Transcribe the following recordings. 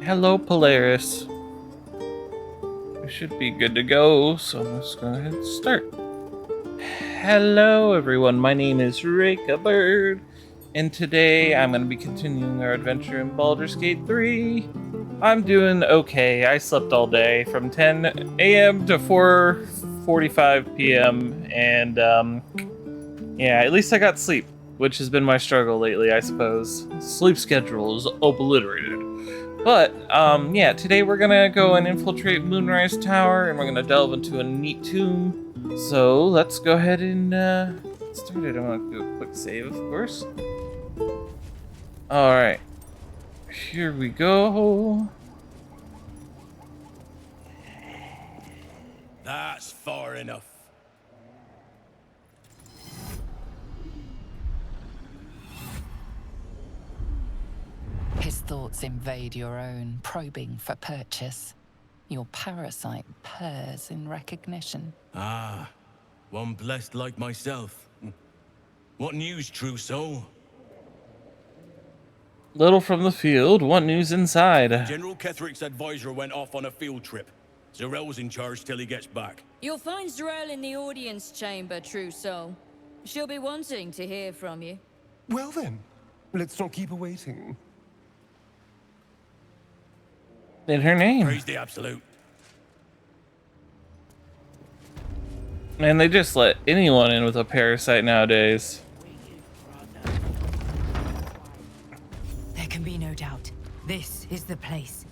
Hello, Polaris. We should be good to go, so let's go ahead and start. Hello, everyone. My name is Rika Bird, and today I'm going to be continuing our adventure in Baldur's Gate 3. I'm doing okay. I slept all day from 10 a.m. to 4:45 p.m., and yeah, at least I got sleep, which has been my struggle lately, I suppose. Sleep schedule is obliterated. But, yeah, today we're gonna go and infiltrate Moonrise Tower, and we're gonna delve into a neat tomb. So, let's go ahead and, get started. I'm gonna do a quick save, of course. Alright. Here we go. That's far enough. His thoughts invade your own, probing for purchase. Your parasite purrs in recognition. Ah, one blessed like myself. What news, true soul? Little from the field. What news inside? General Ketherick's advisor went off on a field trip. Zarel's in charge till he gets back. You'll find Zarel in the audience chamber, true soul. She'll be wanting to hear from you. Well then, let's not keep her waiting. In her name. Praise the absolute. Man, they just let anyone in with a parasite nowadays. There can be no doubt. This is the place.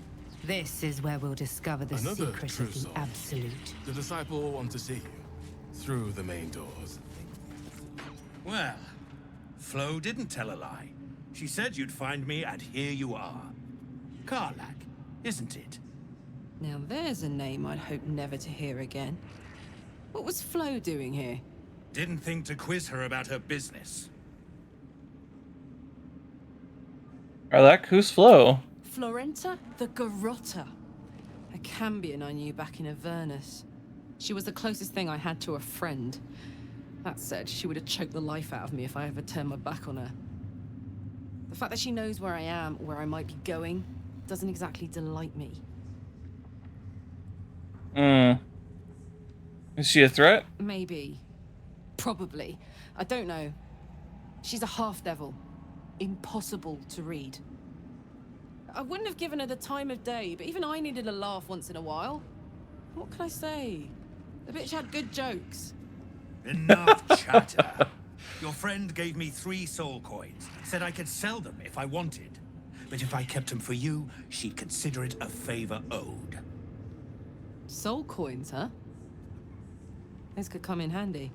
This is where we'll discover the Another secret true of the soul. absolute. The disciple will want to see you through the main doors. Well, Flo didn't tell a lie. She said you'd find me, and here you are. Karlak, isn't it? Now there's a name I'd hope never to hear again. What was Flo doing here? Didn't think to quiz her about her business. Arlek, who's Flo? Florenta the Garotta. A Cambion I knew back in Avernus. She was the closest thing I had to a friend. That said, she would have choked the life out of me if I ever turned my back on her. The fact that she knows where I am, where I might be going, doesn't exactly delight me. Is she a threat? Maybe. Probably. I don't know. She's a half-devil. Impossible to read. I wouldn't have given her the time of day, but even I needed a laugh once in a while. What can I say? The bitch had good jokes. Enough chatter. Your friend gave me 3 soul coins. Said I could sell them if I wanted. But if I kept them for you, she'd consider it a favor owed. Soul coins, huh? This could come in handy.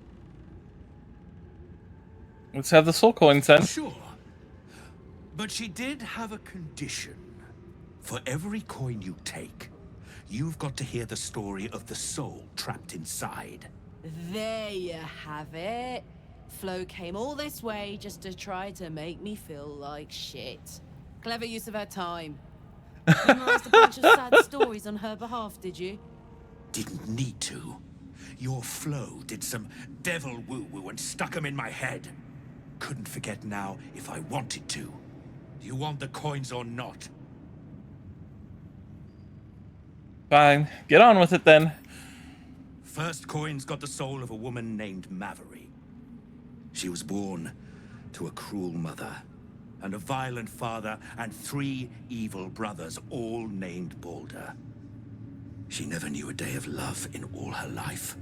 Let's have the soul coins then. Sure. But she did have a condition. For every coin you take, you've got to hear the story of the soul trapped inside. There you have it. Flo came all this way just to try to make me feel like shit. Clever use of her time. Memorized a bunch of sad stories on her behalf, did you? Didn't need to. Your Flo did some devil woo-woo and stuck 'em in my head. Couldn't forget now if I wanted to. Do you want the coins or not? Fine. Get on with it then. First coin's got the soul of a woman named Mavery. She was born to a cruel mother, and a violent father, and 3 evil brothers, all named Baldur. She never knew a day of love in all her life.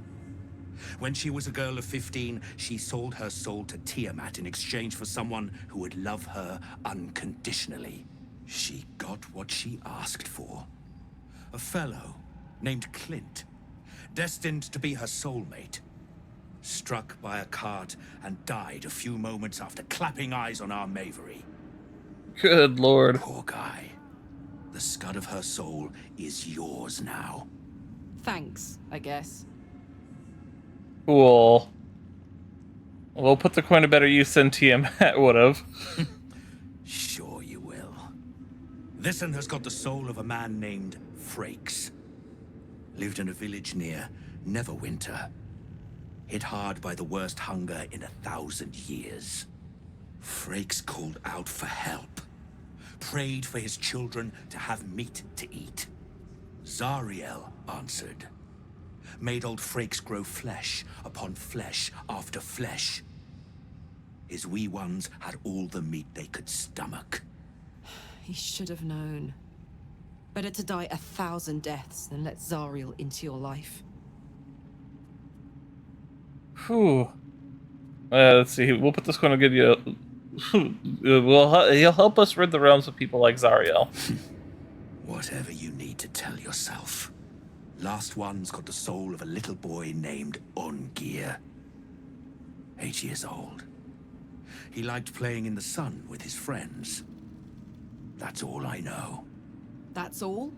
When she was a girl of 15, she sold her soul to Tiamat in exchange for someone who would love her unconditionally. She got what she asked for. A fellow named Clint, destined to be her soulmate, struck by a cart and died a few moments after clapping eyes on our Mavery. Good lord. Poor guy. The scud of her soul is yours now. Thanks, I guess. Cool. We'll put the coin to better use than Tiamat would've. Sure you will. This one has got the soul of a man named Frakes. Lived in a village near Neverwinter. Hit hard by the worst hunger in 1,000 years. Frakes called out for help. prayed for his children to have meat to eat. Zariel answered, made old Frakes grow flesh upon flesh after flesh. His wee ones had all the meat they could stomach. He should have known. Better to die 1,000 deaths than let Zariel into your life. Whew. Let's see. We'll put this one to give you. He'll help us rid the realms of people like Zariel. Whatever you need to tell yourself. Last one's got the soul of a little boy named Ongir. 8 years old. He liked playing in the sun with his friends. That's all I know. That's all?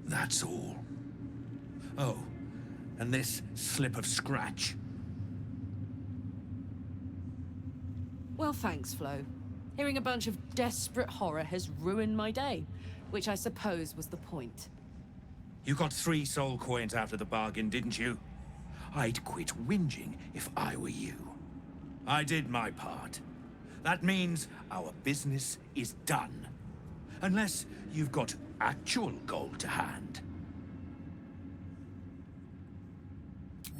That's all. Oh, and this slip of scratch. Well, thanks, Flo. Hearing a bunch of desperate horror has ruined my day, which I suppose was the point. You got 3 soul coins out of the bargain, didn't you? I'd quit whinging if I were you. I did my part. That means our business is done. Unless you've got actual gold to hand.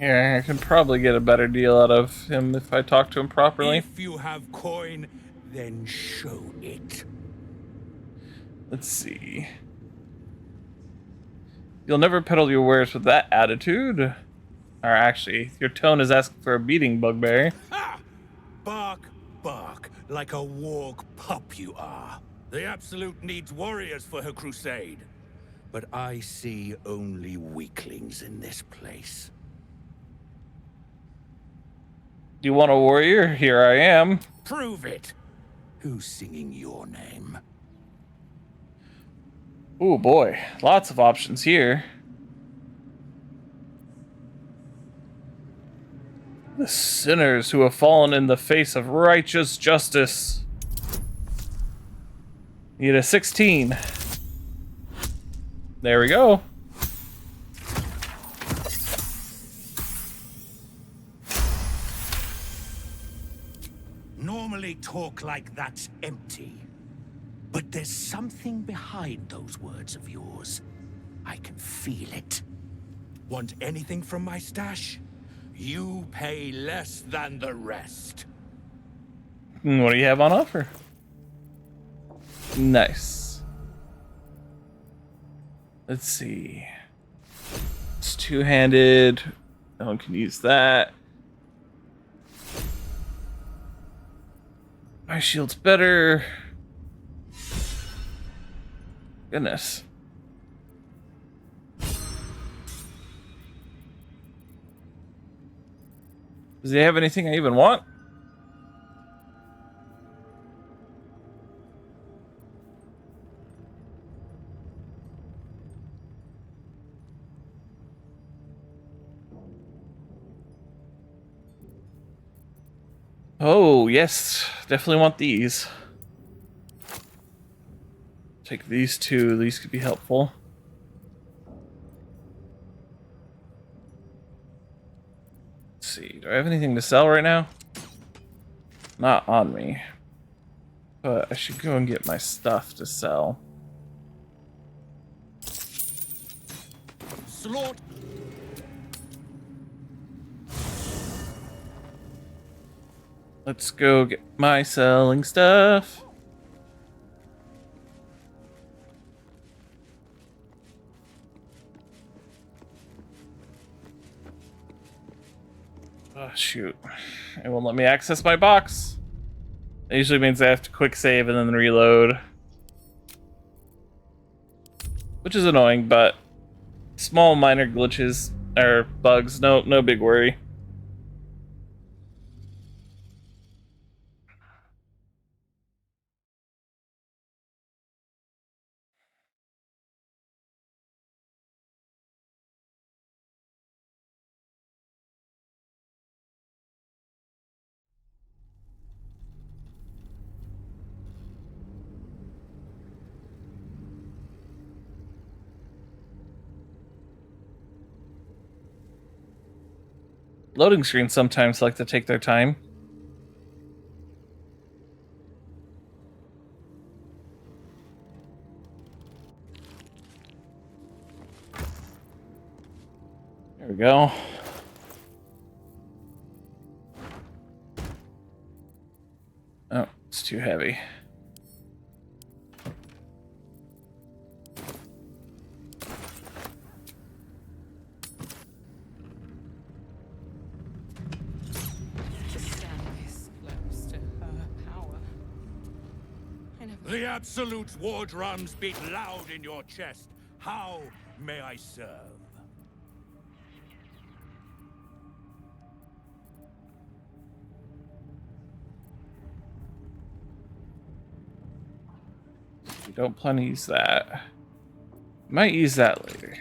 Yeah, I can probably get a better deal out of him if I talk to him properly. If you have coin, then show it. Let's see. You'll never peddle your wares with that attitude. Or actually, your tone is asking for a beating, Bugbear. Ha! Bark, bark, like a warg pup you are. The Absolute needs warriors for her crusade. But I see only weaklings in this place. Do you want a warrior? Here I am. Prove it. Who's singing your name? Oh boy, lots of options here. The sinners who have fallen in the face of righteous justice. Need a 16. There we go. Normally talk like that's empty. But there's something behind those words of yours. I can feel it. Want anything from my stash? You pay less than the rest. What do you have on offer? Nice. Let's see. It's two-handed. No one can use that. My shield's better. Goodness. Does he have anything I even want? Oh, yes. Definitely want these. Take these two. These could be helpful. Let's see. Do I have anything to sell right now? Not on me. But I should go and get my stuff to sell. Slaughter. Let's go get my selling stuff. Oh, shoot. It won't let me access my box. It usually means I have to quick save and then reload. Which is annoying, but small minor glitches or bugs, no big worry. Loading screens sometimes like to take their time. There we go. Oh, it's too heavy. To stand this close to her power. I never. The Absolute's war drums beat loud in your chest. How may I serve? We don't plan to use that. Might use that later.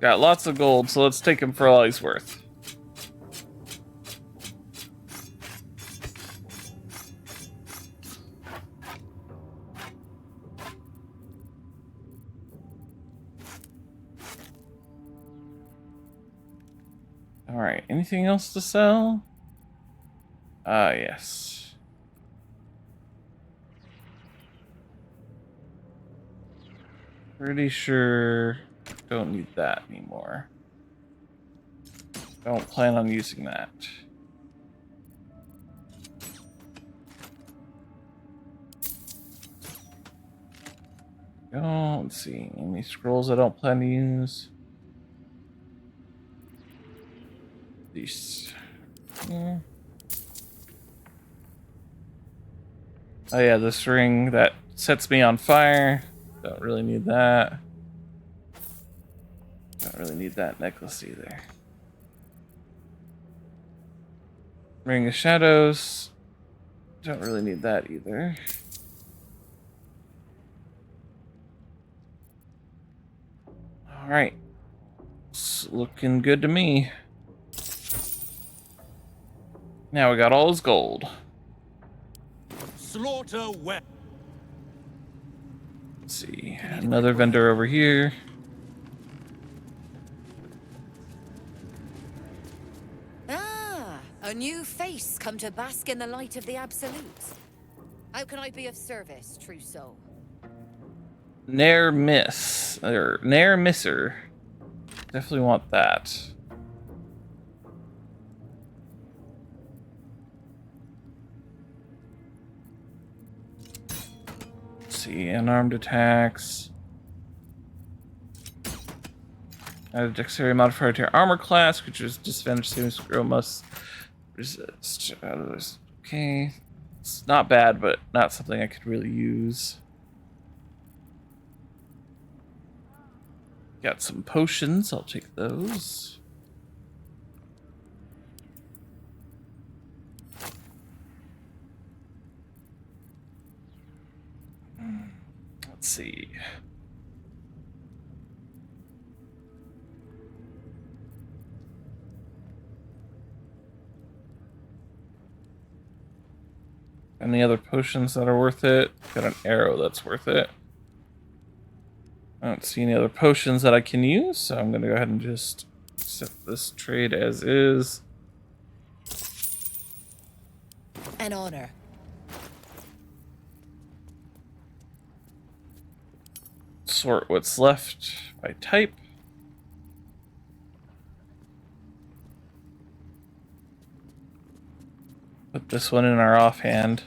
Got lots of gold, so let's take him for all he's worth. Alright, anything else to sell? Yes. Pretty sure don't need that anymore. Don't plan on using that. Don't see any scrolls I don't plan to use. These. Oh yeah, this ring that sets me on fire. Don't really need that. Don't really need that necklace either. Ring of Shadows. Don't really need that either. Alright. It's looking good to me. Now we got all his gold. Slaughter well. Let's see. Another vendor over here. Ah, a new face come to bask in the light of the Absolute. How can I be of service, true soul? Nair Miss. Or Nair Misser. Definitely want that. Let's see. Unarmed attacks. Add a dexterity modifier to your armor class, which is disadvantage saving throw must resist. Okay. It's not bad, but not something I could really use. Got some potions, I'll take those. Let's see. Any other potions that are worth it? Got an arrow that's worth it. I don't see any other potions that I can use, so I'm gonna go ahead and just set this trade as is. An honor. Sort what's left by type. Put this one in our offhand.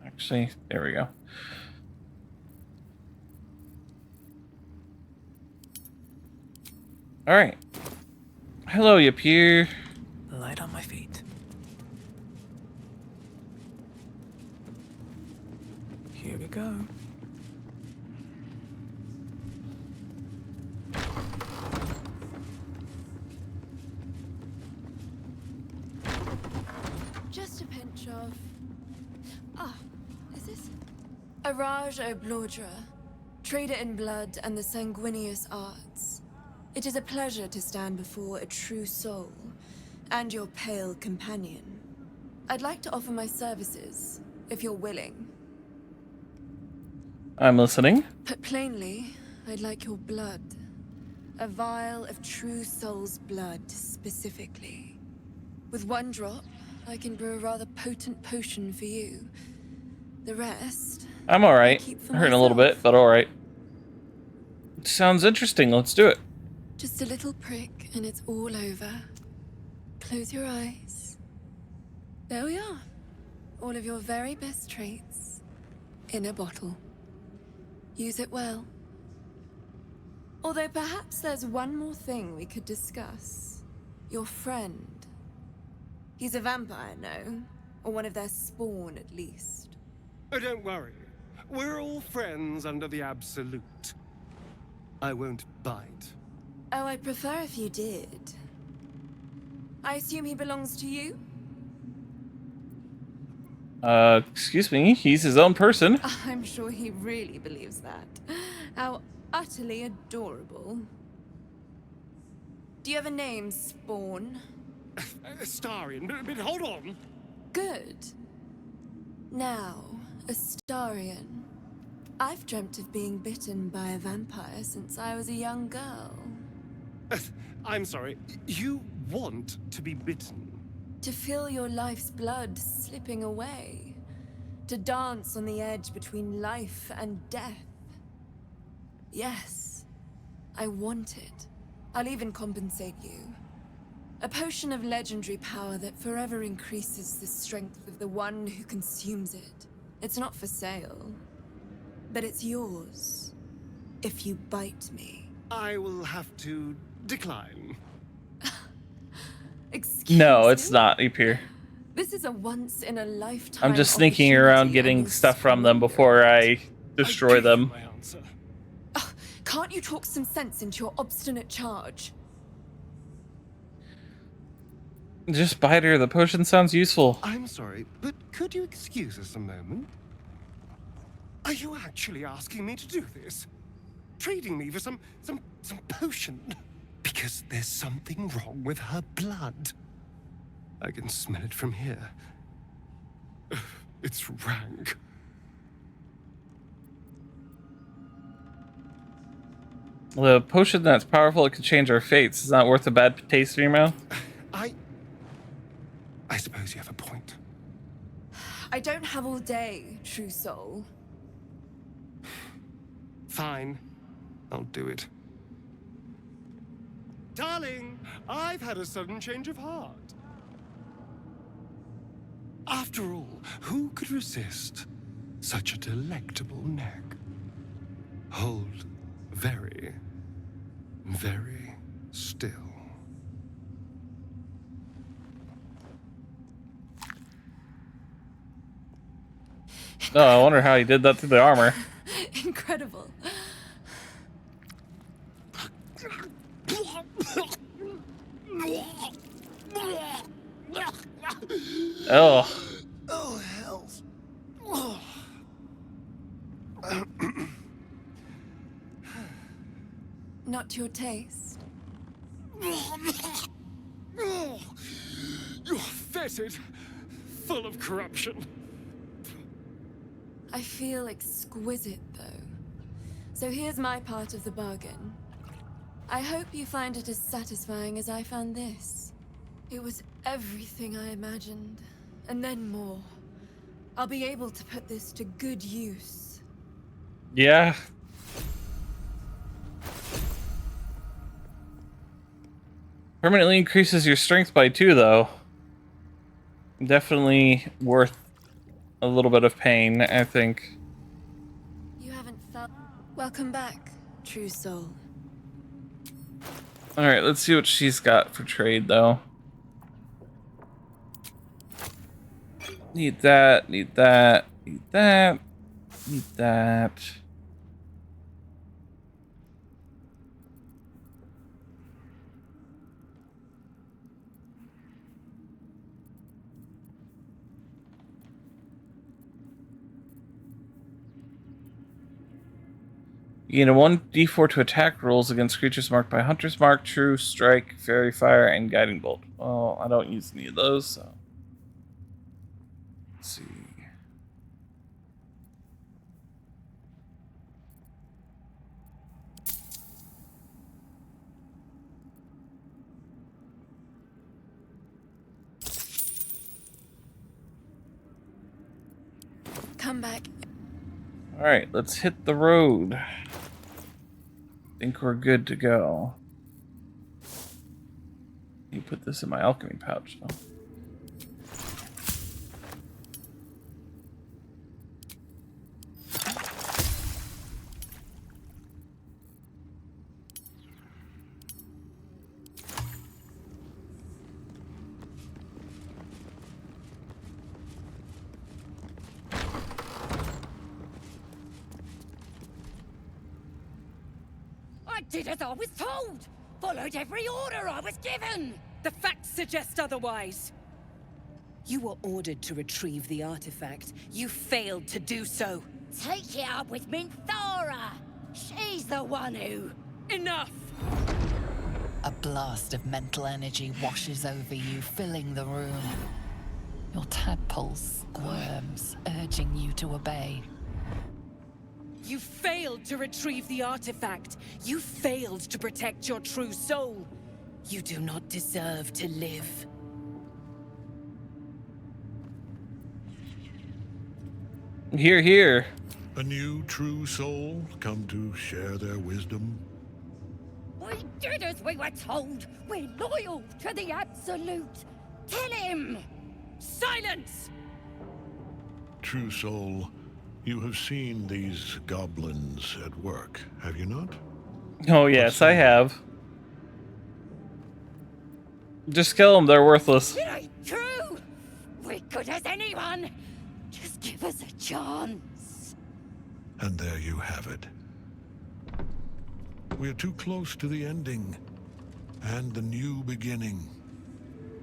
Actually, there we go. All right. Hello, you peer. Light on my feet. Here we go. Just a pinch of... Ah, is this... Araj Oblodra, trader in blood and the sanguineous arts. It is a pleasure to stand before a true soul, and your pale companion. I'd like to offer my services, if you're willing. I'm listening. Put plainly, I'd like your blood. A vial of true soul's blood, specifically. With one drop, I can brew a rather potent potion for you. The rest... I'm alright. Hurting a little bit, but alright. Sounds interesting. Let's do it. Just a little prick and it's all over. Close your eyes. There we are. All of your very best traits in a bottle. Use it well. Although perhaps there's one more thing we could discuss. Your friend. He's a vampire, no? Or one of their spawn, at least. Oh, don't worry. We're all friends under the Absolute. I won't bite. Oh, I'd prefer if you did. I assume he belongs to you? Excuse me, he's his own person. I'm sure he really believes that. How utterly adorable. Do you have a name, Spawn? Astarion, but hold on. Good. Now, Astarion. I've dreamt of being bitten by a vampire since I was a young girl. I'm sorry, you want to be bitten? To feel your life's blood slipping away. To dance on the edge between life and death. Yes, I want it. I'll even compensate you. A potion of legendary power that forever increases the strength of the one who consumes it. It's not for sale, but it's yours if you bite me. I will have to decline. Excuse No, it's me? not, Epir. This is a once-in-a-lifetime I'm just sneaking around opportunity getting and stuff from them before I destroy them. My answer. Can't you talk some sense into your obstinate charge? Just bite her. The potion sounds useful. I'm sorry, but could you excuse us a moment? Are you actually asking me to do this? Trading me for some potion? Because there's something wrong with her blood. I can smell it from here. It's rank. The potion that's powerful, it could change our fates. Is not worth a bad taste in your mouth. I suppose you have a point. I don't have all day, true soul. Fine. I'll do it. Darling, I've had a sudden change of heart. After all, who could resist such a delectable neck? Hold very, very still. Oh, I wonder how he did that to the armor. Incredible. Oh. Oh, hells. Not to your taste. You're fetid, full of corruption. I feel exquisite, though. So here's my part of the bargain. I hope you find it as satisfying as I found this. It was everything I imagined, and then more. I'll be able to put this to good use. Yeah. Permanently increases your strength by 2, though. Definitely worth a little bit of pain, I think. You haven't felt... Welcome back, true soul. Alright, let's see what she's got for trade, though. Need that, need that, need that, need that. You gain a 1d4 to attack rolls against creatures marked by Hunter's Mark, True, Strike, Fairy Fire, and Guiding Bolt. Well, I don't use any of those, so. Let's see. Come back. Alright, let's hit the road. Think we're good to go. You put this in my alchemy pouch, though. I did as I was told! Followed every order I was given! The facts suggest otherwise. You were ordered to retrieve the artifact. You failed to do so. Take it up with Minthara! She's the one who... Enough! A blast of mental energy washes over you, filling the room. Your tadpoles squirms, urging you to obey. You failed to retrieve the artifact. You failed to protect your true soul. You do not deserve to live. Hear, hear. A new true soul come to share their wisdom? We did as we were told! We're loyal to the Absolute! Tell him! Silence! True soul, you have seen these goblins at work, have you not? Oh, yes, I have. Just kill them, they're worthless. It ain't true! We're good as anyone! Just give us a chance. And there you have it. We are too close to the ending, and the new beginning.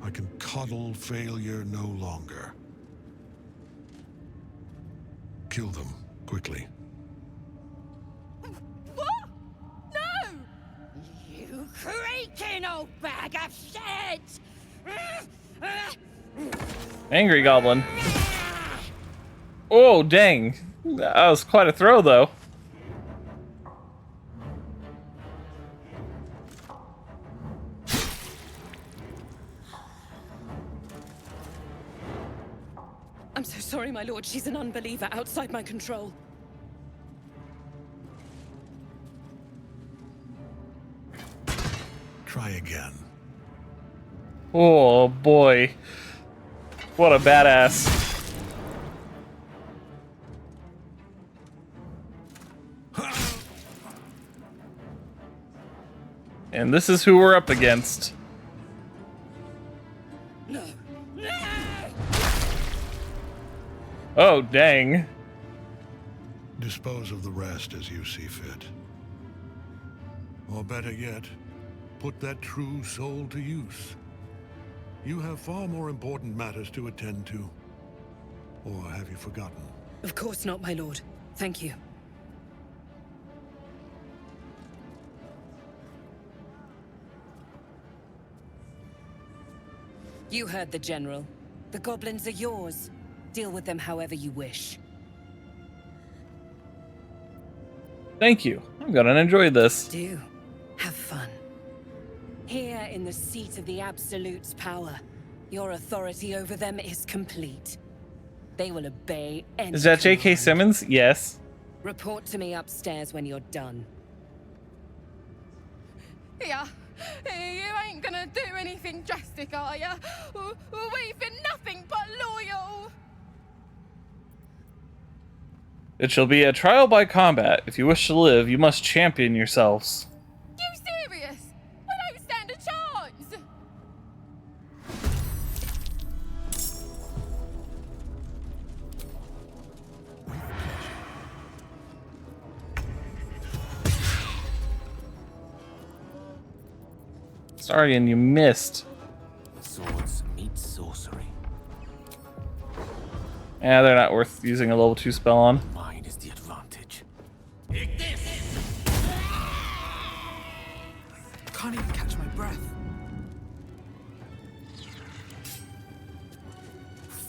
I can coddle failure no longer. Kill them, quickly. What? No! You creaking old bag of shit! Angry goblin. Oh, dang. That was quite a throw, though. I'm so sorry, my lord. She's an unbeliever outside my control. Try again. Oh, boy. What a badass. And this is who we're up against. No! No! Oh, dang. Dispose of the rest as you see fit. Or better yet, put that true soul to use. You have far more important matters to attend to. Or have you forgotten? Of course not, my lord. Thank you. You heard the General. The goblins are yours. Deal with them however you wish. Thank you. I'm gonna enjoy this. Do. Have fun. Here in the seat of the Absolute's power, your authority over them is complete. They will obey any Is that J.K. command. Simmons? Yes. Report to me upstairs when you're done. Yeah, you ain't gonna do anything drastic, are ya? We've been nothing but loyal. It shall be a trial by combat. If you wish to live, you must champion yourselves. You serious? We don't stand a chance. Sorry, and you missed. Swords meet sorcery. Yeah, they're not worth using a level 2 spell on. Mine is the advantage. Take this! catch my breath.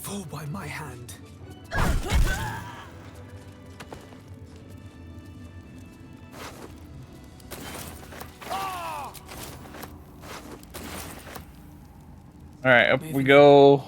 Fall by my hand. All right, up we go.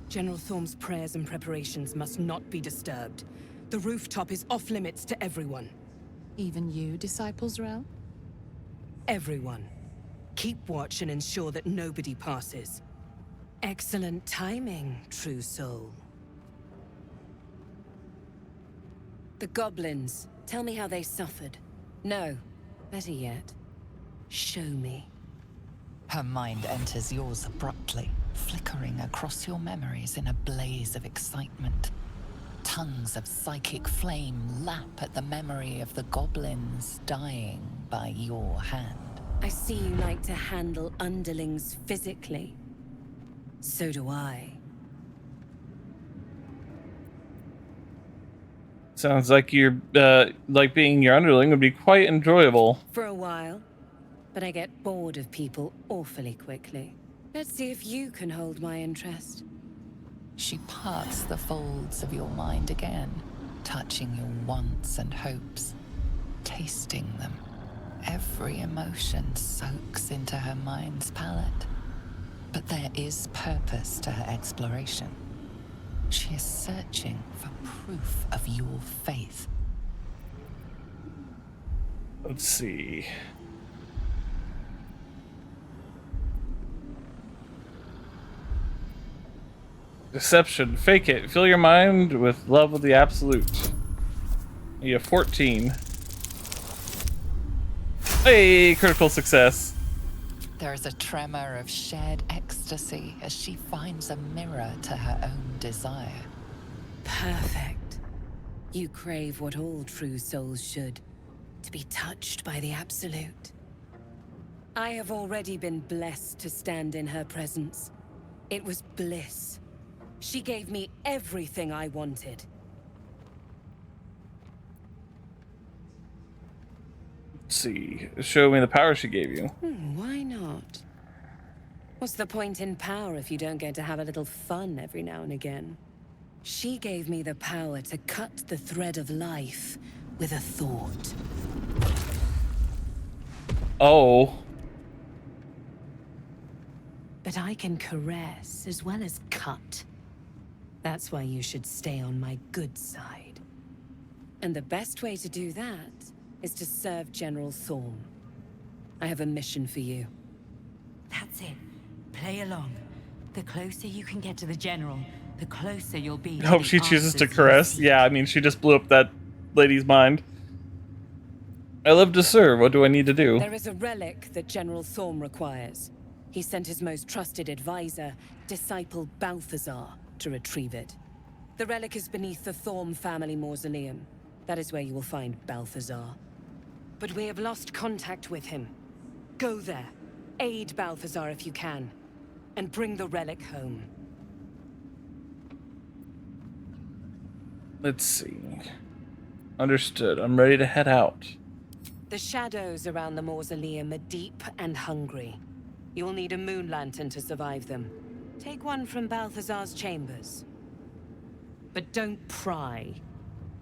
General Thorm's prayers and preparations must not be disturbed. The rooftop is off limits to everyone. Even you, Disciples Rel? Everyone. Keep watch and ensure that nobody passes. Excellent timing, true soul. The goblins. Tell me how they suffered. No, better yet, show me. Her mind enters yours abruptly, flickering across your memories in a blaze of excitement. Tongues of psychic flame lap at the memory of the goblins dying by your hand. I see you like to handle underlings physically. So do I. Sounds like you're like being your underling would be quite enjoyable. For a while, but I get bored of people awfully quickly. Let's see if you can hold my interest. She parts the folds of your mind again, touching your wants and hopes, tasting them. Every emotion soaks into her mind's palette. But there is purpose to her exploration. She is searching for proof of your faith. Let's see. Deception. Fake it. Fill your mind with love of the absolute. You have 14. Hey, critical success. There is a tremor of shared ecstasy as she finds a mirror to her own desire. Perfect. You crave what all true souls should, to be touched by the absolute. I have already been blessed to stand in her presence. It was bliss. She gave me everything I wanted. Let's see. Show me the power she gave you. Why not? What's the point in power if you don't get to have a little fun every now and again? She gave me the power to cut the thread of life with a thought. Oh. But I can caress as well as cut. That's why you should stay on my good side. And the best way to do that is to serve General Thorm. I have a mission for you. That's it. Play along. The closer you can get to the General, the closer you'll be. I hope she chooses to caress. Yeah, I mean, she just blew up that lady's mind. I live to serve. What do I need to do? There is a relic that General Thorm requires. He sent his most trusted advisor, Disciple Balthazar, to retrieve it. The relic is beneath the Thorm family mausoleum. That is where you will find Balthazar. But we have lost contact with him. Go there, aid Balthazar if you can, and bring the relic home. Let's see. Understood. I'm ready to head out. The shadows around the mausoleum are deep and hungry. You'll need a moon lantern to survive them. Take one from Balthazar's chambers. But don't pry.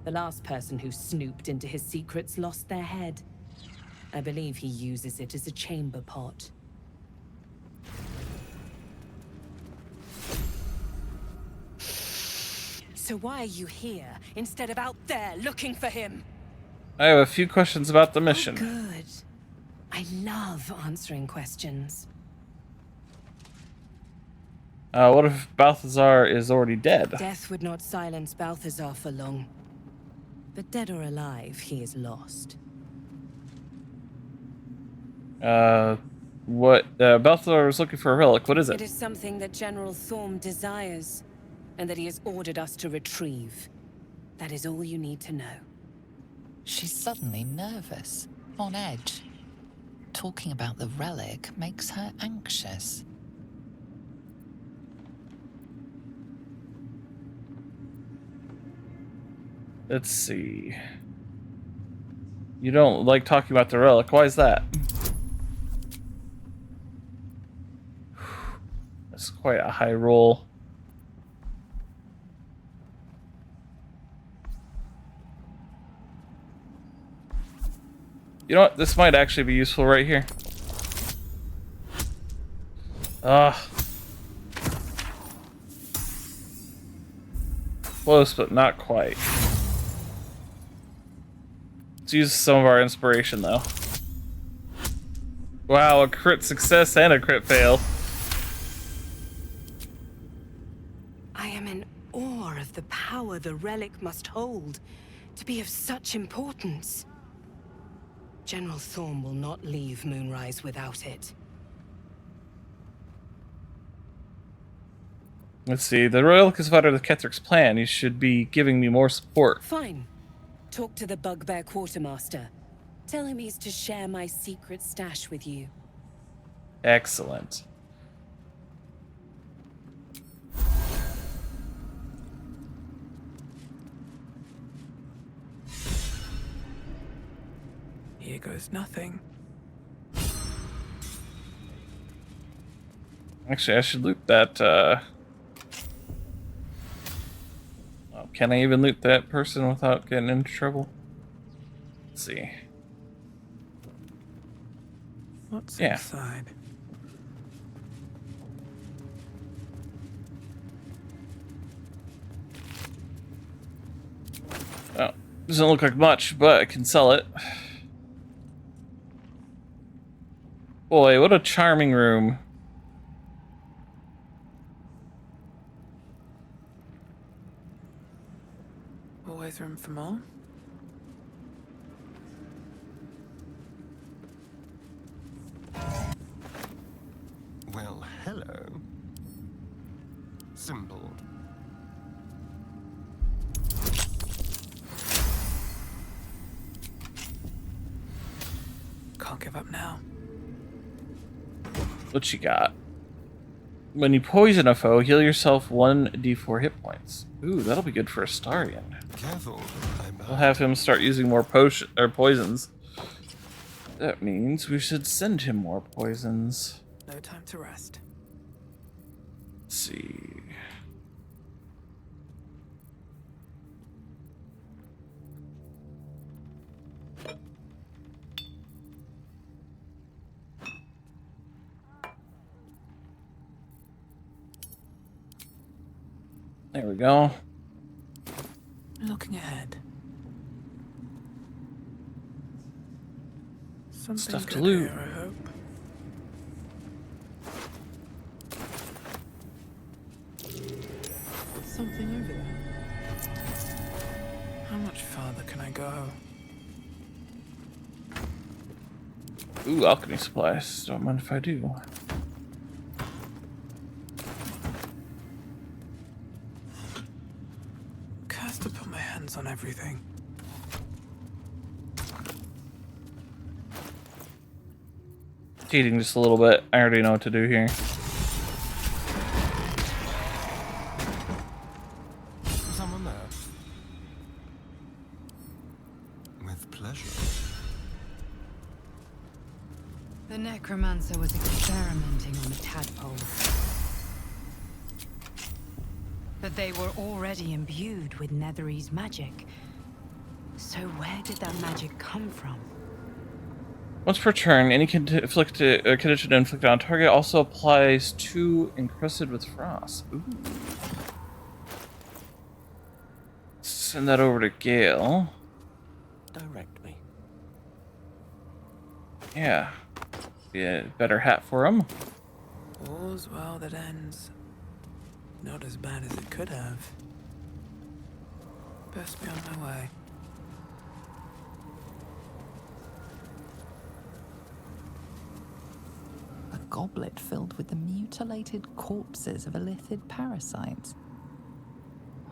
The last person who snooped into his secrets lost their head. I believe he uses it as a chamber pot. So why are you here, instead of out there looking for him? I have a few questions about the mission. Good. I love answering questions. What if Balthazar is already dead? Death would not silence Balthazar for long. But dead or alive, he is lost. Balthazar was looking for a relic. What is It it? is something that General Thorm desires, and that he has ordered us to retrieve. That is all you need to know. She's suddenly nervous, on edge. Talking about the relic makes her anxious. Let's see. You don't like talking about the relic. Why is that? That's quite a high roll. You know what? This might actually be useful right here. Close, but not quite. Let's use some of our inspiration, though. Wow, a crit success and a crit fail. I am in awe of the power the relic must hold to be of such importance. General Thorm will not leave Moonrise without it. Let's see. The relic is part of the Kethric's plan. He should be giving me more support. Fine. Talk to the Bugbear Quartermaster. Tell him he's to share my secret stash with you. Excellent. Here goes nothing. Actually, I should loot that, oh, can I even loot that person without getting into trouble? Let's see. What's Yeah. inside? Oh, doesn't look like much, but I can sell it. Boy, what a charming room. Always room for more? Well, hello. Simple. Can't give up now. What you got? When you poison a foe, heal yourself 1d4 hit points. Ooh, that'll be good for Astarion. Careful. We'll have him start using more potion or poisons. That means we should send him more poisons. No time to rest. Let's see. There we go. Looking ahead. Something Stuff to good loot. here, I hope. Something over there. How much farther can I go? Ooh, alchemy supplies. Don't mind if I do. Cursed to put my hands on everything. Cheating just a little bit. I already know what to do here. Someone there? With pleasure. The necromancer was experimenting on a tadpole. But they were already imbued with Netherese magic. So where did that magic come from? Once per turn, any condition inflicted on target also applies to encrusted with frost. Ooh. Send that over to Gale. Direct me. Yeah. Be a better hat for him. All's well that ends. Not as bad as it could have. Best be on my way. A goblet filled with the mutilated corpses of elithid parasites.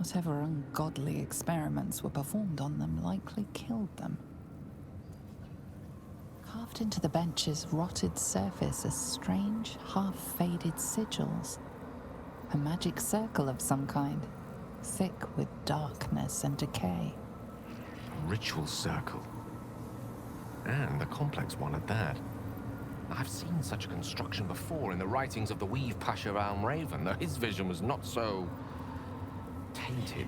Whatever ungodly experiments were performed on them likely killed them. Carved into the bench's rotted surface are strange, half-faded sigils. A magic circle of some kind, thick with darkness and decay. A ritual circle. And a complex one at that. I've seen such a construction before in the writings of the Weave Pasha Raven, though his vision was not so tainted.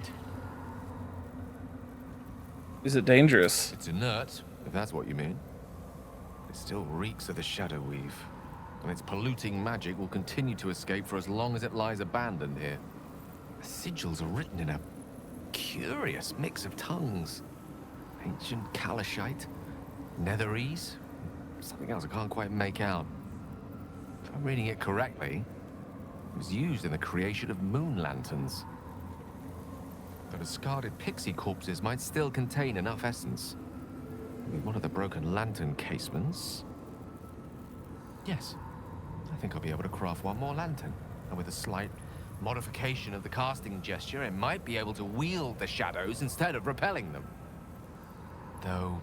Is it dangerous? It's inert, if that's what you mean. It still reeks of the Shadow Weave, and its polluting magic will continue to escape for as long as it lies abandoned here. The sigils are written in a curious mix of tongues. Ancient Kalashite, Netherese, something else I can't quite make out. If I'm reading it correctly, it was used in the creation of moon lanterns. The discarded pixie corpses might still contain enough essence. With one of the broken lantern casements. Yes, I think I'll be able to craft one more lantern. And with a slight modification of the casting gesture, it might be able to wield the shadows instead of repelling them. Though,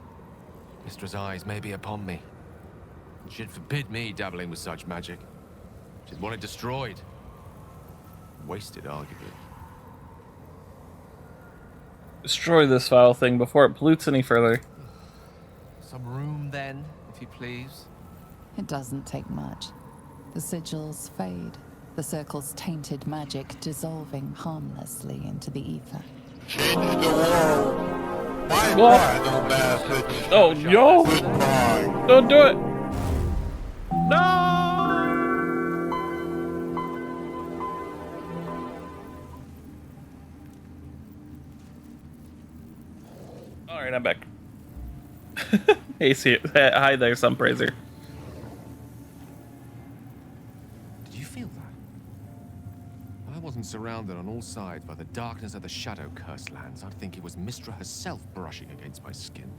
Mistra's eyes may be upon me. She'd forbid me dabbling with such magic. She'd want it destroyed. Wasted, arguably. Destroy this foul thing before it pollutes any further. Some room, then, if you please. It doesn't take much. The sigils fade, the circle's tainted magic dissolving harmlessly into the ether. Change the world. Bye What? bye, little bastard. Oh, yo! Goodbye. Don't do it! No! Alright, I'm back. Hey, see, hi there, Sunpraiser. Did you feel that? I wasn't surrounded on all sides by the darkness of the Shadow Curse lands. I'd think it was Mistra herself brushing against my skin.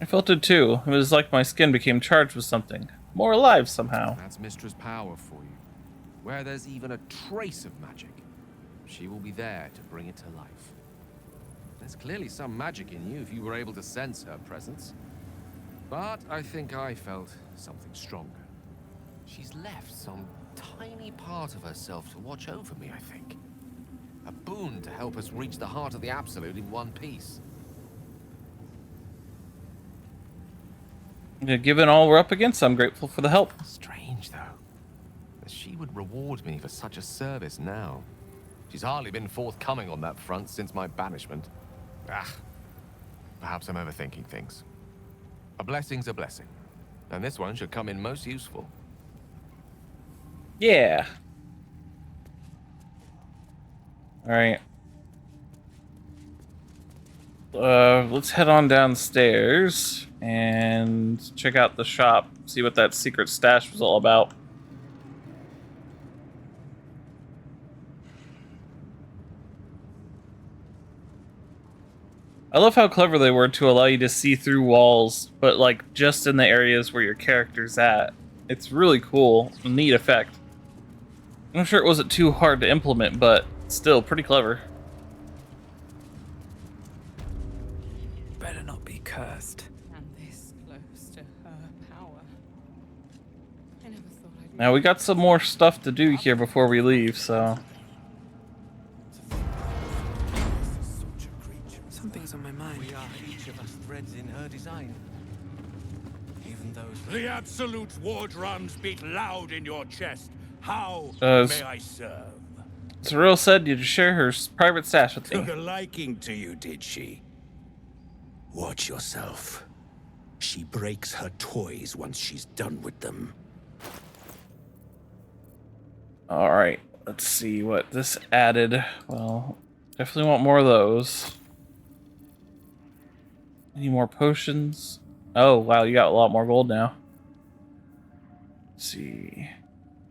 I felt it too. It was like my skin became charged with something. More alive somehow. That's Mistra's power for you. Where there's even a trace of magic, she will be there to bring it to life. There's clearly some magic in you if you were able to sense her presence. But I think I felt something stronger. She's left some tiny part of herself to watch over me, I think. A boon to help us reach the heart of the Absolute in one piece. Yeah, given all we're up against, I'm grateful for the help. Strange, though, that she would reward me for such a service now. She's hardly been forthcoming on that front since my banishment. Perhaps I'm overthinking things. A blessing's a blessing, and this one should come in most useful. Yeah. Alright. Let's head on downstairs and check out the shop, see what that secret stash was all about. I love how clever they were to allow you to see through walls, but like just in the areas where your character's at. It's really cool, a neat effect. I'm sure it wasn't too hard to implement, but still pretty clever. Better not be cursed. And this close to her power. I never thought I'd Now we got some more stuff to do here before we leave, so... Something's on my mind. We are each of us threads in her design. Even those... The Absolute's war drums beat loud in your chest. How Does. may I serve? Cyril said you'd share her private stash with Took me. a liking to you, did she? Watch yourself. She breaks her toys once she's done with them. Alright, let's see what this added. Well, definitely want more of those. Any more potions? Oh, wow, you got a lot more gold now. Let's see.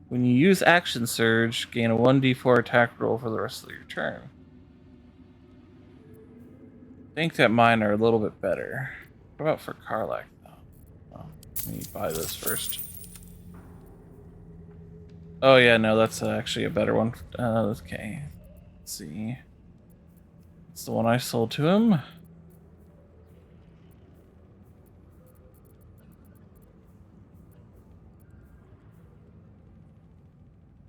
When you use Action Surge, gain a 1d4 attack roll for the rest of your turn. I think that mine are a little bit better. What about for Karlach, though? Oh, let me buy this first. Oh yeah, no, that's actually a better one. Okay, let's see. It's the one I sold to him.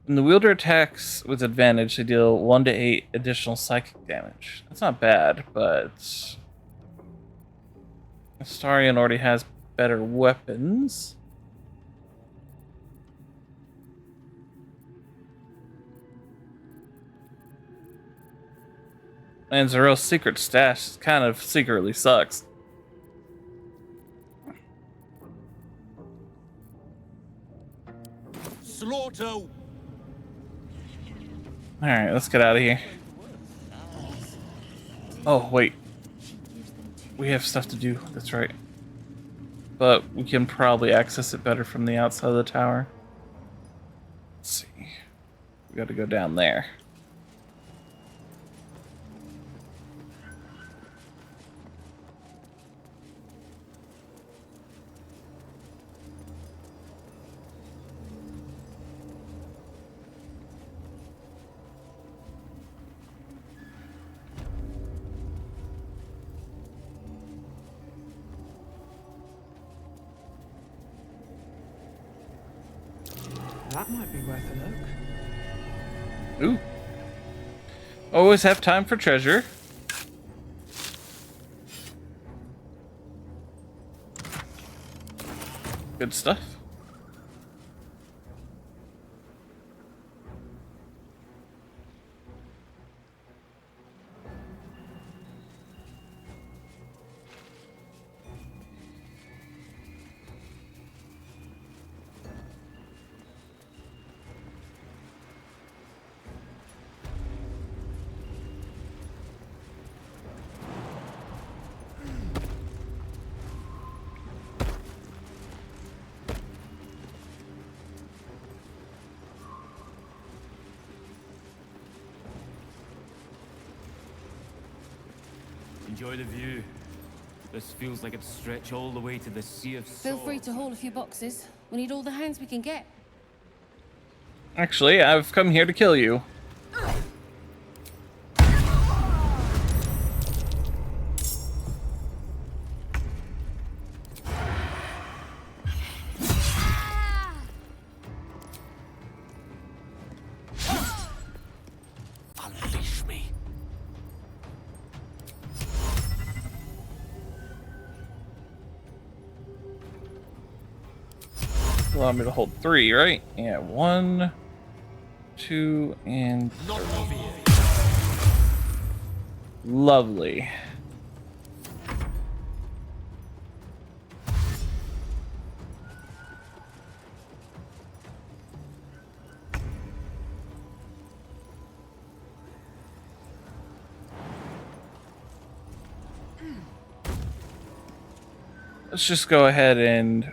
When the wielder attacks with advantage, they deal 1 to 8 additional psychic damage. That's not bad, but Astarion already has better weapons. And Zero's secret stash kind of secretly sucks. Slaughter! Alright, let's get out of here. Oh, wait. We have stuff to do, that's right. But we can probably access it better from the outside of the tower. Let's see. We gotta go down there. That might be worth a look. Ooh. Always have time for treasure. Good stuff. Enjoy the view. This feels like it stretch all the way to the Sea of Feel free to haul a few boxes. We need all the hands we can get. Actually, I've come here to kill you. Unleash me. Allow me to hold 3, right? Yeah, 1, 2, and 3. Lovely. Let's just go ahead and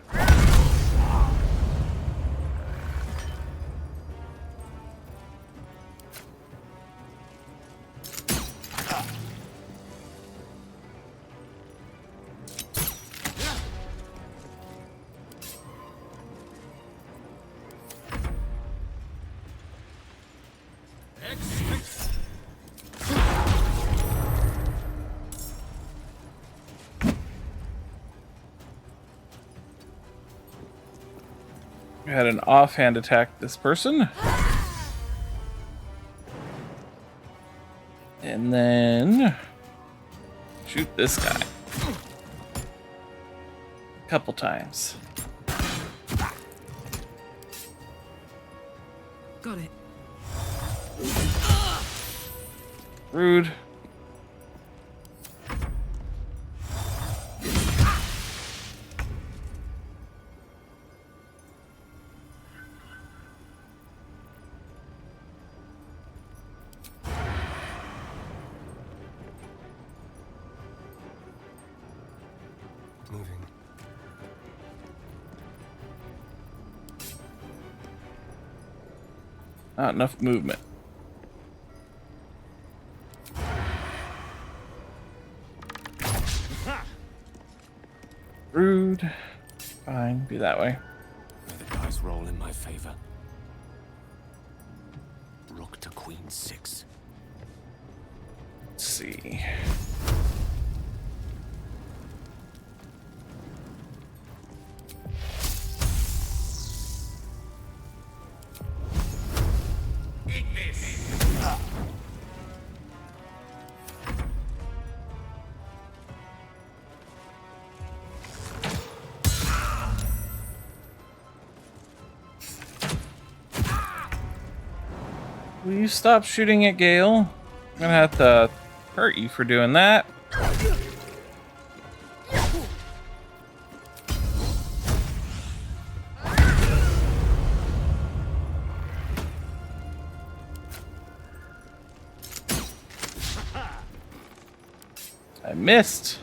go ahead and offhand attack this person. And then shoot this guy a couple times. Got it. Rude. Moving. Not enough movement. Rude. Fine, be that way. May the dice roll in my favor. between 6. Let's see. Will you stop shooting at Gale? I'm gonna have to hurt you for doing that. I missed.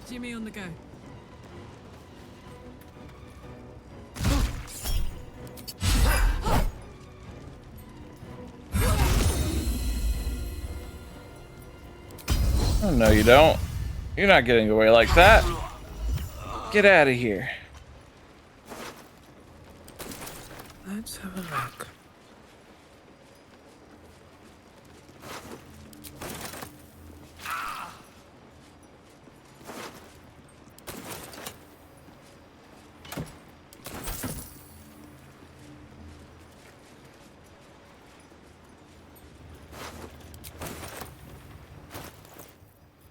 Jimmy on the go. Oh, no, you don't. You're not getting away like that. Get out of here. Let's have a look.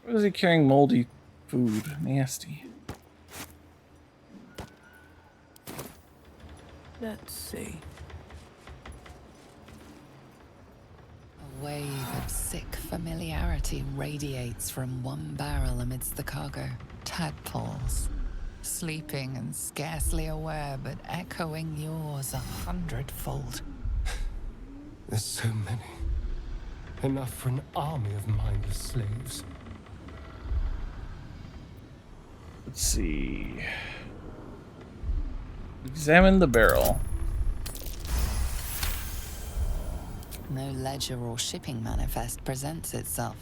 Why is he carrying moldy food? Nasty. Let's see. A wave of sick familiarity radiates from one barrel amidst the cargo. Tadpoles, sleeping and scarcely aware, but echoing yours 100-fold. There's so many. Enough for an army of mindless slaves. Let's see. Examine the barrel. No ledger or shipping manifest presents itself,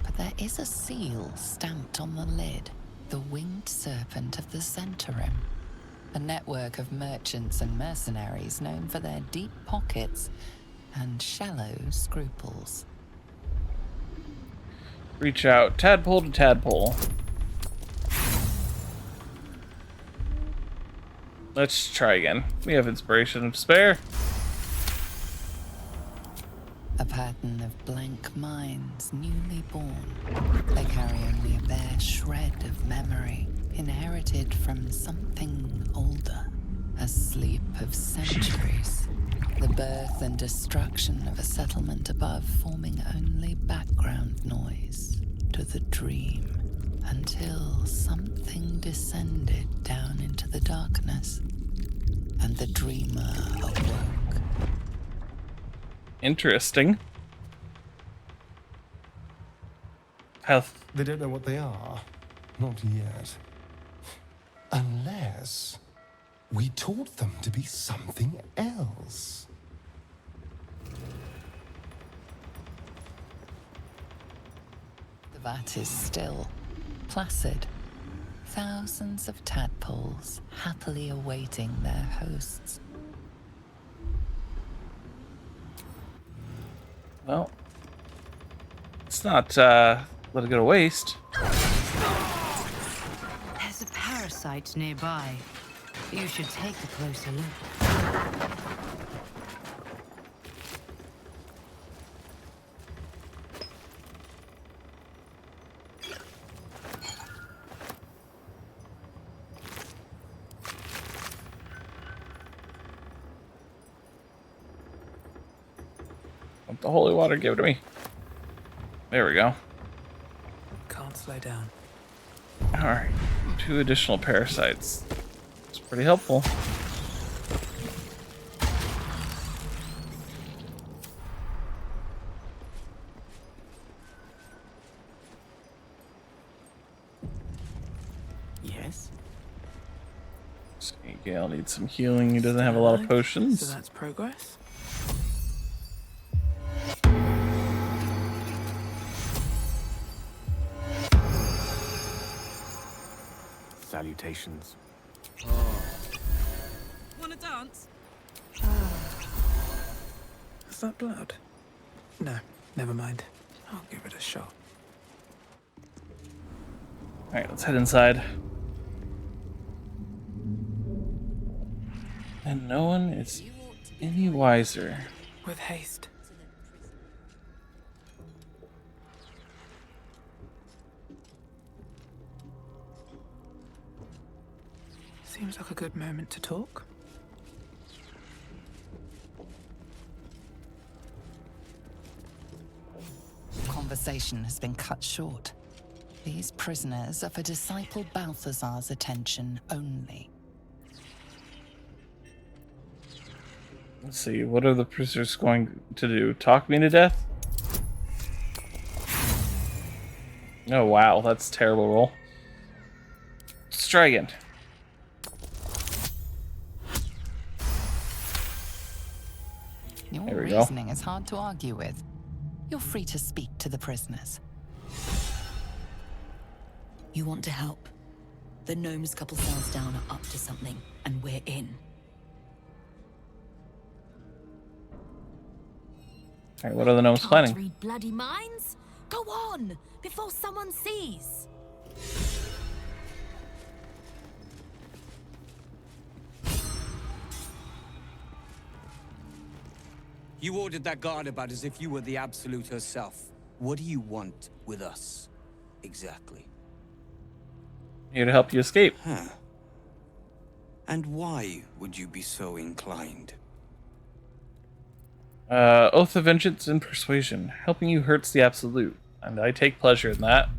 but there is a seal stamped on the lid, the winged serpent of the Centaurim, a network of merchants and mercenaries known for their deep pockets and shallow scruples. Reach out, tadpole to tadpole. Let's try again. We have inspiration to spare. A pattern of blank minds newly born. They carry only a bare shred of memory, inherited from something older. A sleep of centuries. The birth and destruction of a settlement above forming only background noise to the dream. Until something descended down into the darkness, and the dreamer awoke. Interesting. Health. They don't know what they are. Not yet. Unless we taught them to be something else. The vat is still, placid. Thousands of tadpoles happily awaiting their hosts. Well, let's not let it go to waste. There's a parasite nearby. You should take a closer look. Want the holy water? Give it to me. There we go. Can't slow down. Alright. 2 additional parasites. It's pretty helpful. Yes. See, Gale needs some healing. He doesn't have a lot of potions. So that's progress. salutations. Wanna dance? Is that blood? No, never mind. I'll give it a shot. Alright, let's head inside. And no one is any wiser. With haste. Seems like a good moment to talk. Conversation has been cut short. These prisoners are for Disciple Balthazar's attention only. Let's see, what are the prisoners going to do? Talk me to death? Oh wow, that's a terrible roll. Let's try again. Your There we go. reasoning is hard to argue with. You're free to speak to the prisoners. You want to help? The gnomes couple cells down are up to something, and we're in. Alright, what are the gnomes Can't planning? read bloody minds? Go on, before someone sees. You ordered that guard about as if you were the Absolute herself. What do you want with us, exactly? Here to help you escape. Huh. And why would you be so inclined? Oath of Vengeance and Persuasion. Helping you hurts the Absolute, and I take pleasure in that.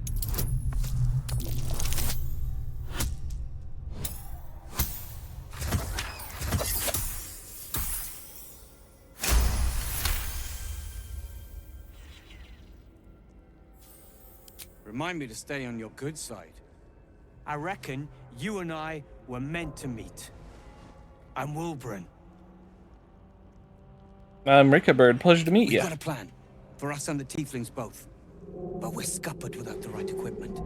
Remind me to stay on your good side. I reckon you and I were meant to meet. I'm Wilburn. I'm Rickabird. Pleasure to meet you. We've got a plan. For us and the tieflings both. But we're scuppered without the right equipment.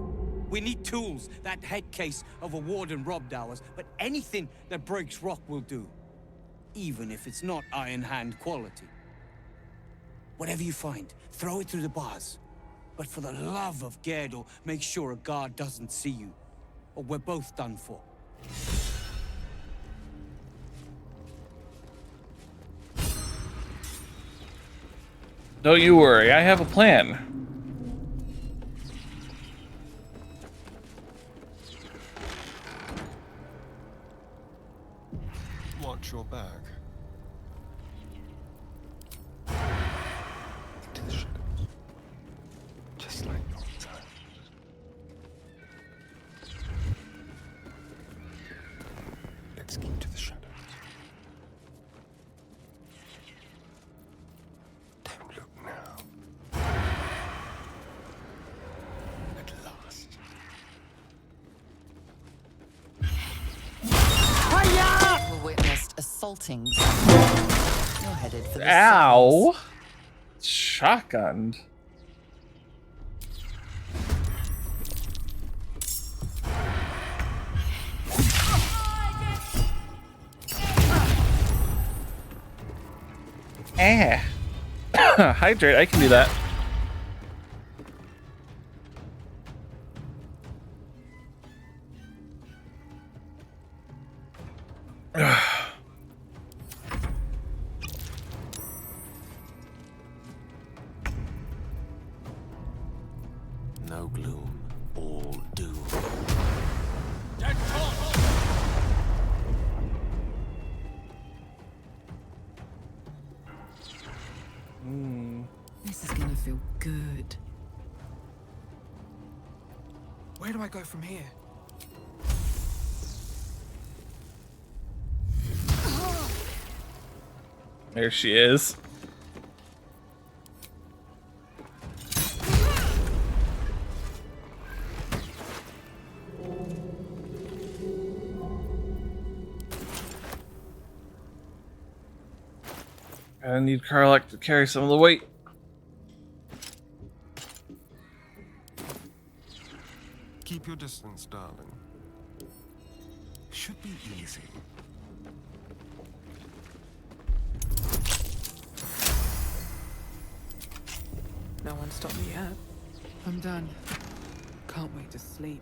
We need tools. That head case of a warden robbed ours. But anything that breaks rock will do. Even if it's not Iron Hand quality. Whatever you find, throw it through the bars. But for the love of Gerdel, make sure a guard doesn't see you. Or we're both done for. Don't you worry, I have a plan. Watch your back. Into the shadows. Just like your time. Let's keep to the shadows. Don't look now. At last. You witnessed assaulting someone. You're headed for the Ow! Shotgunned. Hydrate, I can do that. No gloom, all doom. This is gonna feel good. Where do I go from here? There she is. I need Karlak to carry some of the weight. Keep your distance, darling. should be easy. No one stopped me yet. I'm done. Can't wait to sleep.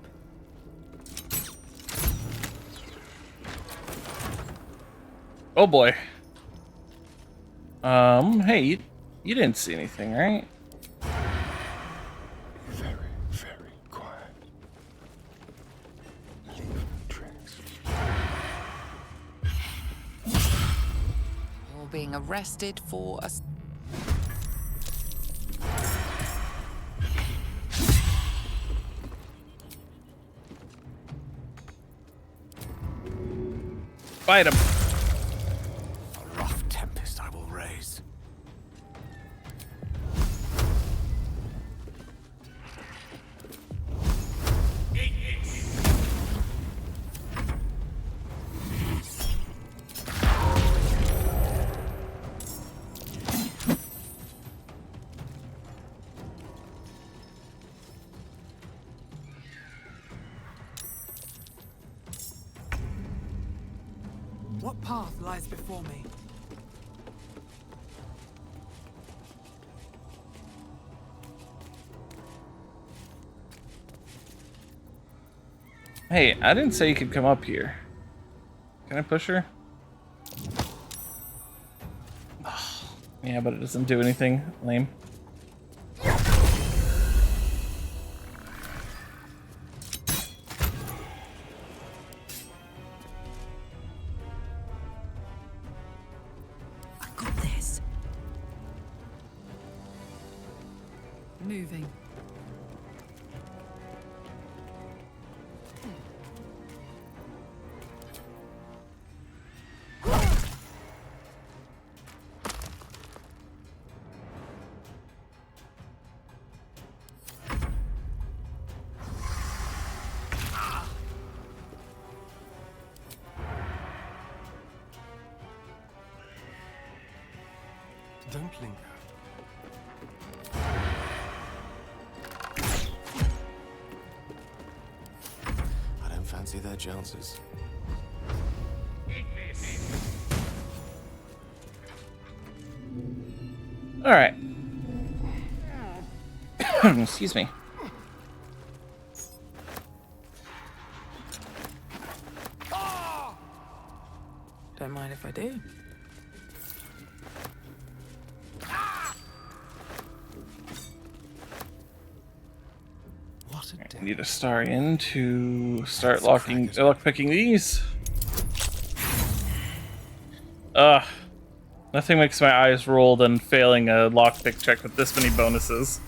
Oh boy. Hey, you didn't see anything, right? Very, very quiet. Leave no tracks. You're being arrested for a... Fight him. A rough tempest I will raise. What path lies before me? Hey, I didn't say you could come up here. Can I push her? Yeah, but it doesn't do anything. Lame. Moving. Don't linger. I don't fancy their chances. All right. Excuse me. Don't mind if I do. I need a star in to start lockpicking these. Nothing makes my eyes roll than failing a lockpick check with this many bonuses.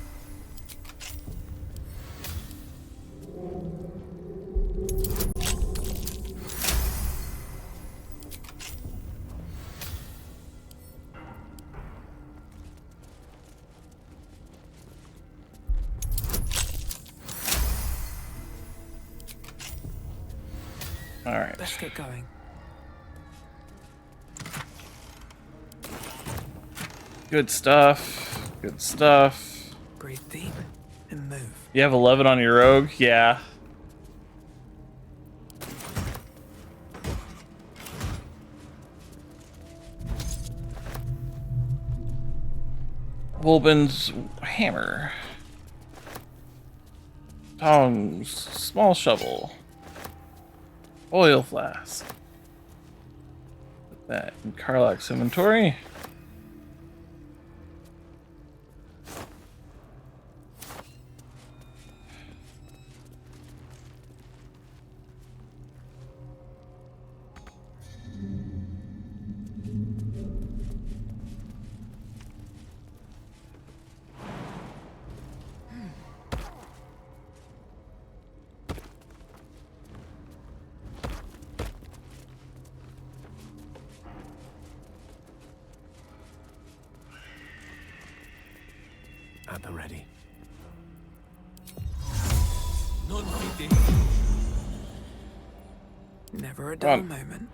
All right. Let's get going. Good stuff. Good stuff. Breathe deep and move. You have 11 on your rogue? Yeah. Wolben's hammer. Tongs. Small shovel. Oil flask. Put that in Karlach's inventory. At the ready. Never a dull moment.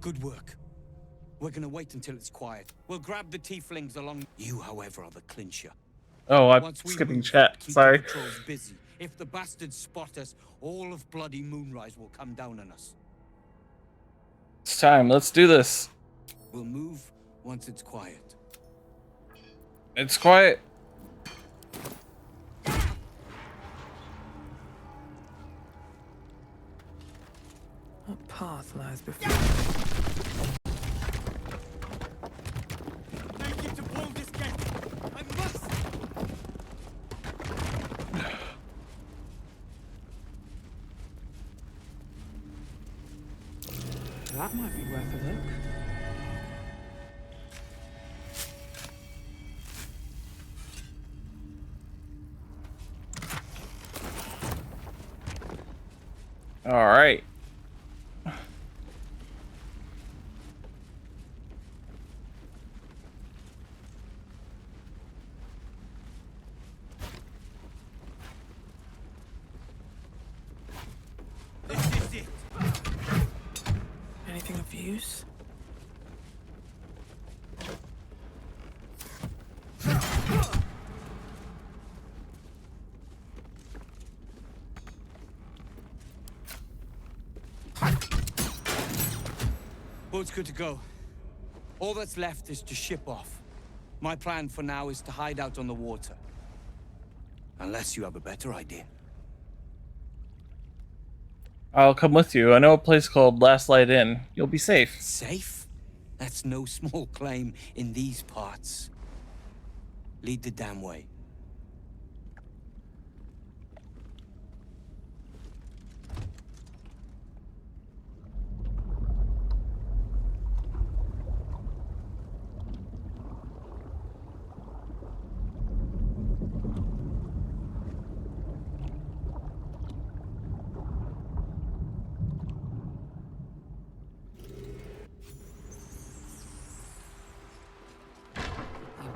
Good work. We're gonna wait until it's quiet. We'll grab the tieflings along. You, however, are the clincher. Oh, I'm Once we skipping move, chat. keep Sorry. the patrols busy. If the bastards spot us, all of bloody Moonrise will come down on us. It's time. Let's do this. We'll move once it's quiet. It's quiet. What path lies before? Make it to Baldur's Gate. I must. That might be worth a look. All right. This is it. Anything of use? Boat's good to go. All that's left is to ship off. My plan for now is to hide out on the water. Unless you have a better idea. I'll come with you. I know a place called Last Light Inn. You'll be safe. Safe? That's no small claim in these parts. Lead the damn way.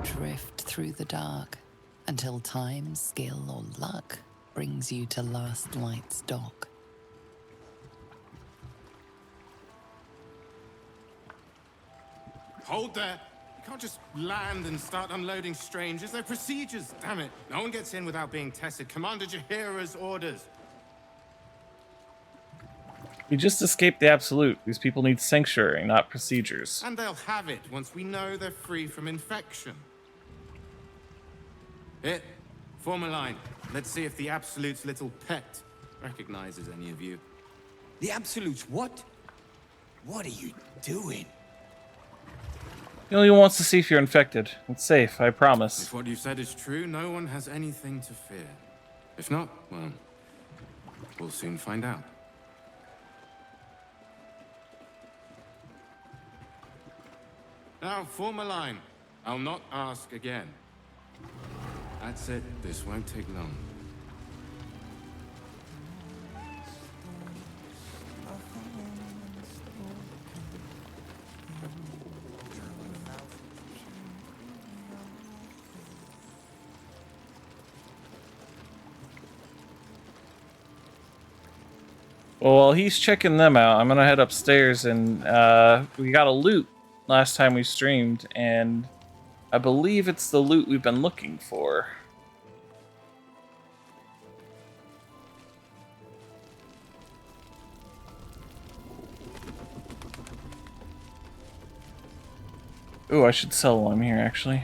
Drift through the dark until time, skill, or luck brings you to Last Light's dock. Hold there. You can't just land and start unloading strangers. They're procedures, damn it. No one gets in without being tested. Commander Jaheira's orders. We just escaped the Absolute. These people need sanctuary, not procedures. And they'll have it once we know they're free from infection. Here, form a line. Let's see if the Absolute's little pet recognizes any of you. The Absolutes, what? What are you doing? He only wants to see if you're infected. It's safe, I promise. If what you've said is true, no one has anything to fear. If not, well, we'll soon find out. Now, form a line. I'll not ask again. That's it. This won't take long. Well, while he's checking them out, I'm gonna head upstairs and we got a loot last time we streamed, and I believe it's the loot we've been looking for. Ooh, I should sell while I'm here, actually.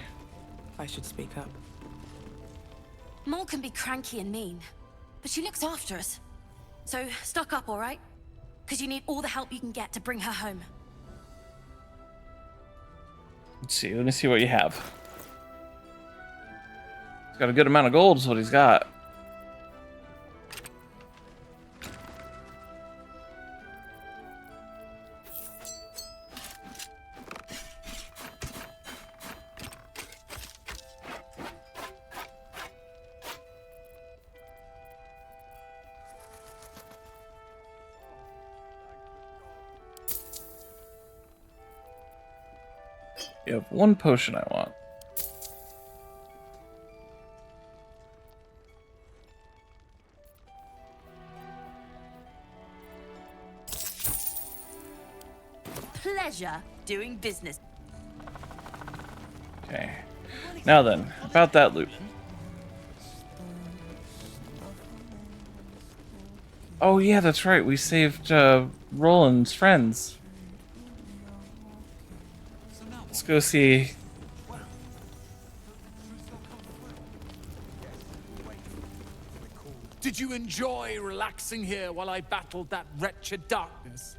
I should speak up. Mole can be cranky and mean, but she looks after us. So, stock up, all right? Because you need all the help you can get to bring her home. Let's see, let me see what you have. He's got a good amount of gold is what he's got. You have one potion I want. pleasure doing business. Okay. Now then, about that loot. Oh yeah, that's right. We saved Roland's friends. Let's go see. Did you enjoy relaxing here while I battled that wretched darkness?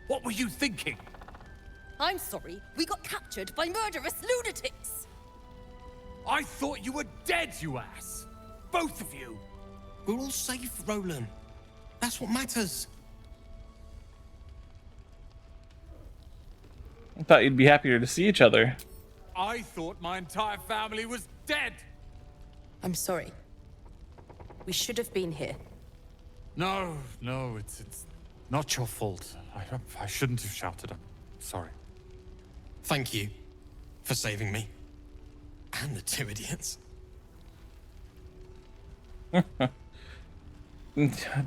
What were you thinking? I'm sorry, we got captured by murderous lunatics. I thought you were dead, you ass! Both of you! We're all safe, Roland. That's what matters. I thought you'd be happier to see each other. I thought my entire family was dead! I'm sorry. We should have been here. No, it's not your fault. I shouldn't have shouted. I'm sorry. Thank you for saving me. And the two idiots.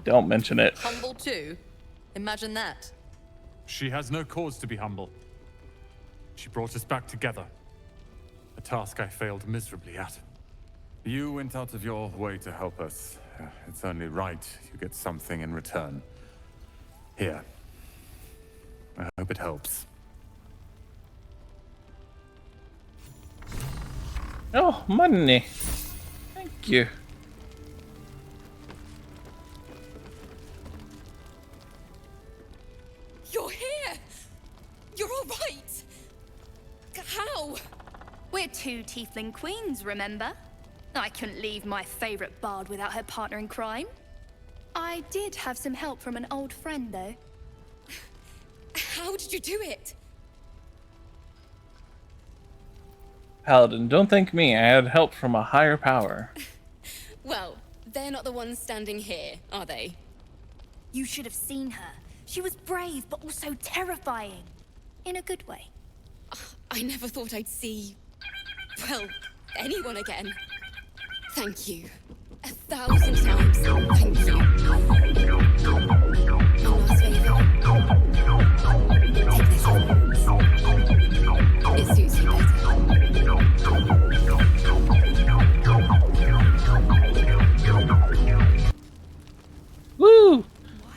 Don't mention it. Humble too? Imagine that. She has no cause to be humble. She brought us back together. A task I failed miserably at. You went out of your way to help us. It's only right you get something in return. Here. I hope it helps. Oh, money. Thank you. You're here! You're all right! How? We're two tiefling queens, remember? I couldn't leave my favorite bard without her partner in crime. I did have some help from an old friend, though. How did you do it? Paladin, don't thank me. I had help from a higher power. Well, they're not the ones standing here, are they? You should have seen her. She was brave, but also terrifying. In a good way. I never thought I'd see... well, anyone again. Thank you. 1,000 times thank you. One last favor. Take this as it suits you better. Woo!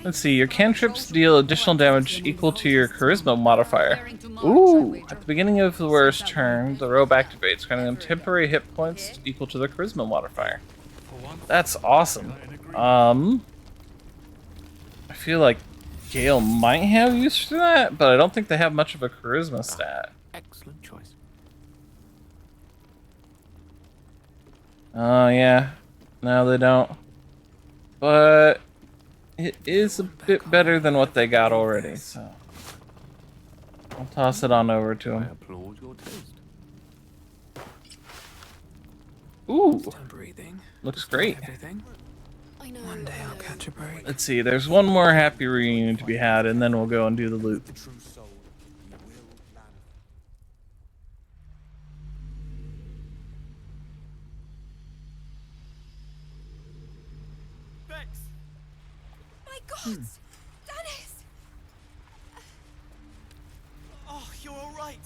Let's see, your cantrips deal additional damage equal to your charisma modifier. Ooh! At the beginning of the wearer's turn, the robe activates, granting them temporary hit points equal to their charisma modifier. That's awesome. I feel like Gale might have use for that, but I don't think they have much of a charisma stat. Excellent choice. Oh, yeah. No, they don't. But it is a bit better than what they got already, so I'll toss it on over to I them. applaud your taste. Ooh, Still breathing. looks great. Everything. One day I'll catch a break. Let's see, there's one more happy reunion to be had, and then we'll go and do the loot. My God! Dennis! Oh, you're all right.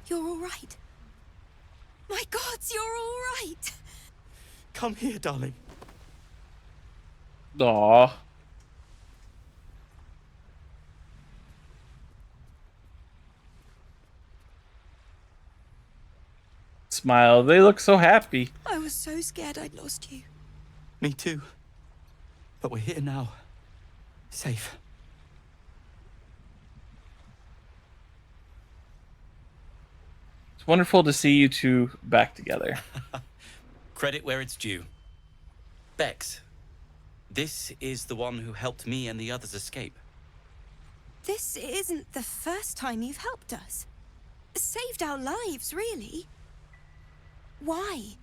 You're all right. My God, you're all right. Come here, darling. Aww. Smile, they look so happy. I was so scared I'd lost you. Me too. But we're here now. Safe. It's wonderful to see you two back together. Credit where it's due. Bex, this is the one who helped me and the others escape. This isn't the first time you've helped us. Saved our lives, really. Why?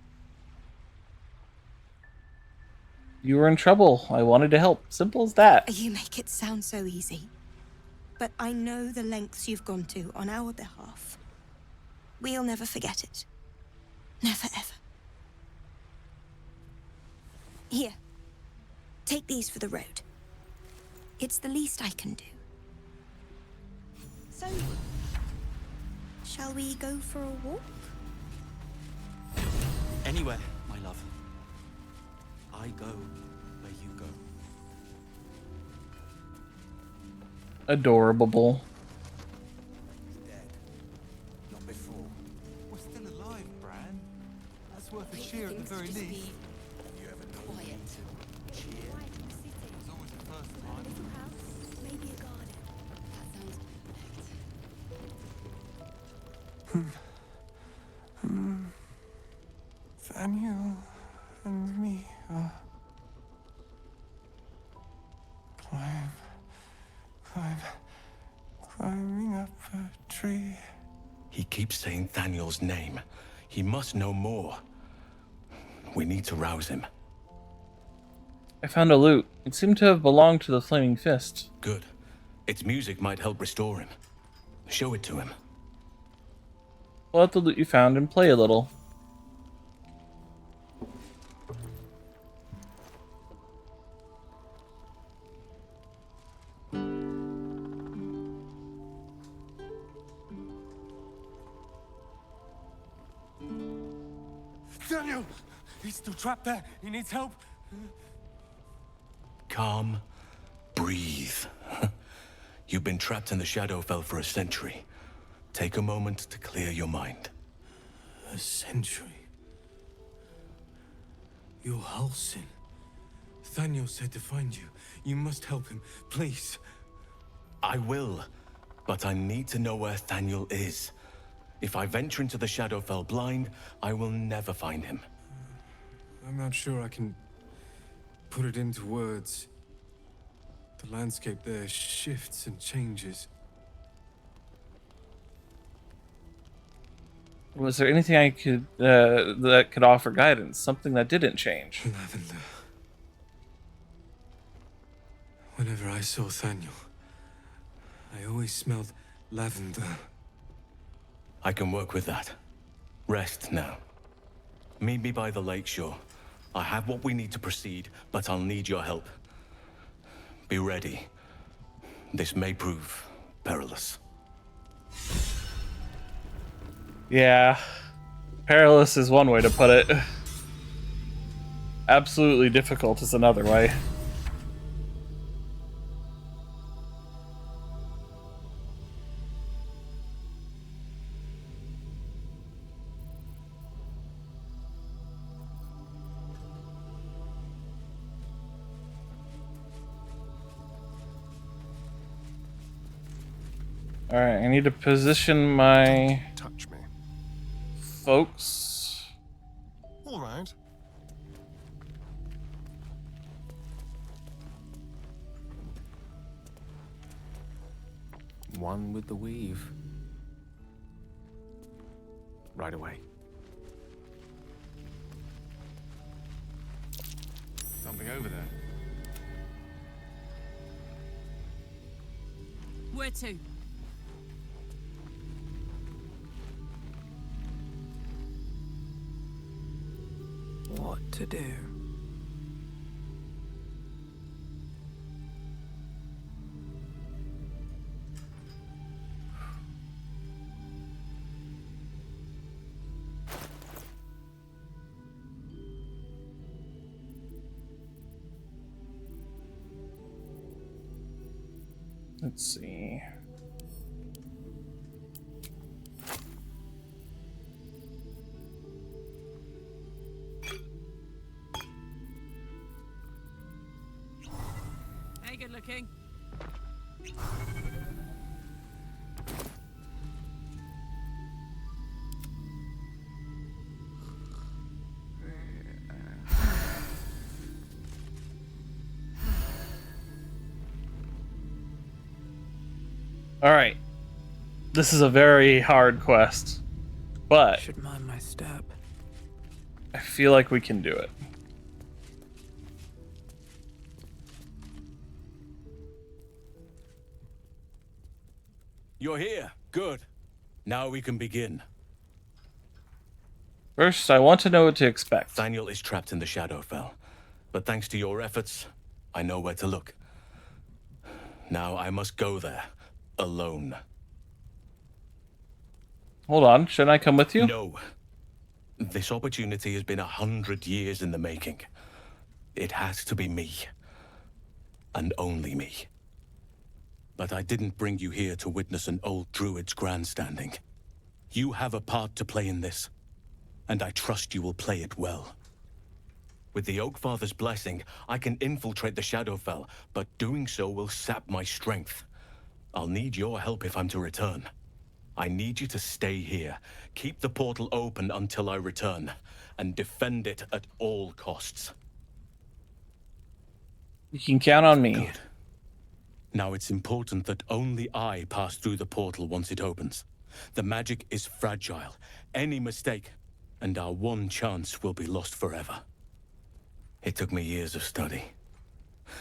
You were in trouble. I wanted to help. Simple as that. You make it sound so easy. But I know the lengths you've gone to on our behalf. We'll never forget it. Never, ever. Here. Take these for the road. It's the least I can do. So, shall we go for a walk? Anywhere, my love. I go where you go. Adorable. Not before. We're still alive, Bran. That's worth a cheer at the very least. You ever know when to cheer? There's always a first time. Maybe a garden. That sounds Daniel and me are climbing up a tree. He keeps saying Thaniel's name. He must know more. We need to rouse him. I found a lute. It seemed to have belonged to the Flaming Fist. Good. Its music might help restore him. Show it to him. Pull out the lute you found and play a little. Daniel! He's still trapped there. He needs help. Calm. Breathe. You've been trapped in the Shadowfell for a century. Take a moment to clear your mind. A century? You're Halsin. Thaniel said to find you. You must help him, please. I will, but I need to know where Thaniel is. If I venture into the Shadowfell blind, I will never find him. I'm not sure I can put it into words. The landscape there shifts and changes. Was there anything I could that could offer guidance? Something that didn't change? Lavender. Whenever I saw Thaniel, I always smelled lavender. I can work with that. Rest now. Meet me by the lakeshore. I have what we need to proceed, but I'll need your help. Be ready. This may prove perilous. Yeah. Perilous is one way to put it. Absolutely difficult is another way. Alright, I need to position my Touch me. folks. All right. One with the weave. Right away. Something over there. Where to? What to do? Let's see. Hey, good looking. Alright. This is a very hard quest. But Should mind my step. I feel like we can do it. You're here. Good. Now we can begin. First, I want to know what to expect. Thaniel is trapped in the Shadowfell, but thanks to your efforts, I know where to look. Now I must go there, alone. Hold on, shouldn't I come with you? No. This opportunity has been 100 years in the making. It has to be me. And only me. But I didn't bring you here to witness an old druid's grandstanding. You have a part to play in this, and I trust you will play it well. With the Oakfather's blessing, I can infiltrate the Shadowfell, but doing so will sap my strength. I'll need your help if I'm to return. I need you to stay here, keep the portal open until I return, and defend it at all costs. You can count on me. Good. Now it's important that only I pass through the portal once it opens. The magic is fragile. Any mistake, and our one chance will be lost forever. It took me years of study,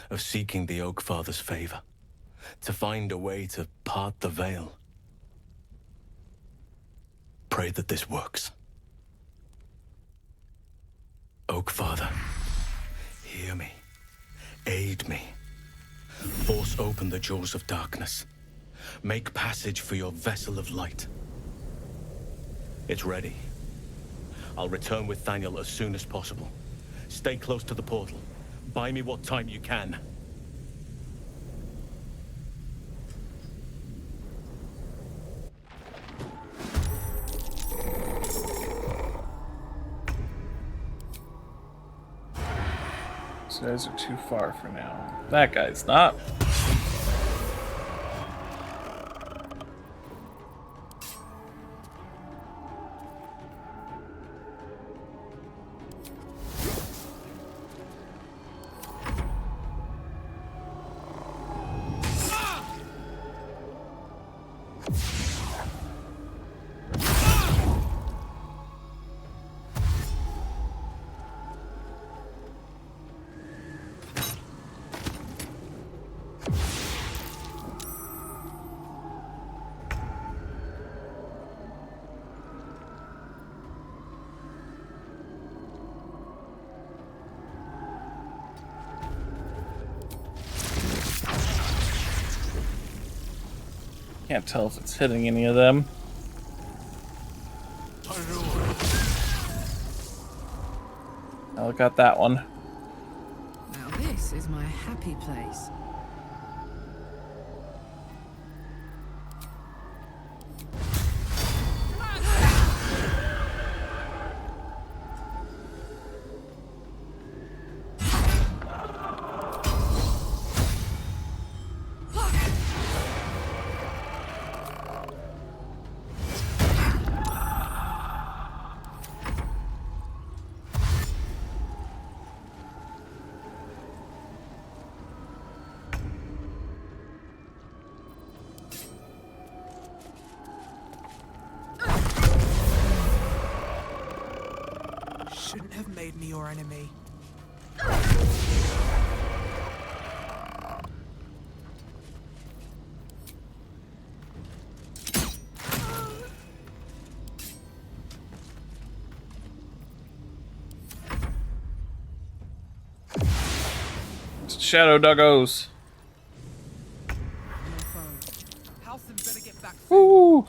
of seeking the Oakfather's favor, to find a way to part the veil. Pray that this works. Oakfather, hear me. Aid me. Force open the jaws of darkness. Make passage for your vessel of light. It's ready. I'll return with Thaniel as soon as possible. Stay close to the portal. Buy me what time you can. These guys are too far for now. That guy's not. Can't tell if it's hitting any of them. I got that one. Now this is my happy place. Shouldn't have made me your enemy. Shadow doggos. Woo!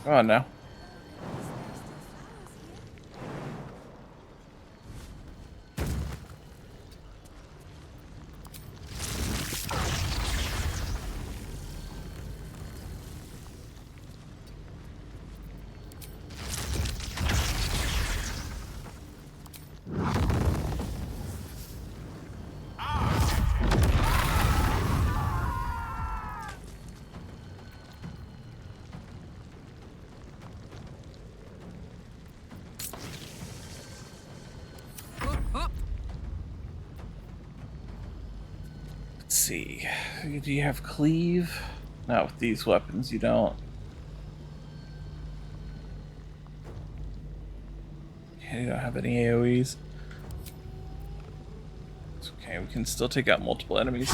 Come on now. see. Do you have cleave? Not with these weapons, you don't. Okay, you don't have any AoEs. It's okay, we can still take out multiple enemies.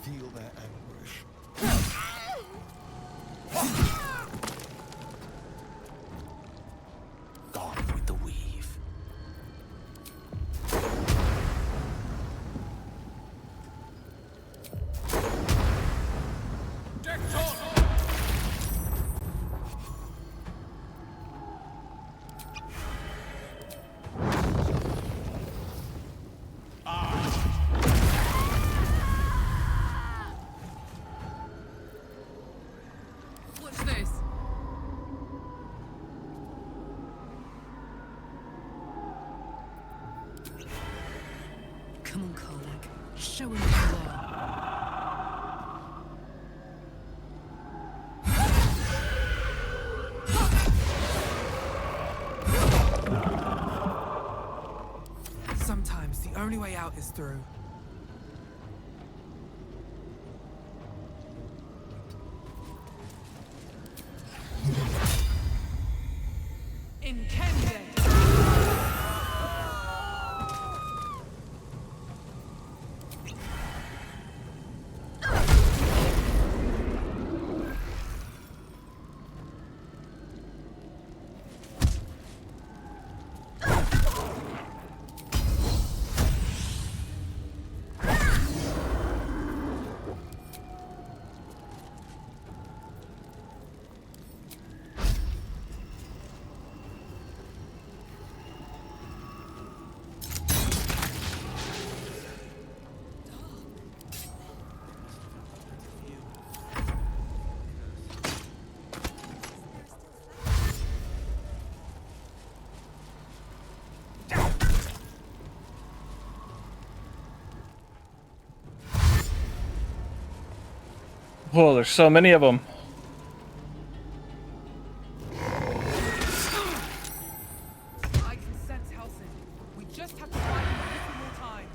Feel their anguish. Gone with the weave. Watch this. Come on, Karlak. Show him who you are. Sometimes the only way out is through. Incende! Oh, there's so many of them. I can sense Helsing. We just have to find him a little more time.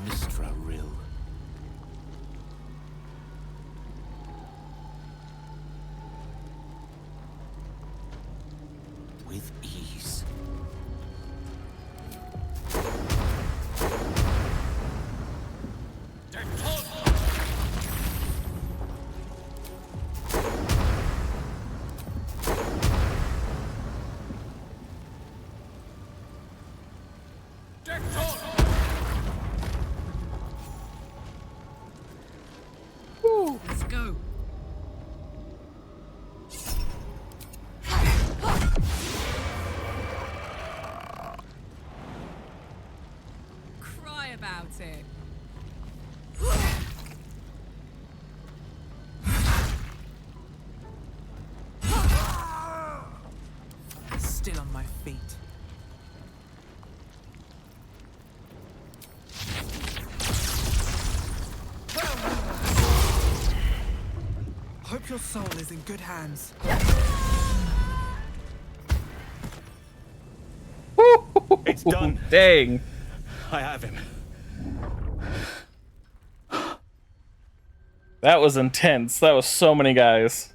Mistra Rill. With ease. about it. Still on my feet. Hope your soul is in good hands. It's done. Dang. I have him. That was intense. That was so many guys.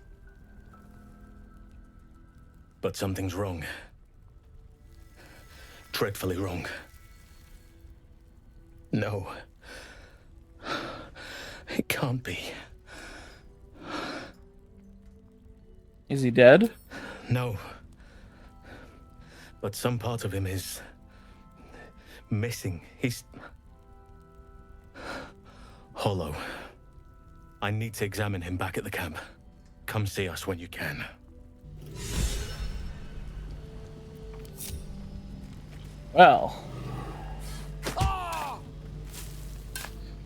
But something's wrong. Dreadfully wrong. No. It can't be. Is he dead? No. But some part of him is missing. He's hollow. I need to examine him back at the camp. Come see us when you can. Well.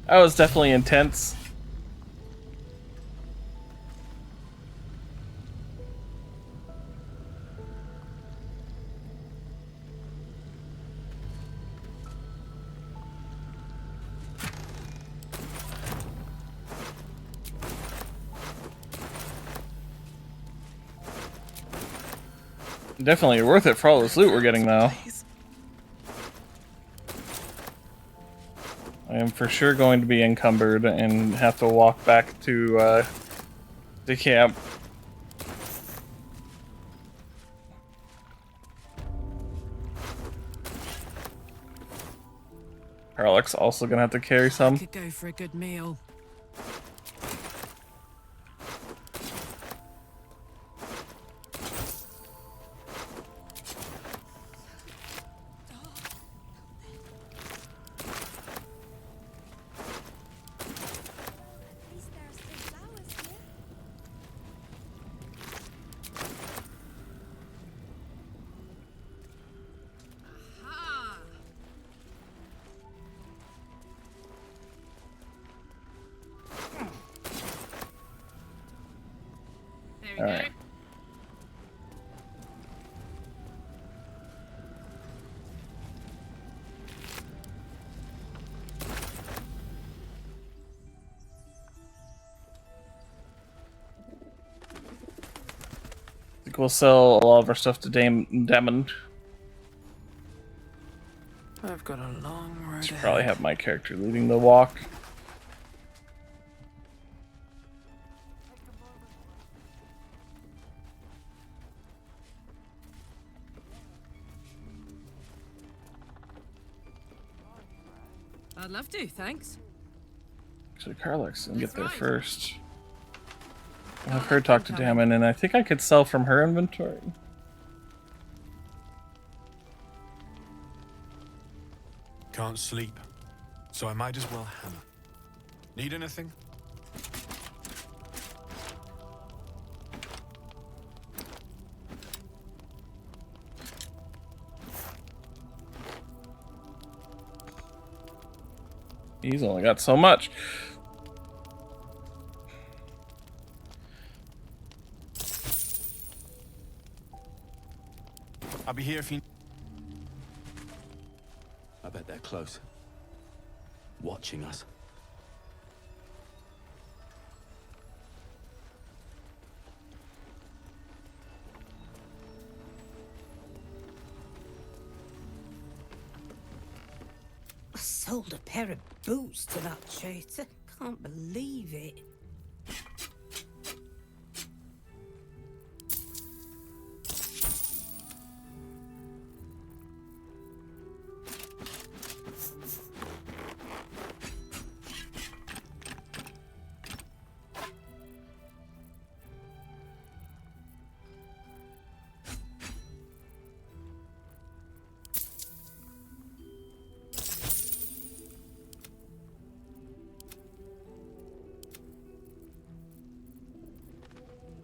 That was definitely intense. Definitely worth it for all this loot we're getting, though. I am for sure going to be encumbered and have to walk back to the camp. Harlock's also gonna have to carry some. Could go for a good meal. All right. I think we'll sell a lot of our stuff to Damon. I've got a long road Should ahead. probably have my character leading the walk. I'd love to, thanks. Actually, Carlex can get there right. first. I'll have her talk to Damon, and I think I could sell from her inventory. Can't sleep, so I might as well hammer. Need anything? He's only got so much. I'll be here if you... I bet they're close. Watching us. I sold a pair of boots to that traitor. Can't believe it.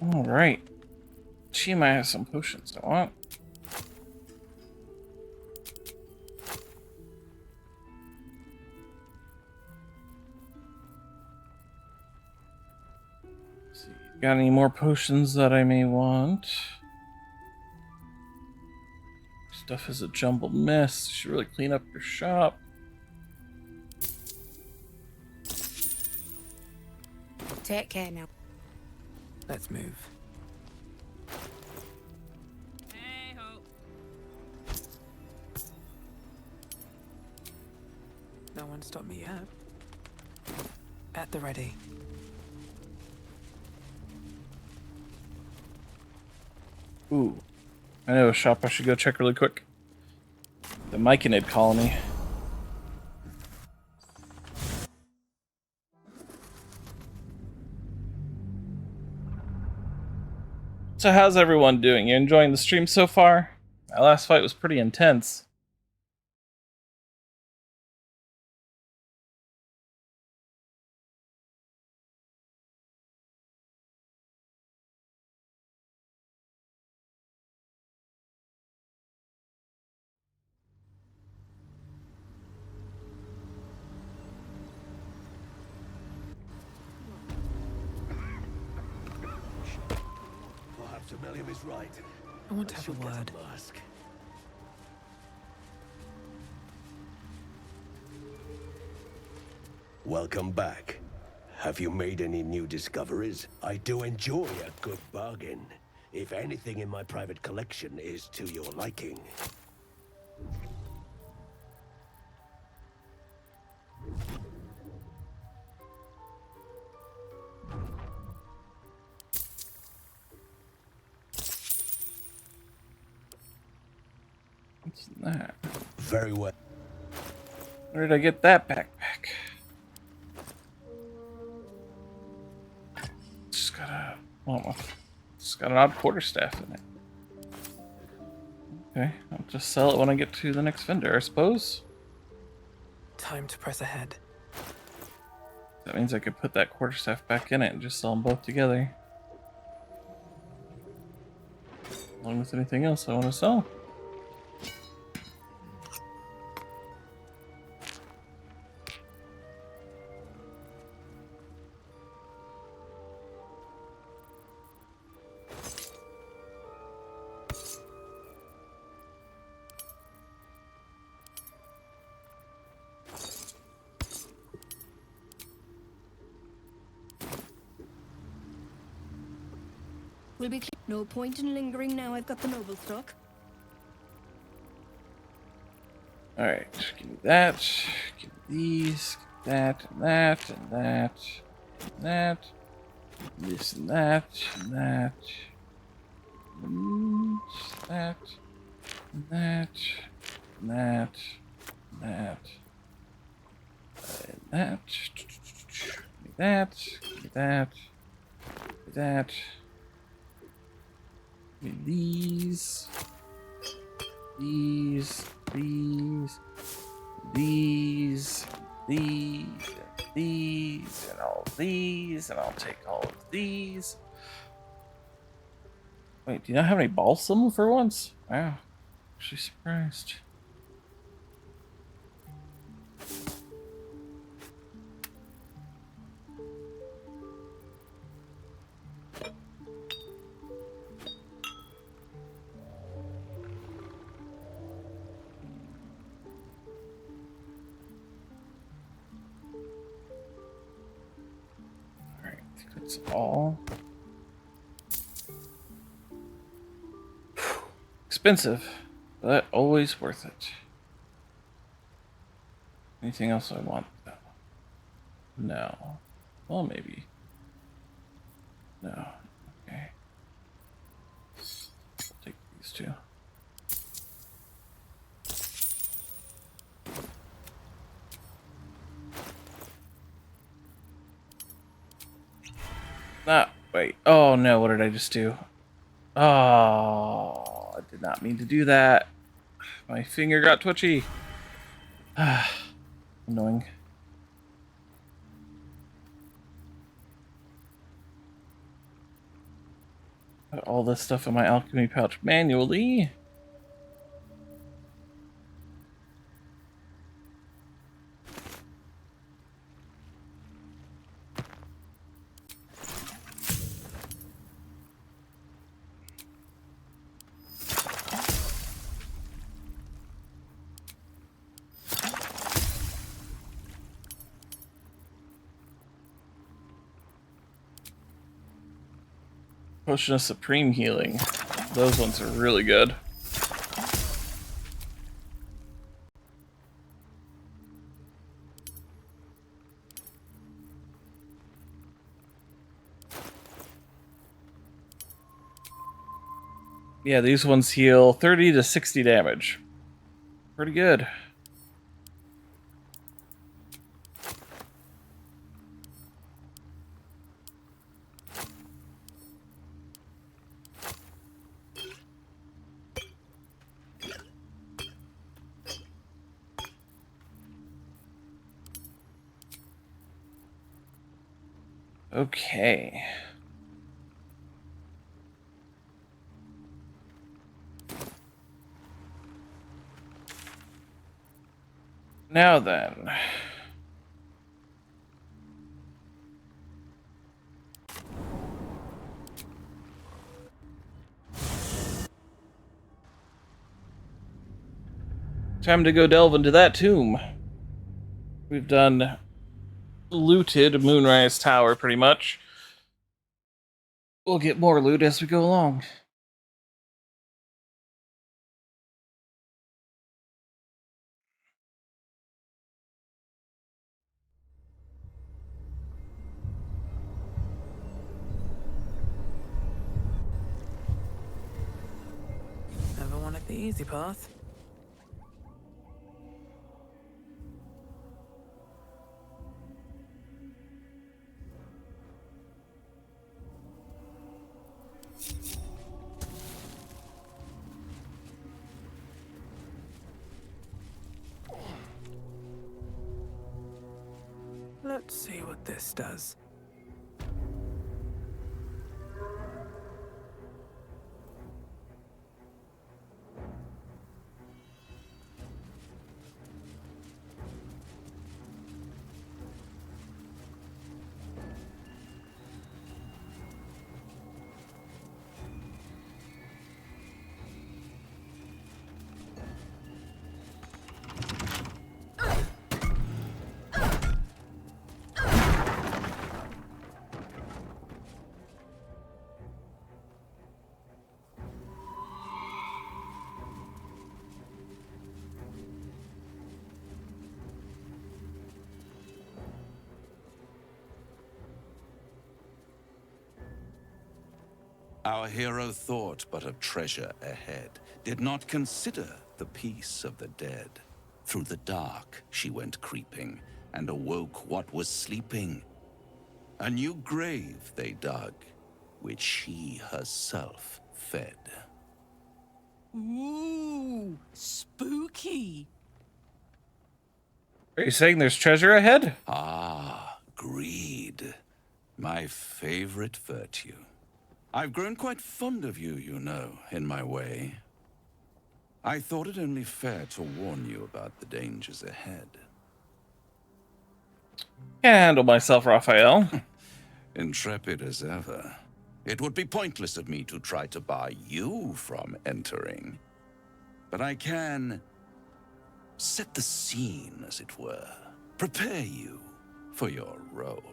All right. She might have some potions. I want. Got any more potions that I may want? Stuff is a jumbled mess. You should really clean up your shop. Take care now. Let's move. Hey, Hope. No one stopped me yet. At the ready. Ooh. I know a shop I should go check really quick. The Myconid colony. So how's everyone doing? You enjoying the stream so far? That last fight was pretty intense. Perhaps Amelia is right. I want to have a word. Welcome back. Have you made any new discoveries? I do enjoy a good bargain. If anything in my private collection is to your liking. What's that? Very well. Where did I get that backpack? Just got a, well, it's got an odd quarterstaff in it. Okay, I'll just sell it when I get to the next vendor, I suppose. Time to press ahead. That means I could put that quarterstaff back in it and just sell them both together. Along with anything else I want to sell. Will be no point in lingering now I've got the noble stock. Alright, give me that. Give me these. Give me that and that and that and that. This and that and that. And that and that and that and that. And that. Give me that. Give me that. Give me that. Give me these. These, and all these, and I'll take all of these. Wait, do you not have any balsam for once? Wow, actually surprised. That's all. Expensive, but always worth it. Anything else I want? No. Well, maybe. No. Okay. I'll take these two. Ah, wait. Oh no, what did I just do? Oh, I did not mean to do that. My finger got twitchy. Annoying. Put all this stuff in my alchemy pouch manually. Potion of Supreme Healing. Those ones are really good. Yeah, these ones heal 30 to 60 damage. Pretty good. Okay. Now then. Time to go delve into that tomb. We've done looted Moonrise Tower pretty much. We'll get more loot as we go along. Never wanted the easy path. Let's see what this does. Our hero thought but of treasure ahead, did not consider the peace of the dead. Through the dark she went creeping, and awoke what was sleeping. A new grave they dug, which she herself fed. Ooh, spooky. Are you saying there's treasure ahead? Ah, greed. My favorite virtue. I've grown quite fond of you, you know, in my way. I thought it only fair to warn you about the dangers ahead. Can't handle myself, Raphael. Intrepid as ever. It would be pointless of me to try to bar you from entering. But I can set the scene, as it were. Prepare you for your role.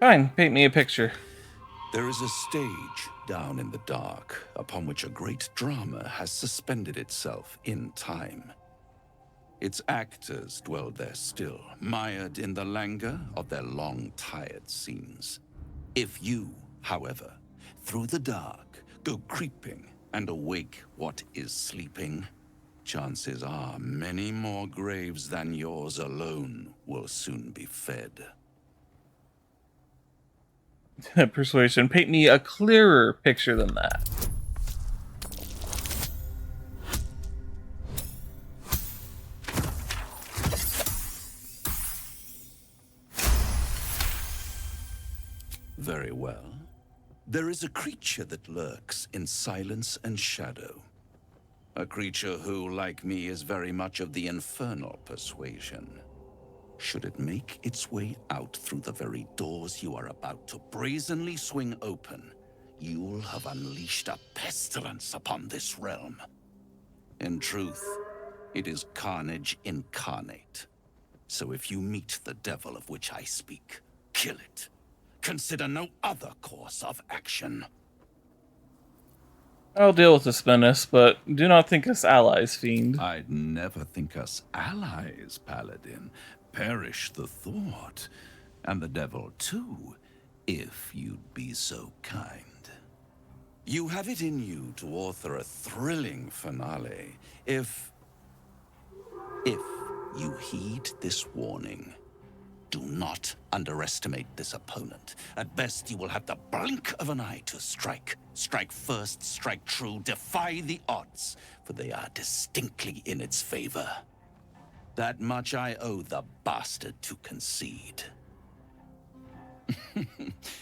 Fine, paint me a picture. There is a stage down in the dark upon which a great drama has suspended itself in time. Its actors dwell there still, mired in the languor of their long-tired scenes. If you, however, through the dark, go creeping and awake what is sleeping, chances are many more graves than yours alone will soon be fed. Persuasion. Paint me a clearer picture than that. Very well. There is a creature that lurks in silence and shadow. A creature who, like me, is very much of the infernal persuasion. Should it make its way out through the very doors you are about to brazenly swing open, you'll have unleashed a pestilence upon this realm. In truth, it is carnage incarnate. So if you meet the devil of which I speak, kill it. consider no other course of action. I'll deal with this menace, but do not think us allies, fiend. I'd never think us allies, Paladin. Perish the thought. And the devil, too, if you'd be so kind. You have it in you to author a thrilling finale, if you heed this warning. Do not underestimate this opponent. At best, you will have the blink of an eye to strike. Strike first, strike true, defy the odds, for they are distinctly in its favor. That much I owe the bastard to concede.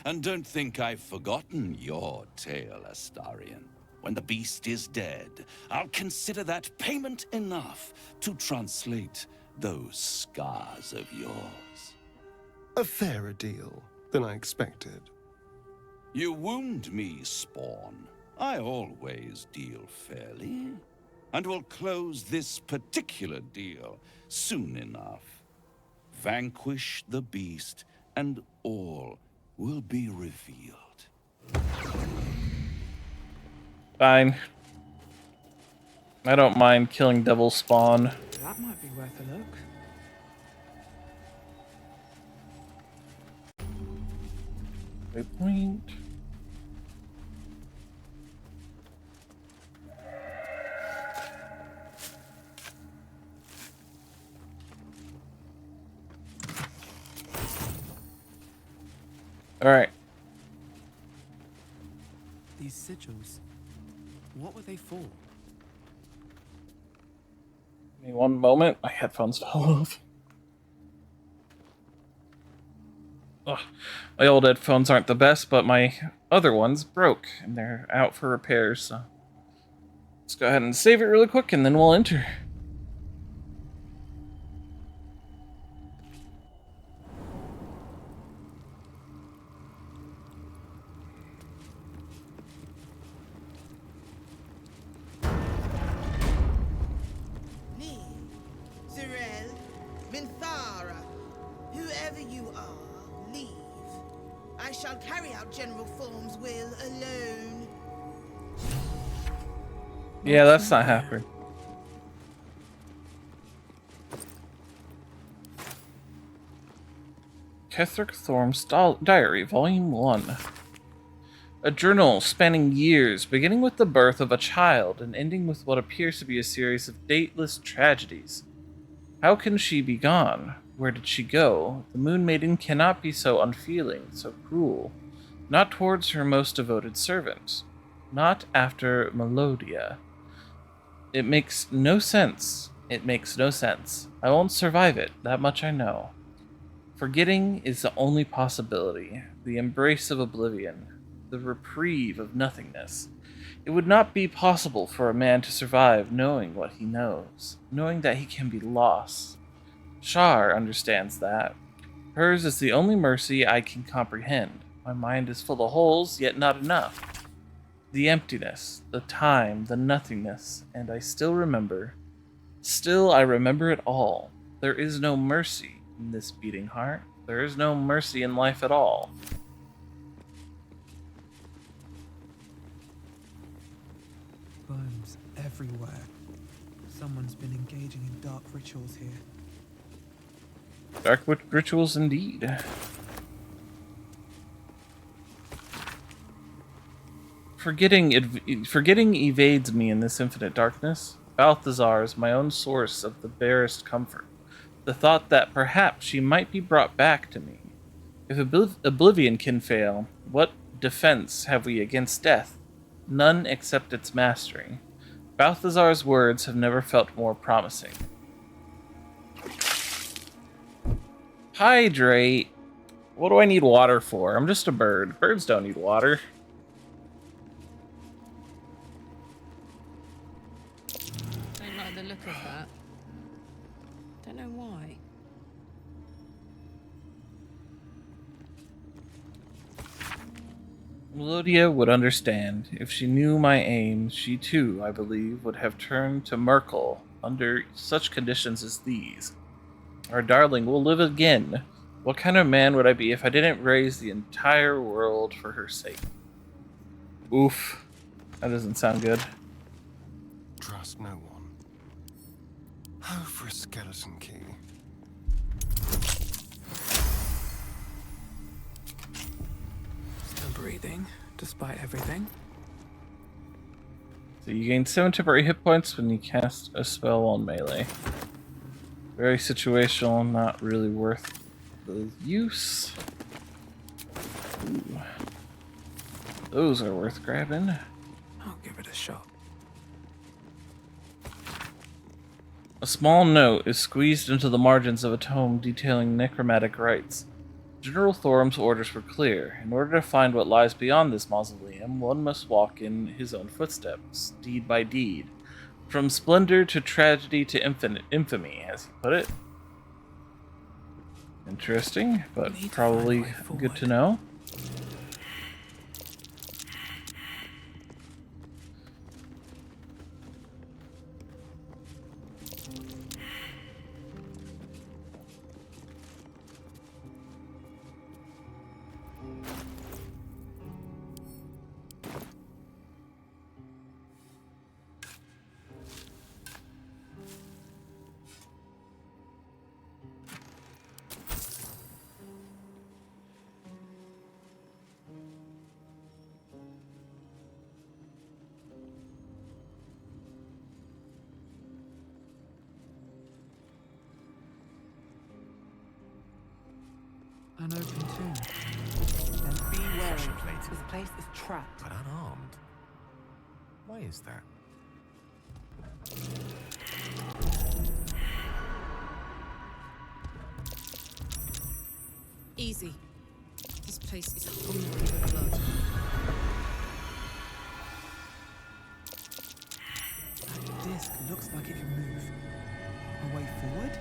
And don't think I've forgotten your tale, Astarion. When the beast is dead, I'll consider that payment enough to translate those scars of yours. A fairer deal than I expected. You wound me, Spawn. I always deal fairly. And will close this particular deal soon enough. Vanquish the beast, and all will be revealed. Fine. I don't mind killing Devil Spawn. That might be worth a look. Waypoint. All right. These sigils, what were they for? Give me one moment. My headphones fell off. Ugh. My old headphones aren't the best, but my other ones broke, and they're out for repairs, so let's go ahead and save it really quick, and then we'll enter. Me, Zirel, Minthara, whoever you are, leave. I shall carry out General Form's will alone. Yeah, that's not happening. Ketheric Thorm's Diary, Volume 1. A journal spanning years, beginning with the birth of a child and ending with what appears to be a series of dateless tragedies. How can she be gone? Where did she go? The Moon Maiden cannot be so unfeeling, so cruel. Not towards her most devoted servant. Not after Melodia. It makes no sense. It makes no sense. I won't survive it, that much I know. Forgetting is the only possibility, the embrace of oblivion, the reprieve of nothingness. It would not be possible for a man to survive knowing what he knows, knowing that he can be lost. Shar understands that. Hers is the only mercy I can comprehend. My mind is full of holes, yet not enough. The emptiness, the time, the nothingness, and I still remember. Still, I remember it all. There is no mercy in this beating heart. There is no mercy in life at all. Bones everywhere. Someone's been engaging in dark rituals here. Dark rituals indeed. Forgetting evades me in this infinite darkness. Balthazar is my own source of the barest comfort. The thought that perhaps she might be brought back to me. If oblivion can fail, what defense have we against death? None except its mastery. Balthazar's words have never felt more promising. Hydrate? What do I need water for? I'm just a bird. Birds don't need water. Don't like the look of that. Don't know why. Melodia would understand. If she knew my aim, she too, I believe, would have turned to Merkel under such conditions as these. Our darling will live again. What kind of man would I be if I didn't raise the entire world for her sake? Oof. That doesn't sound good. Trust no one. Oh, for a skeleton key. Still breathing, despite everything. So you gain 7 temporary hit points when you cast a spell on melee. Very situational, not really worth the use. Ooh. Those are worth grabbing. I'll give it a shot. A small note is squeezed into the margins of a tome detailing necromantic rites. General Thorum's orders were clear. In order to find what lies beyond this mausoleum, one must walk in his own footsteps, deed by deed. From splendor to tragedy to infamy, as he put it. Interesting, but probably good to know. An open tomb. Then be wary. This place is trapped. But unarmed. Why is that? Easy. This place is hungry for blood. That disc looks like it can move. A way forward?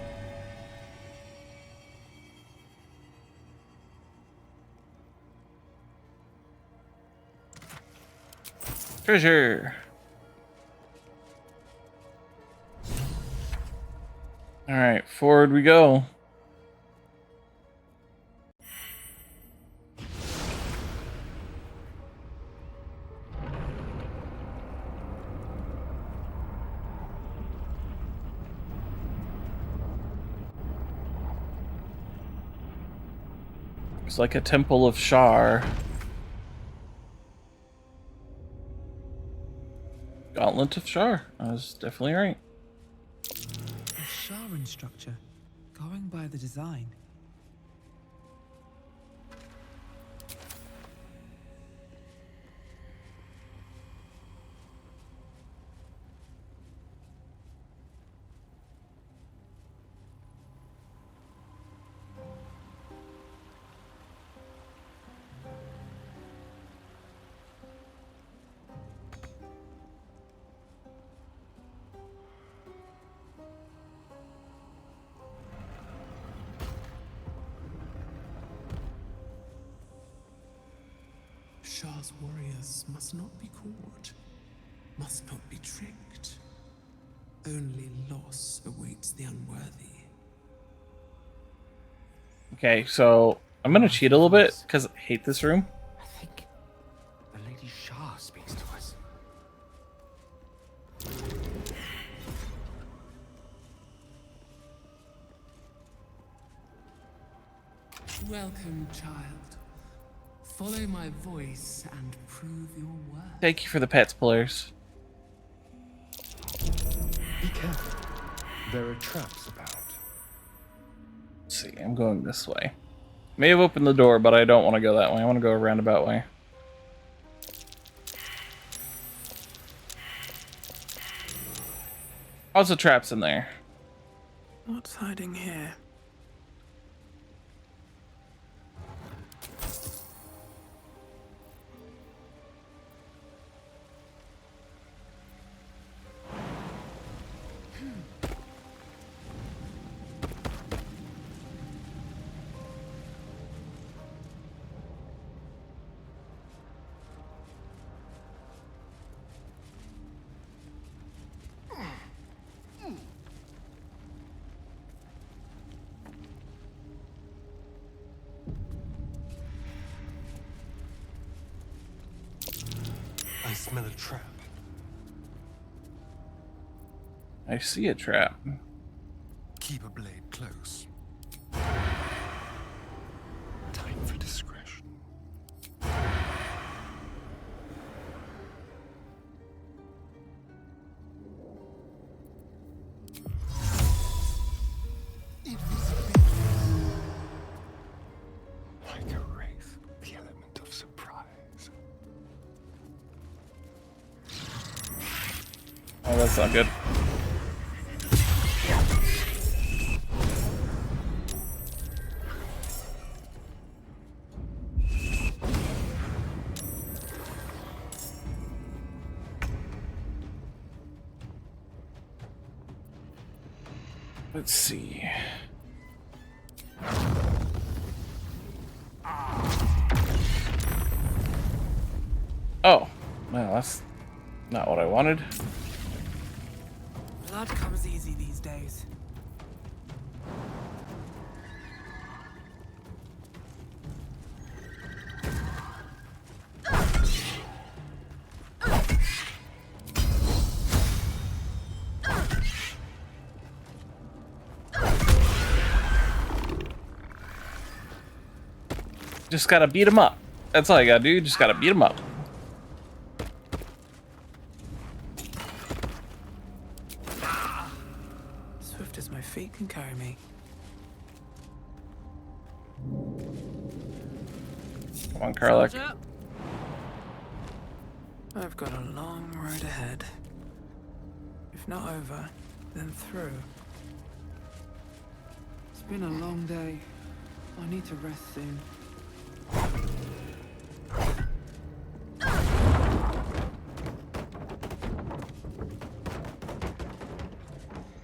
Treasure! Alright, forward we go. It's like a temple of Shar. Gauntlet of Shar. I was definitely right. A Sharan structure. Going by the design. Shah's warriors must not be caught, must not be tricked. Only loss awaits the unworthy. Okay, so I'm gonna cheat a little bit because I hate this room. I think the Lady Shah speaks to us. Welcome, child. Follow my voice and prove your worth. Thank you for the pets, players. Be careful. There are traps about. Let's see, I'm going this way. May have opened the door, but I don't want to go that way. I want to go a roundabout way. Lots of traps in there. What's hiding here? smell a trap. I see a trap. Keep a blade close. Time for discretion. Like a wraith, the element of surprise. Oh, that's not good. Let's see. Oh, well, that's not what I wanted. Blood comes easy these days. Just gotta beat him up. That's all I gotta do. Just gotta beat him up. Swift as my feet can carry me. Come on, Karlach. Soldier. I've got a long road ahead. If not over, then through. It's been a long day. I need to rest soon.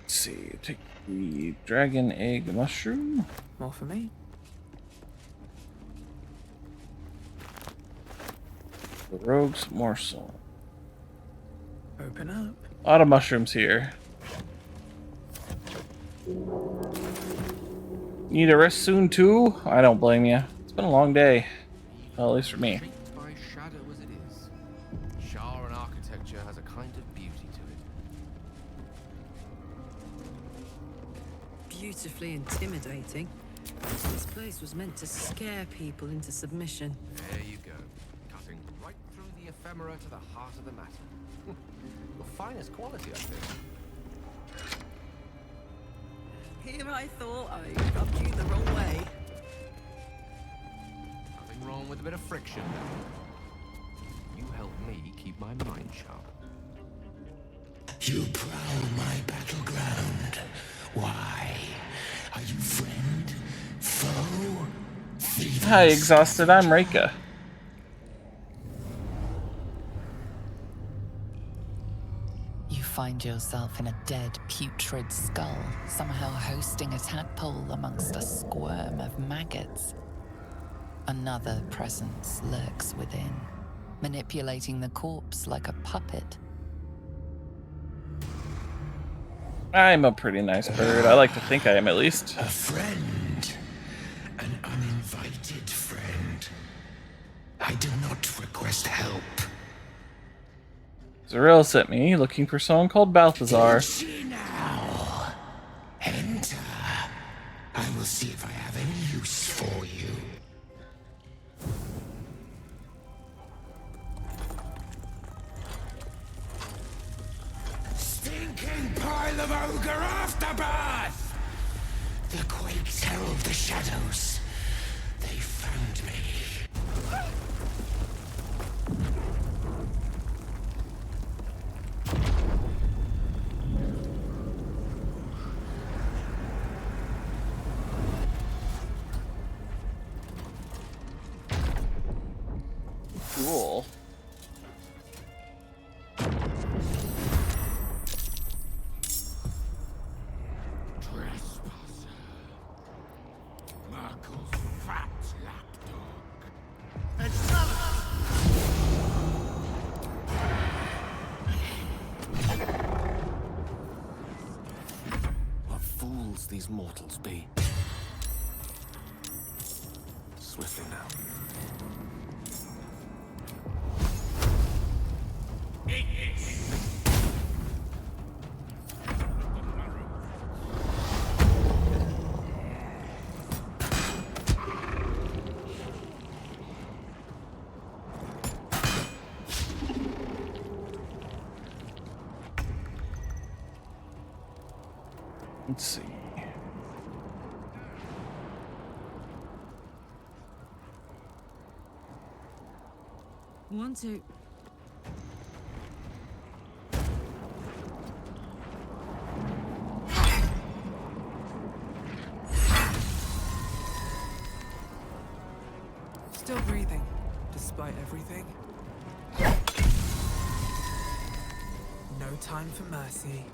Let's see. Take the dragon egg mushroom. More for me. The rogue's morsel. Open up. A lot of mushrooms here. Need a rest soon too? I don't blame you. It's been a long day. Well, at least for me. Shaped by shadow as it is, Shah and architecture has a kind of beauty to it. Beautifully intimidating. This place was meant to scare people into submission. There you go. Cutting right through the ephemera to the heart of the matter. Your finest quality, I think. Here I thought I rubbed you the wrong way. Nothing wrong with a bit of friction. You help me keep my mind sharp. You prowl my battleground. Why? Are you friend? Foe? Thieving Hi, exhausted. I'm Reika. You find yourself in a dead, putrid skull, somehow hosting a tadpole amongst a squirm of maggots. Another presence lurks within, manipulating the corpse like a puppet. I'm a pretty nice bird. I like to think I am, at least. A friend. An uninvited friend. I do not request help. Zarel sent me looking for someone called Balthazar. Now, enter. I will see if I have any use for you. Stinking pile of ogre afterbirth! The quakes herald the shadows. They found me. Cool. What fools these mortals be. Swiftly now. Let's see. Want to? Still breathing, despite everything. No time for mercy.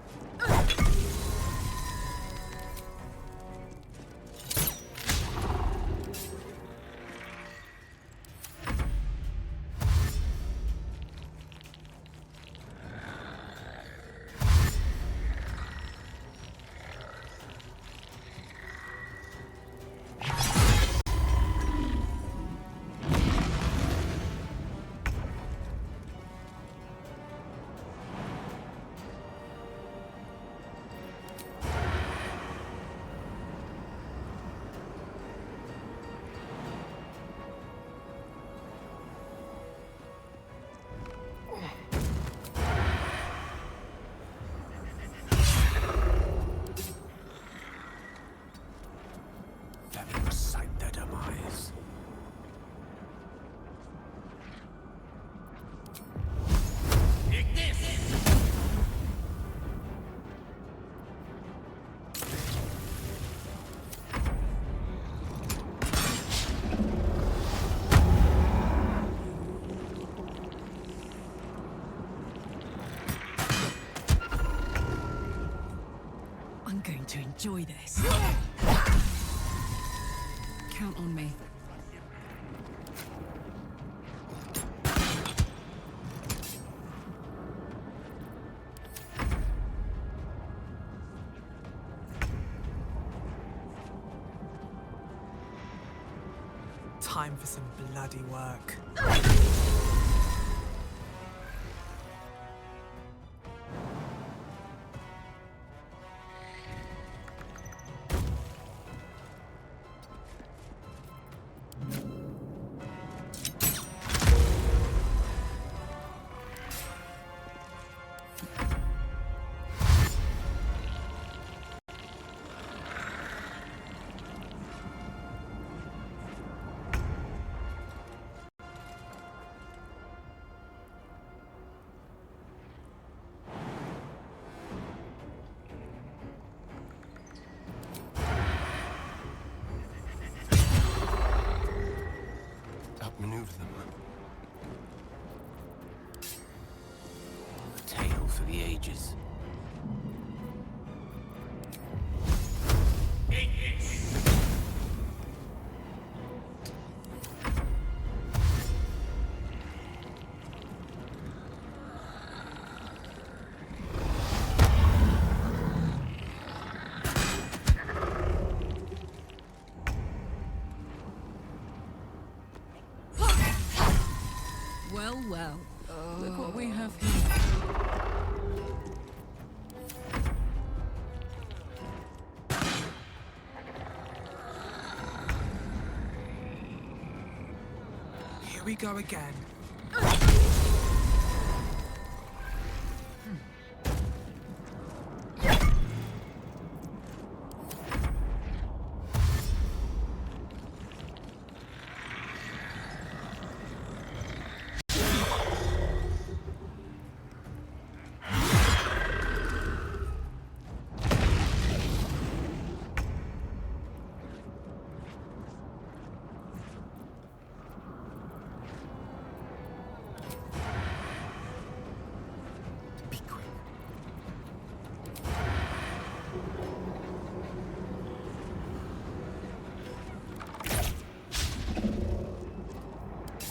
Let me recite their demise. I'm going to enjoy this. Count on me. Time for some bloody work. Outmaneuver them. A tale for the ages. Well, well. Look what we have here. Here we go again.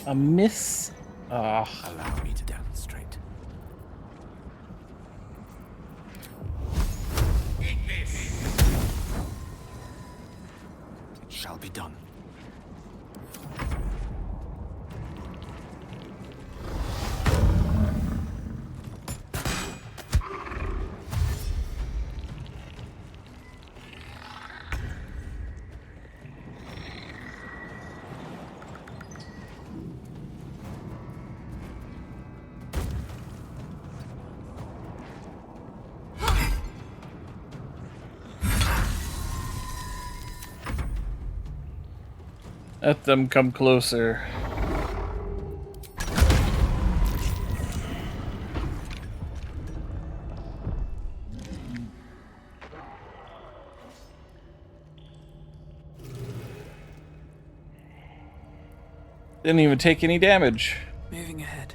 A miss. Allow me to demonstrate. It shall be done. Let them come closer. Didn't even take any damage. Moving ahead.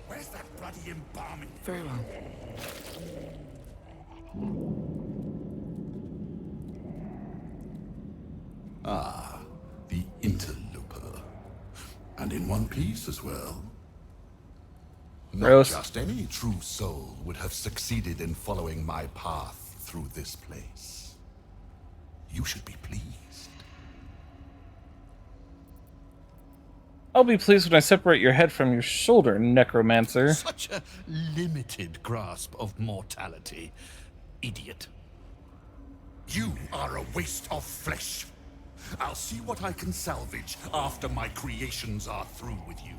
Where's that bloody embalming? Very well. Ah, the interloper. And in one piece as well. Not Gross. just any true soul would have succeeded in following my path through this place. You should be pleased. I'll be pleased when I separate your head from your shoulder, necromancer. Such a limited grasp of mortality, idiot. You are a waste of flesh. I'll see what I can salvage after my creations are through with you.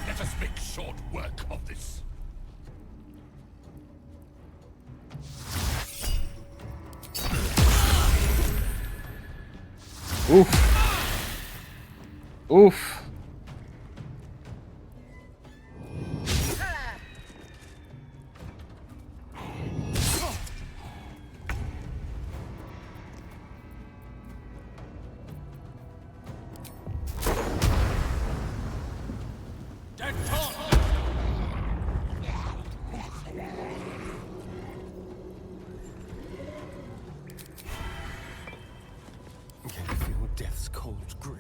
Let us make short work of this. Oof. Oof. Can you feel death's cold grip?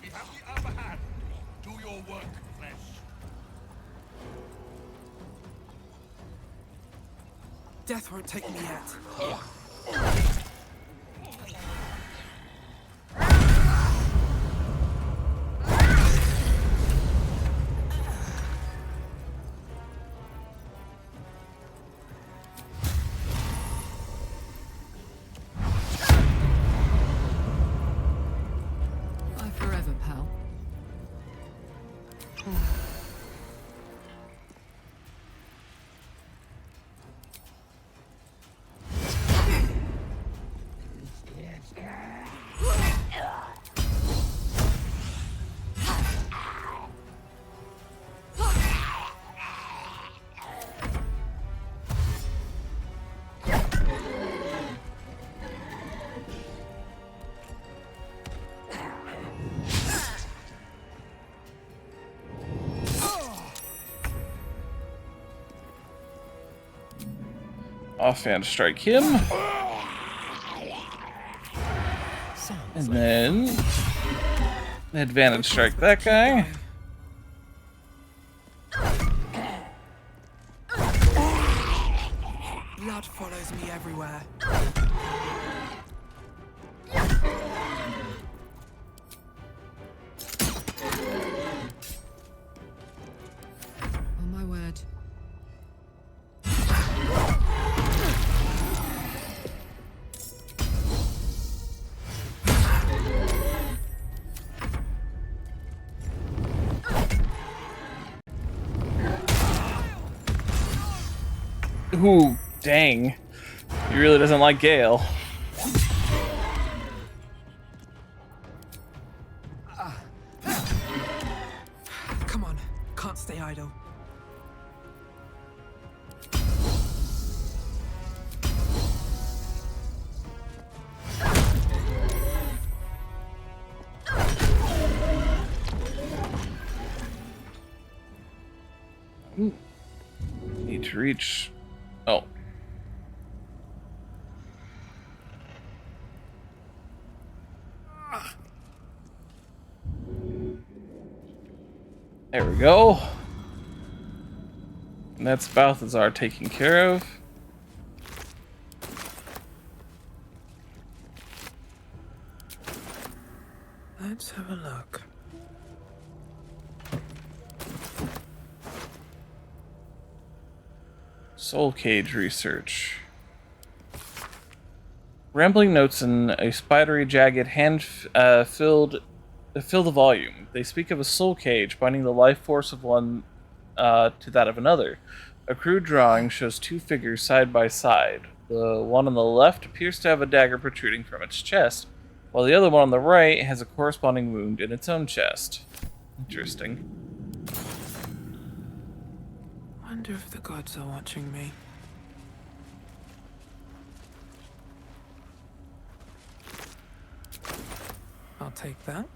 We have the upper hand. Do your work, flesh. Death won't take me yet. Bye forever, pal. Offhand strike him. And then advantage strike that guy. Blood follows me everywhere. On my word. Ooh, dang. He really doesn't like Gale. Come on, can't stay idle. Need to reach. Oh. There we go. And that's Balthazar taken care of. Let's have a look. Soul Cage research. Rambling notes in a spidery, jagged hand fill the volume. They speak of a soul cage binding the life force of one to that of another. A crude drawing shows two figures side by side. The one on the left appears to have a dagger protruding from its chest, while the other one on the right has a corresponding wound in its own chest. Interesting. Wonder if the gods are watching me. I'll take that.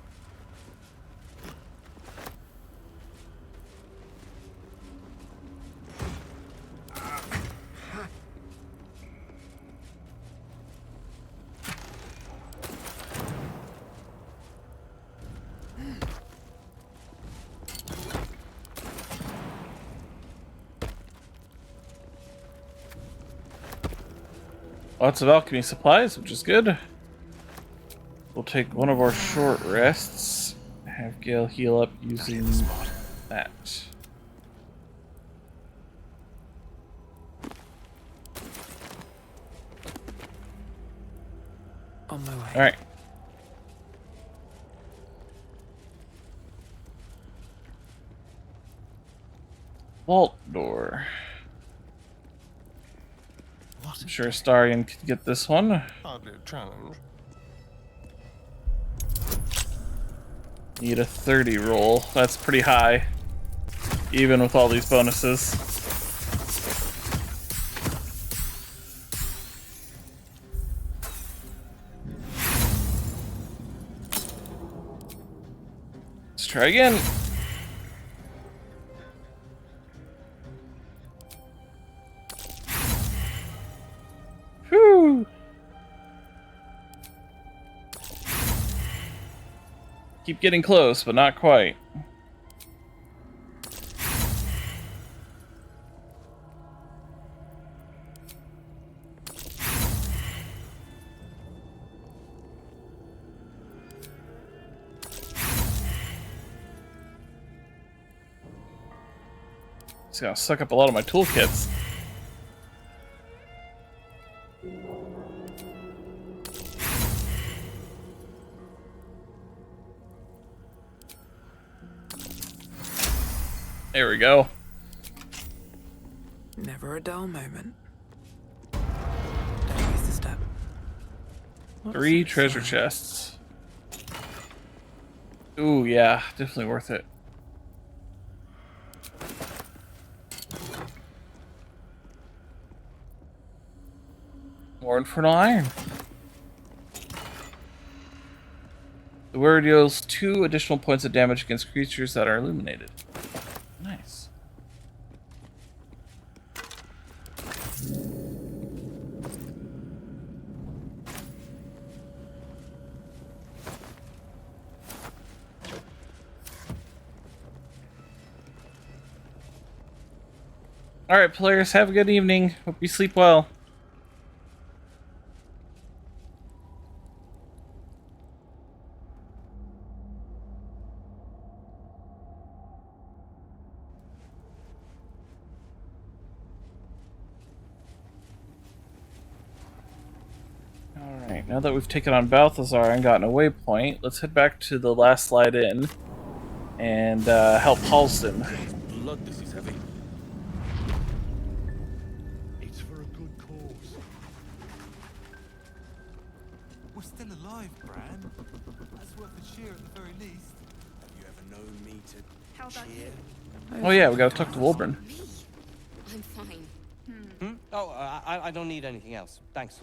Lots of alchemy supplies, which is good. We'll take one of our short rests. Have Gale heal up using that. On my way. Alright. Baldur. I'm sure Starion could get this one. Hardly a challenge. Need a 30 roll. That's pretty high. Even with all these bonuses. Let's try again. Whew. Keep getting close, but not quite. It's gonna suck up a lot of my toolkits. There we go. Never a dull moment. Don't waste a step. 3 treasure chests. Ooh, yeah, definitely worth it. More infernal iron. The word deals 2 additional points of damage against creatures that are illuminated. Nice. Alright, players, have a good evening. Hope you sleep well. Alright, now that we've taken on Balthazar and gotten a waypoint, let's head back to the last slide in and help Halston. Blood, this is heavy. It's for a good cause. We're still alive, Bran. That's worth a cheer at the very least. Have you ever known me to How about cheer? Oh yeah, we gotta talk to Wolbrin. I'm fine. Oh, I don't need anything else. Thanks.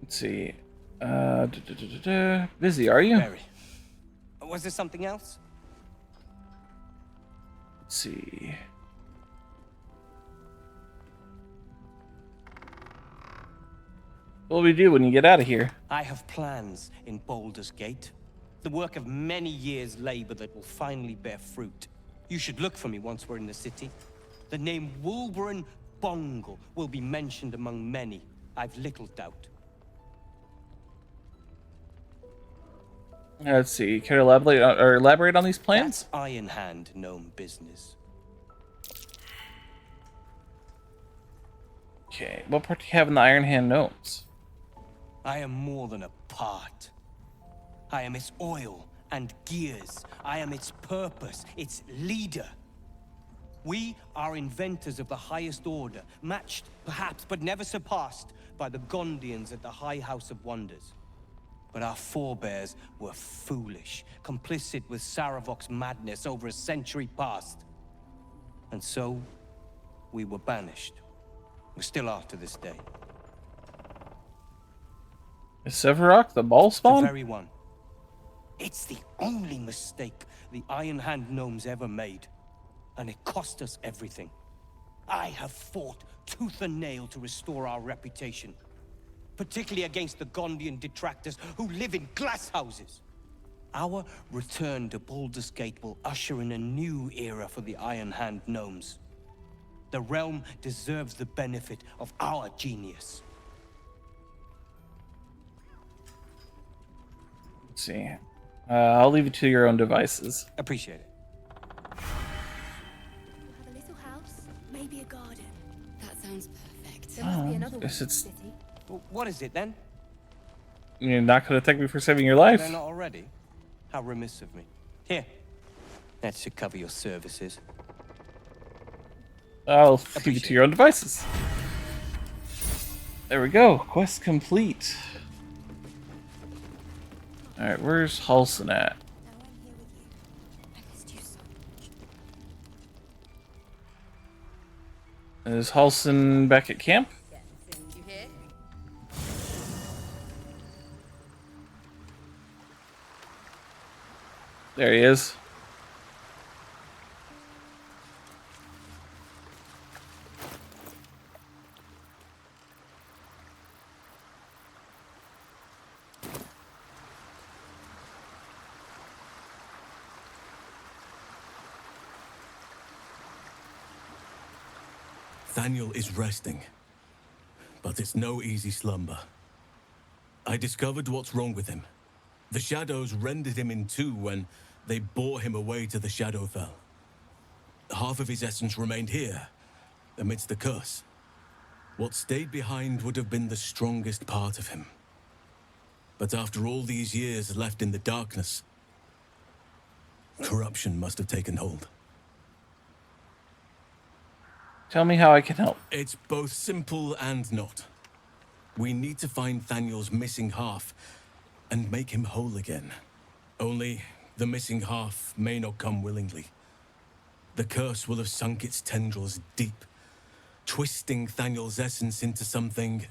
Let's see. Busy, are you? Very. Was there something else? Let's see. What will we do when you get out of here? I have plans in Baldur's Gate. The work of many years' labor that will finally bear fruit. You should look for me once we're in the city. The name Wolbrin Bongle will be mentioned among many. I've little doubt. Let's see. Care to elaborate on these plans? That's Iron Hand gnome business. Okay, what part do you have in the Iron Hand Gnomes? I am more than a part. I am its oil and gears. I am its purpose, its leader. We are inventors of the highest order, matched, perhaps, but never surpassed by the Gondians at the High House of Wonders. But our forebears were foolish, complicit with Saravok's madness over a century past. And so, we were banished. We still are to this day. Is Sevarok the ball spawn? The very one. It's the only mistake the Iron Hand Gnomes ever made. And it cost us everything. I have fought tooth and nail to restore our reputation. Particularly against the Gondian detractors who live in glass houses. Our return to Baldur's Gate will usher in a new era for the Iron Hand Gnomes. The realm deserves the benefit of our genius. Let's see. I'll leave it to your own devices. Appreciate it. We'll have a little house, maybe a garden. That sounds perfect. There must be another one guess in the it's- city. What is it then? You're not going to thank me for saving your life? They're not already? How remiss of me. Here. That should cover your services. I'll leave it to your own devices. There we go. Quest complete. Alright, where's Halsin at? Is Halsin back at camp? You hear? There he is. Thaniel is resting, but it's no easy slumber. I discovered what's wrong with him. The shadows rendered him in two when they bore him away to the Shadowfell. Half of his essence remained here, amidst the curse. What stayed behind would have been the strongest part of him. But after all these years left in the darkness, corruption must have taken hold. Tell me how I can help. It's both simple and not. We need to find Thaniel's missing half and make him whole again. Only the missing half may not come willingly. The curse will have sunk its tendrils deep, twisting Thaniel's essence into something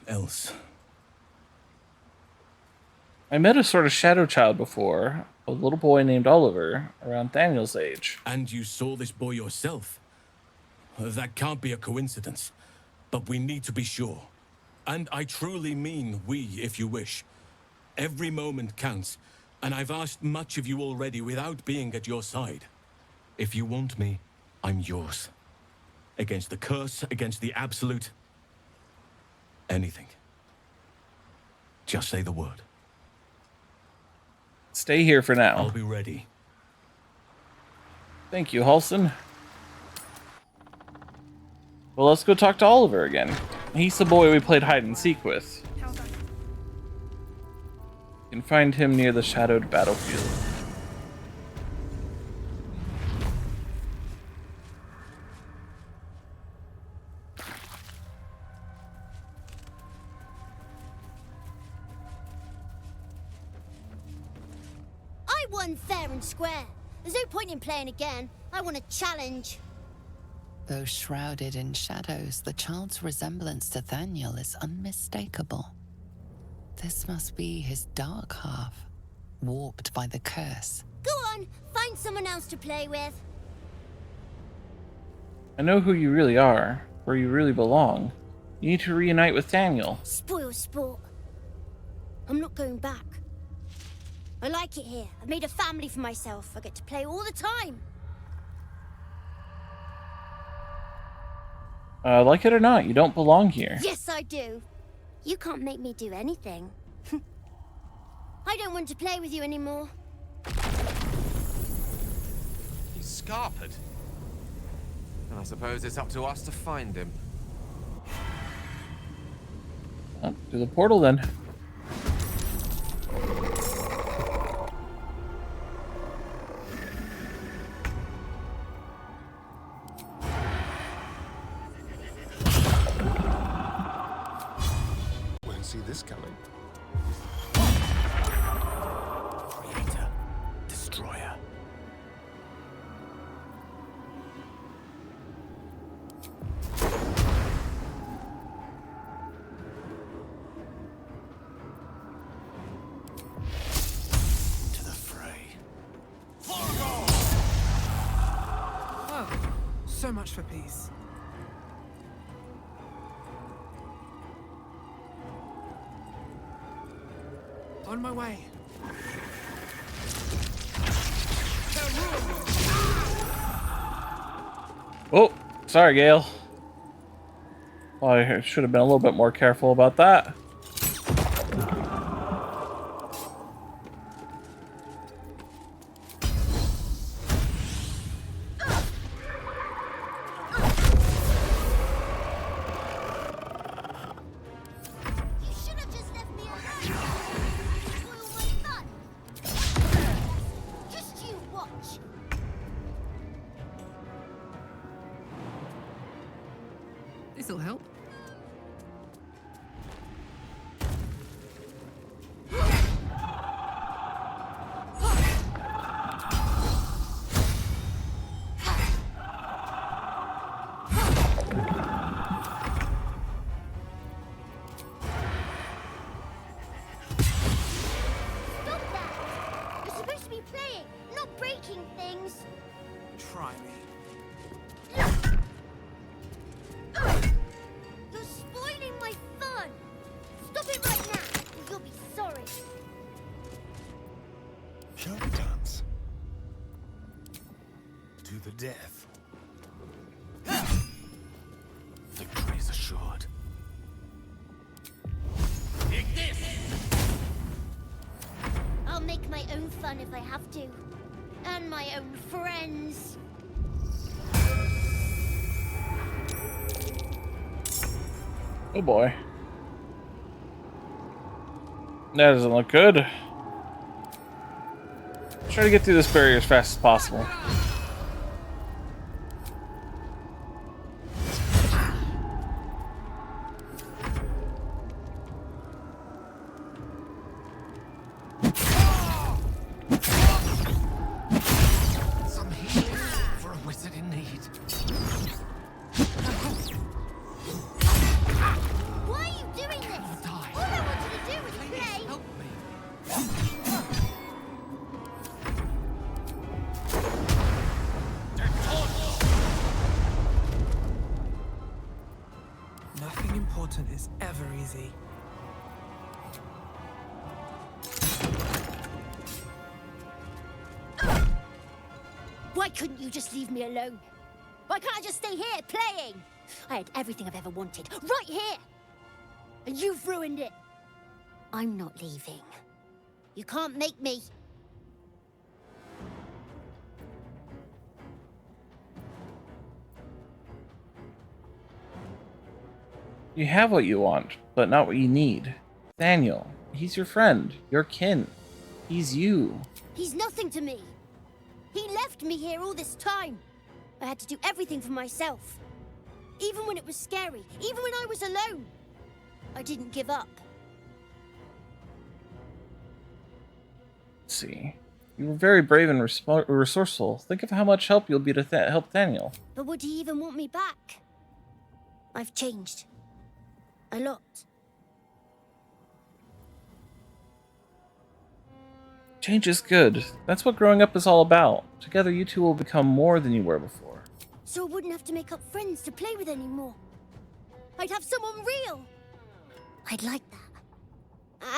else. I met a sort of shadow child before, a little boy named Oliver, around Thaniel's age. And you saw this boy yourself? That can't be a coincidence, but we need to be sure. And I truly mean we, if you wish. Every moment counts, and I've asked much of you already without being at your side. If you want me, I'm yours. Against the curse, against the absolute. Anything. Just say the word. Stay here for now. I'll be ready. Thank you, Halsin. Well, let's go talk to Oliver again. He's the boy we played hide and seek with. You can find him near the shadowed battlefield. I won fair and square. There's no point in playing again. I want a challenge. Though shrouded in shadows, the child's resemblance to Thaniel is unmistakable. This must be his dark half, warped by the curse. Go on, find someone else to play with. I know who you really are, where you really belong. You need to reunite with Thaniel. Spoil sport. I'm not going back. I like it here. I've made a family for myself. I get to play all the time. Like it or not, you don't belong here. Yes, I do. You can't make me do anything. I don't want to play with you anymore. He's scarpered. And I suppose it's up to us to find him. Oh, to the portal then. Won't see this coming. Creator, destroyer. Into the fray. Oh, so much for peace. On my way. Oh, sorry, Gale. Well, I should have been a little bit more careful about that. You should have just left me alone. Spoil my fun. Just you watch. This'll help. Stop that. You're supposed to be playing, not breaking things. Try me. You're spoiling my fun. Stop it right now, or you'll be sorry. Shall we dance? To the death. Victory is assured. Take this. I'll make my own fun if I have to. And my own friends. Oh boy. That doesn't look good. Try to get through this barrier as fast as possible. Some healing for a wizard in need. Why are you doing this? All I wanted to do was play. Help me. Nothing important is ever easy. Why couldn't you just leave me alone? Why can't I just stay here playing? I had everything I've ever wanted, right here. And you've ruined it. I'm not leaving. You can't make me. You have what you want, but not what you need. Daniel, he's your friend, your kin. He's you. He's nothing to me. He left me here all this time. I had to do everything for myself. Even when it was scary, even when I was alone. I didn't give up. Let's see. You were very brave and resourceful. Think of how much help you'll be to help Daniel. But would he even want me back? I've changed. A lot. Change is good. That's what growing up is all about. Together, you two will become more than you were before. So I wouldn't have to make up friends to play with anymore. I'd have someone real. I'd like that.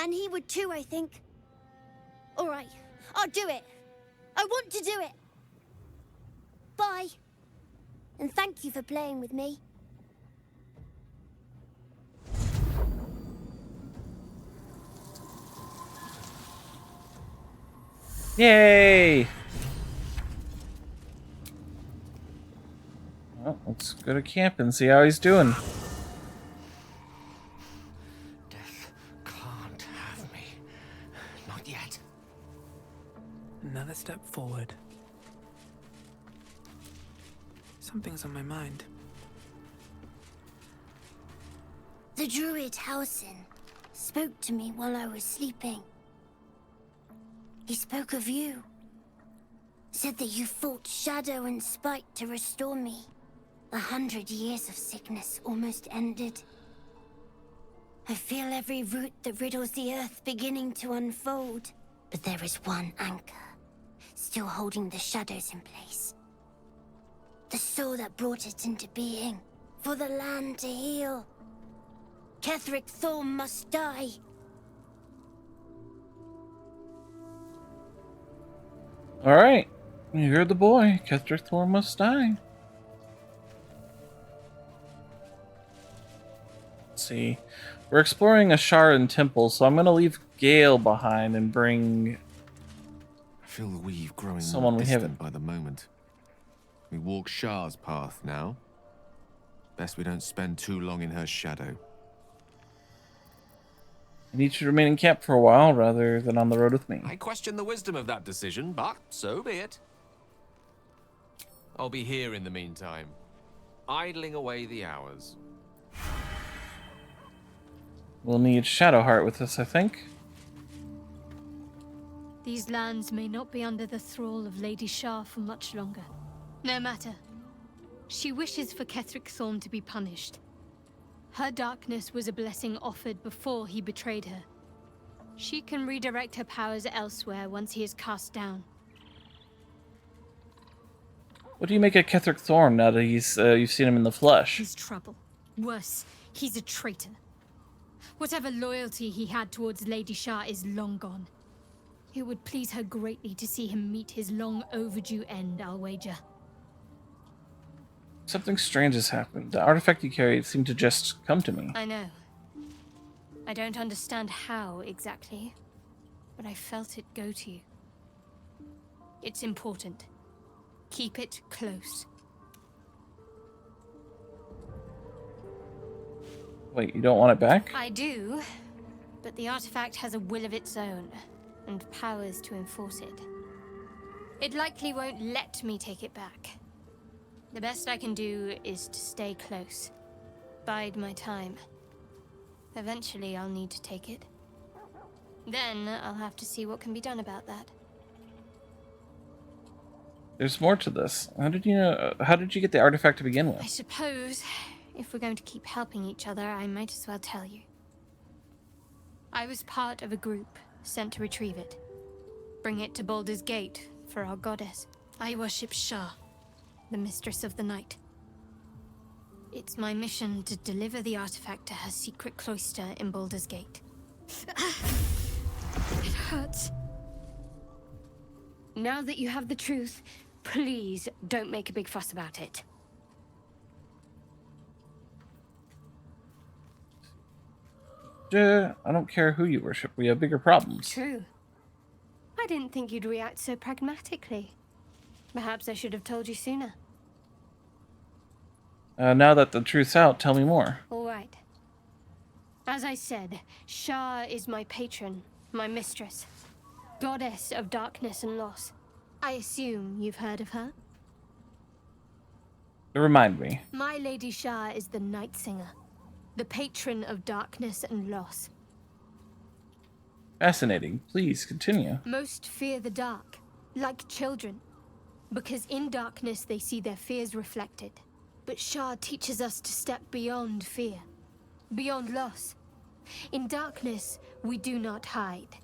And he would too, I think. All right, I'll do it. I want to do it. Bye. And thank you for playing with me. Yay! Well, let's go to camp and see how he's doing. forward. Something's on my mind. The druid Hausen spoke to me while I was sleeping. He spoke of you. Said that you fought shadow and spite to restore me. 100 years of sickness almost ended. I feel every root that riddles the earth beginning to unfold. But there is one anchor, still holding the shadows in place. The soul that brought it into being, for the land to heal. Ketheric Thorm must die. Alright. You heard the boy. Ketheric Thorm must die. Let's see. We're exploring a Sharan temple, so I'm going to leave Gale behind and bring... I feel the weave growing someone more we distant haven't. by the moment. We walk Shah's path now. Best we don't spend too long in her shadow. I need you to remain in camp for a while rather than on the road with me. I question the wisdom of that decision, but so be it. I'll be here in the meantime, idling away the hours. We'll need Shadowheart with us, I think. These lands may not be under the thrall of Lady Shah for much longer. No matter. She wishes for Ketheric Thorm to be punished. Her darkness was a blessing offered before he betrayed her. She can redirect her powers elsewhere once he is cast down. What do you make of Ketheric Thorm now that you've seen him in the flesh? He's trouble. Worse, he's a traitor. Whatever loyalty he had towards Lady Shah is long gone. It would please her greatly to see him meet his long overdue end, I'll wager. Something strange has happened. The artifact you carried seemed to just come to me. I know. I don't understand how exactly, but I felt it go to you. It's important. Keep it close. Wait, you don't want it back? I do, but the artifact has a will of its own, and powers to enforce it. It likely won't let me take it back. The best I can do is to stay close. Bide my time. Eventually I'll need to take it. Then I'll have to see what can be done about that. There's more to this. How did you get the artifact to begin I with? suppose, if we're going to keep helping each other, I might as well tell you. I was part of a group sent to retrieve it. Bring it to Baldur's Gate for our goddess. I worship Shah, the mistress of the night. It's my mission to deliver the artifact to her secret cloister in Baldur's Gate. It hurts. Now that you have the truth, please don't make a big fuss about it. I don't care who you worship. We have bigger problems. True. I didn't think you'd react so pragmatically. Perhaps I should have told you sooner. Now that the truth's out, tell me more. All right. As I said, Shah is my patron, my mistress. Goddess of darkness and loss. I assume you've heard of her? Remind me. My Lady Shah is the Night Singer, the patron of darkness and loss. Fascinating. Please continue. Most fear the dark, like children, because in darkness they see their fears reflected. But Shah teaches us to step beyond fear, beyond loss. In darkness, we do not hide.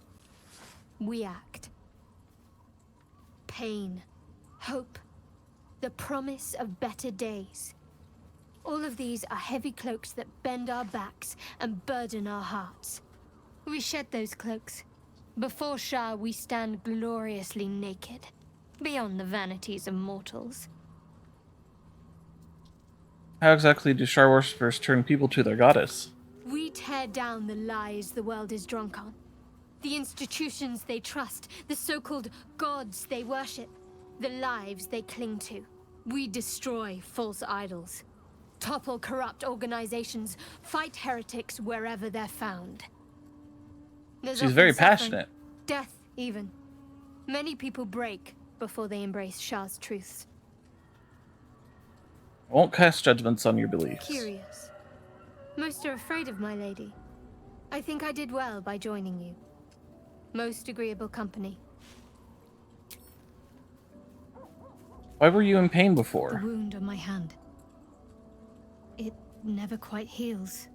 We act. Pain, hope, the promise of better days. All of these are heavy cloaks that bend our backs and burden our hearts. We shed those cloaks. Before Shah, we stand gloriously naked, beyond the vanities of mortals. How exactly do Shar worshippers turn people to their goddess? We tear down the lies the world is drunk on. The institutions they trust, the so-called gods they worship, the lives they cling to. We destroy false idols, topple corrupt organizations, fight heretics wherever they're found. There's She's often very suffering, passionate. death even. Many people break before they embrace Shah's truths. I won't cast judgments on your beliefs. Curious. Most are afraid of my lady. I think I did well by joining you. Most agreeable company. Why were you in pain The before? wound on my hand. It never quite heals.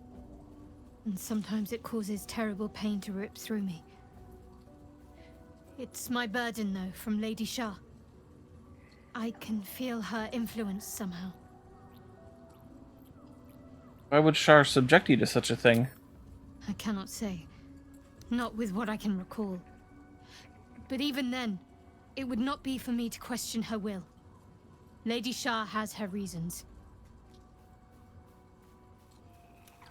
And sometimes it causes terrible pain to rip through me. It's my burden, though, from Lady Shah. I can feel her influence somehow. Why would Shar subject you to such a thing? I cannot say. Not with what I can recall. But even then, it would not be for me to question her will. Lady Shah has her reasons.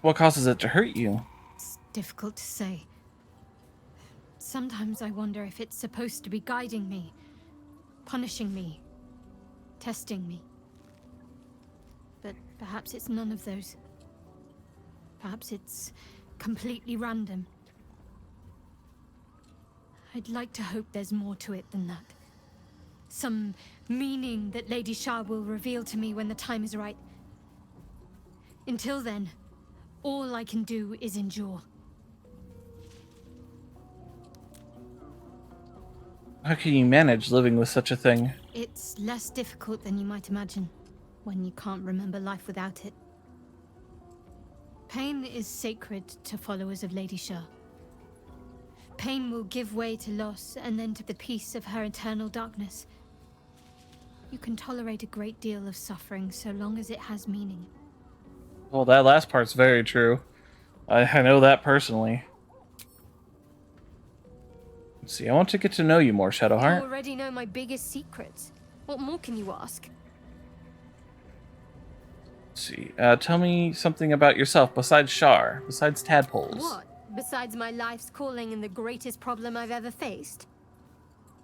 What causes it to hurt you? It's difficult to say. Sometimes I wonder if it's supposed to be guiding me, punishing me, testing me. But perhaps it's none of those. Perhaps it's completely random. I'd like to hope there's more to it than that. Some meaning that Lady Shah will reveal to me when the time is right. Until then, all I can do is endure. How can you manage living with such a thing? It's less difficult than you might imagine, when you can't remember life without it. Pain is sacred to followers of Lady Shah. Pain will give way to loss and then to the peace of her eternal darkness. You can tolerate a great deal of suffering so long as it has meaning. Well, that last part's very true. I know that personally. Let's see, I want to get to know you more, You Shadowheart. already know my biggest secrets. What more can you ask? Let's see, tell me something about yourself besides Shar, besides tadpoles. What? Besides my life's calling and the greatest problem I've ever faced?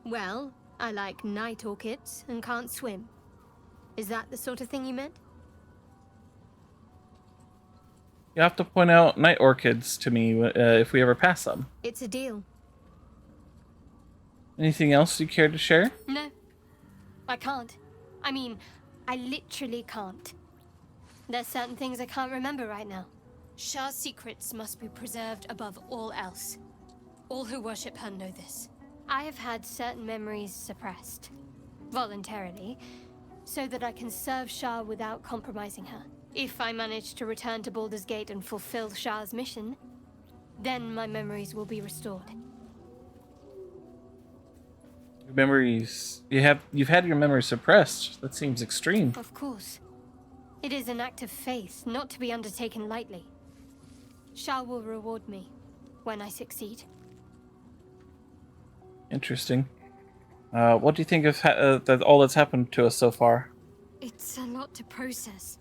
Well, I like night orchids and can't swim. Is that the sort of thing you meant? You have to point out night orchids to me if we ever pass them. It's a deal. Anything else you care to share? No, I can't. I mean, I literally can't. There's certain things I can't remember right now. Shah's secrets must be preserved above all else. All who worship her know this. I have had certain memories suppressed, voluntarily, so that I can serve Shah without compromising her. If I manage to return to Baldur's Gate and fulfill Shah's mission, then my memories will be restored. Your memories... You've had your memories suppressed. That seems extreme. Of course. It is an act of faith, not to be undertaken lightly. Shah will reward me when I succeed. Interesting. What do you think of all that's happened to us so far? It's a lot to process.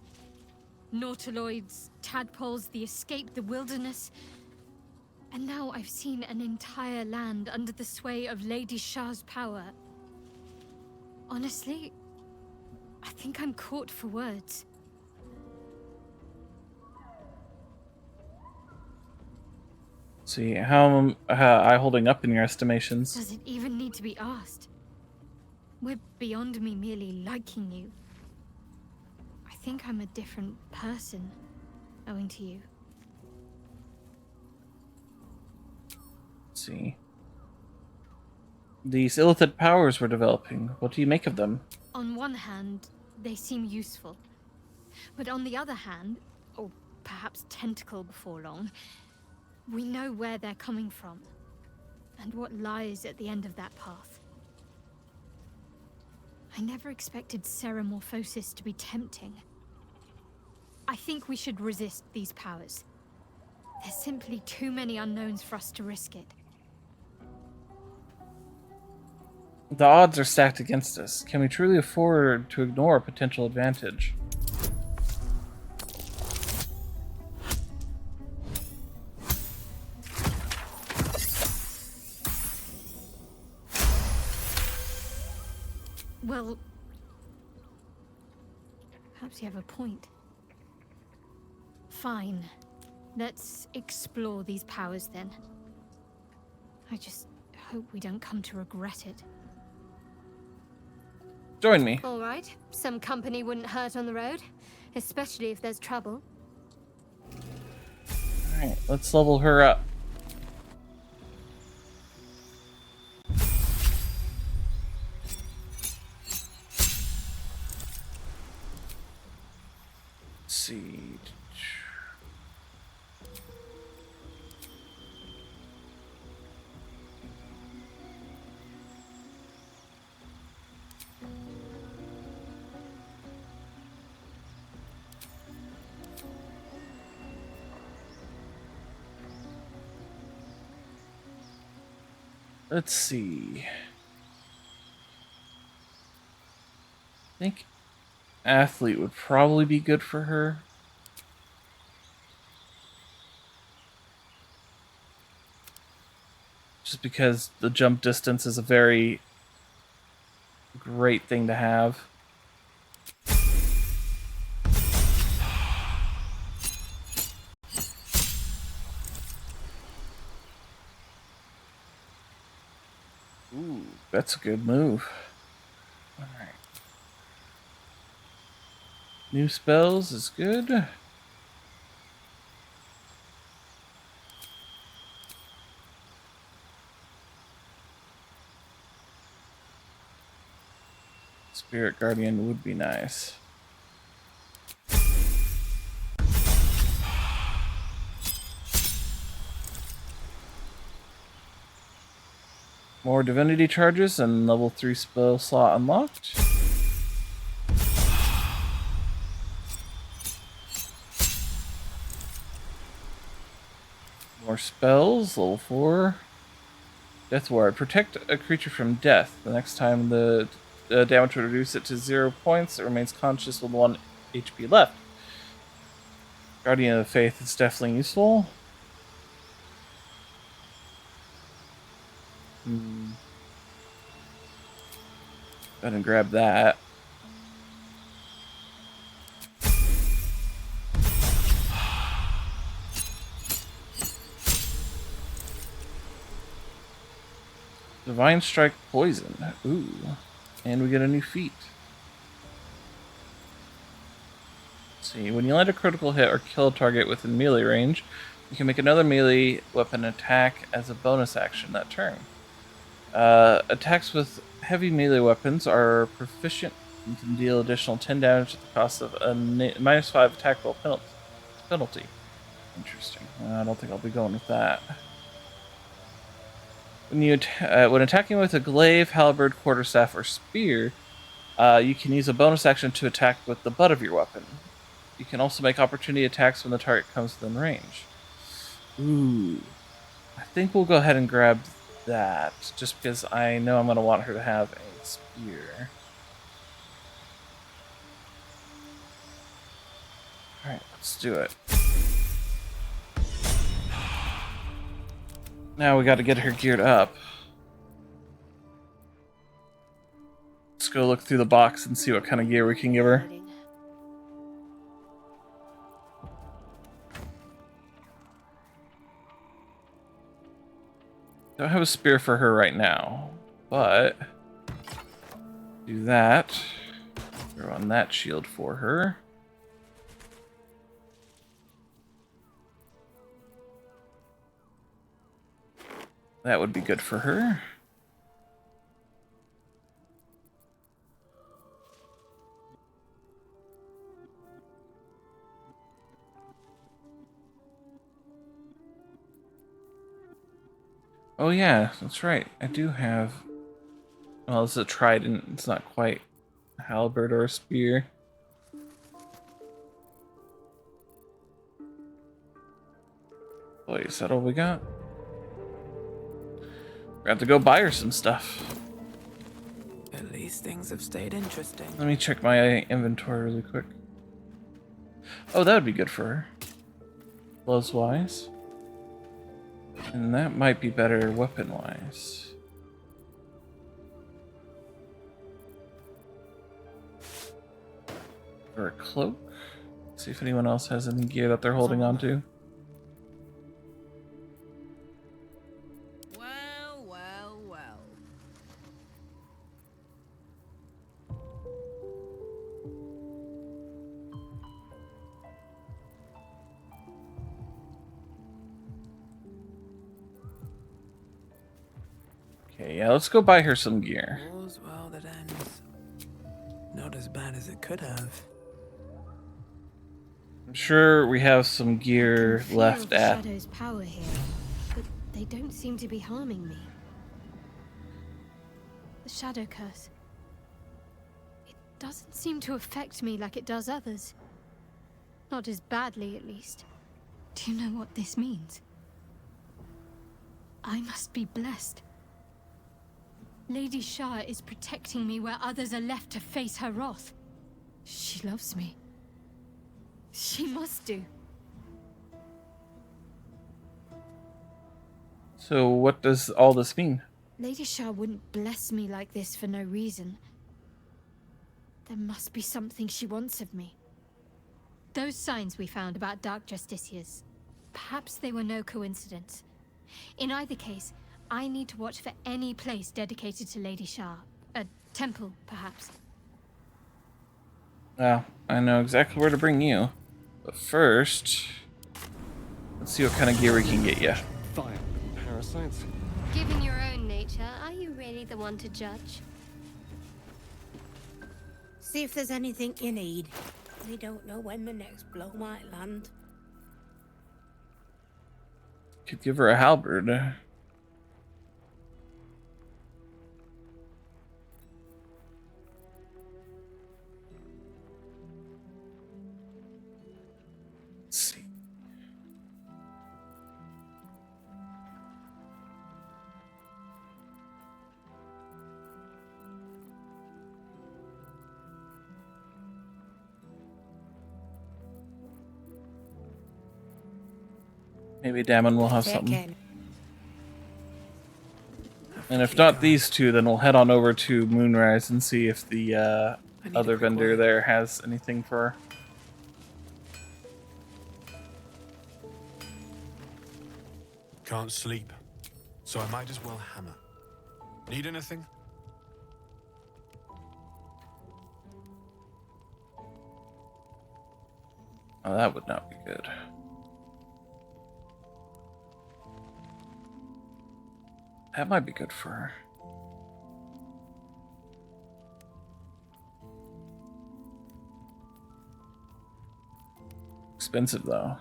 Nautiloids, tadpoles, the escape, the wilderness. And now I've seen an entire land under the sway of Lady Shah's power. Honestly, I think I'm caught for words. Let's see, how am I holding up in your estimations? Does it even need to be asked? We're beyond me merely liking you. I think I'm a different person, owing to you. Let's see. These illithid powers we're developing, what do you make of them? On one hand, they seem useful. But on the other hand, or perhaps tentacle before long, we know where they're coming from, and what lies at the end of that path. I never expected ceramorphosis to be tempting. I think we should resist these powers. There's simply too many unknowns for us to risk it. The odds are stacked against us. Can we truly afford to ignore a potential advantage? Well, perhaps you have a point. Fine. Let's explore these powers then. I just hope we don't come to regret it. Join me. All right. Some company wouldn't hurt on the road, especially if there's trouble. Alright, let's level her up. Let's see. Let's see. I think athlete would probably be good for her. Just because the jump distance is a very great thing to have. Ooh, that's a good move. Alright. New spells is good. Spirit Guardian would be nice. More divinity charges and level 3 spell slot unlocked. More spells, level 4. Death Ward. Protect a creature from death. The next time the damage will reduce it to 0 points. It remains conscious with 1 HP left. Guardian of the Faith is definitely useful. Go ahead and grab that. Divine Strike Poison. Ooh. And we get a new feat. Let's see. When you land a critical hit or kill a target within melee range, you can make another melee weapon attack as a bonus action that turn. Attacks with heavy melee weapons are proficient and can deal additional 10 damage at the cost of a -5 attack roll penalty. Interesting. I don't think I'll be going with that. When attacking with a glaive, halberd, quarterstaff, or spear, you can use a bonus action to attack with the butt of your weapon. You can also make opportunity attacks when the target comes within range. Ooh. I think we'll go ahead and grab that, just because I know I'm going to want her to have a spear. Alright, let's do it. Now we got to get her geared up. Let's go look through the box and see what kind of gear we can give her. Don't have a spear for her right now, but do that. Throw on that shield for her. That would be good for her. Oh yeah, that's right. I do have... Well, this is a trident. It's not quite a halberd or a spear. Wait, is that all we got? We have to go buy her some stuff. At least things have stayed interesting. Let me check my inventory really quick. Oh, that would be good for her. Blows-wise. And that might be better weapon-wise. Or a cloak? See if anyone else has any gear that they're holding on to. Well, well, well. Okay, yeah, let's go buy her some gear. All's well that ends. Not as bad as it could have. I'm sure we have some gear Feel left the at. shadow's power here, but they don't seem to be harming me. The shadow curse. It doesn't seem to affect me like it does others. Not as badly, at least. Do you know what this means? I must be blessed. Lady Shah is protecting me where others are left to face her wrath. She loves me. She must do. So what does all this mean? Lady Shah wouldn't bless me like this for no reason. There must be something she wants of me. Those signs we found about Dark Justiciars, perhaps they were no coincidence. In either case, I need to watch for any place dedicated to Lady Shah. A temple, perhaps. Well, I know exactly where to bring you. But first, let's see what kind of gear we can get you. Vile parasites. Given your own nature, are you really the one to judge? See if there's anything you need. We don't know when the next blow might land. Could give her a halberd. Let's see. Maybe Damon will have something. And if not these two, then we'll head on over to Moonrise and see if the other vendor there has anything for her. Can't sleep, so I might as well hammer. Need anything? Oh, that would not be good. That might be good for her. Expensive, though.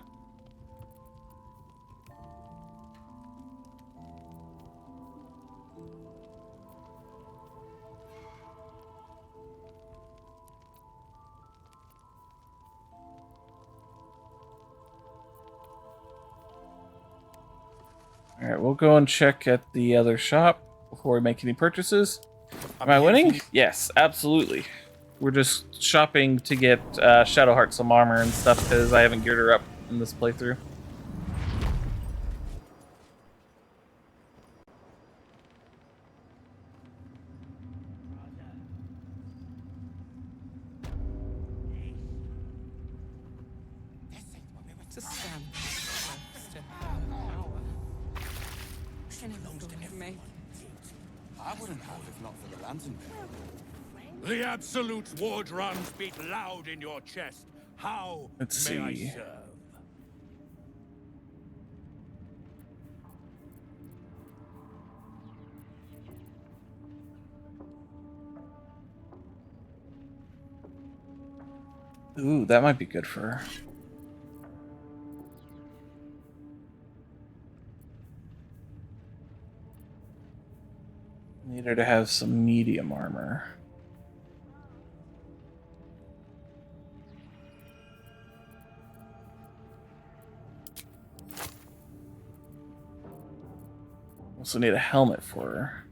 Alright, we'll go and check at the other shop before we make any purchases. Am I winning? Yes, absolutely. We're just shopping to get Shadowheart some armor and stuff because I haven't geared her up in this playthrough. It's a scam. I wouldn't have if not for the lantern. The Absolute's war drums beat loud in your chest. How Let's may I see. serve? Ooh, that might be good for her. Need her to have some medium armor. Also need a helmet for her.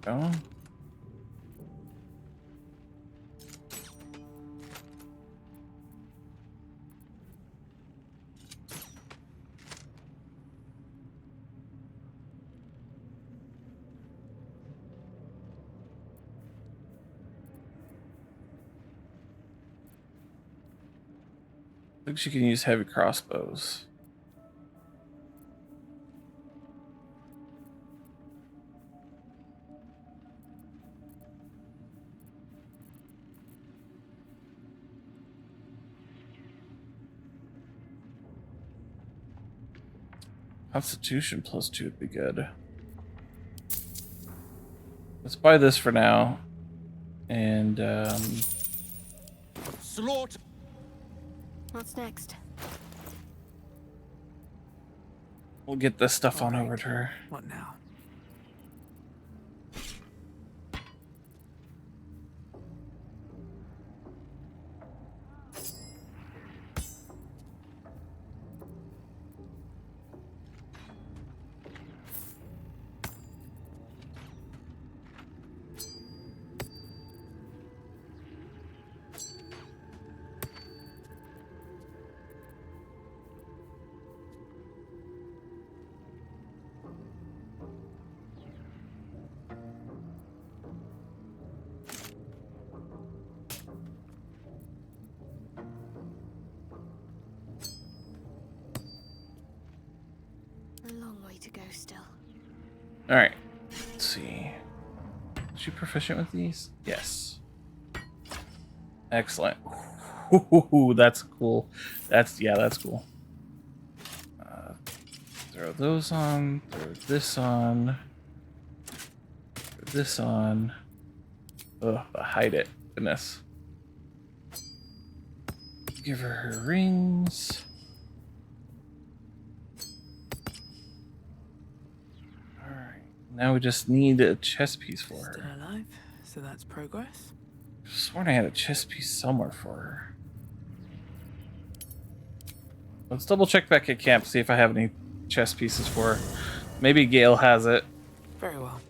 Go. I think she can use heavy crossbows. Constitution +2 would be good. Let's buy this for now. And, Slaughter. What's next? we'll get this stuff on Alright. over to her. What now? A long way to go still. Alright. Let's see. Is she proficient with these? Yes. Excellent. Ooh, that's cool. That's cool. Throw those on. Throw this on. Throw this on. Ugh, hide it. Goodness. Give her rings. Alright. Now we just need a chess piece for her. Still alive, so that's progress. I sworn I had a chess piece somewhere for her. Let's double check back at camp, see if I have any chess pieces for her. Maybe Gale has it. Very well.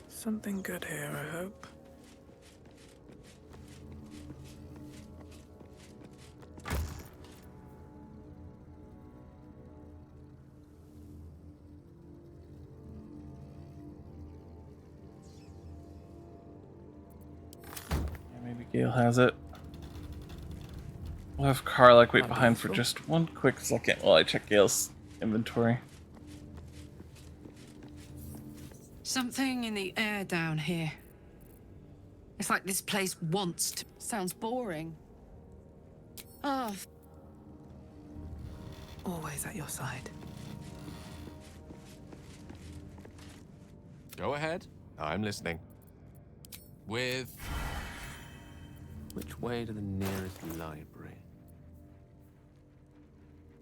Something good here, I hope. Yeah, maybe Gale has it. We'll have Karlak wait behind for just one quick second while I check Gale's inventory. Something in the air down here. It's like this place wants to. Sounds boring. Oh. Always at your side. Go ahead. I'm listening. With... which way to the nearest library?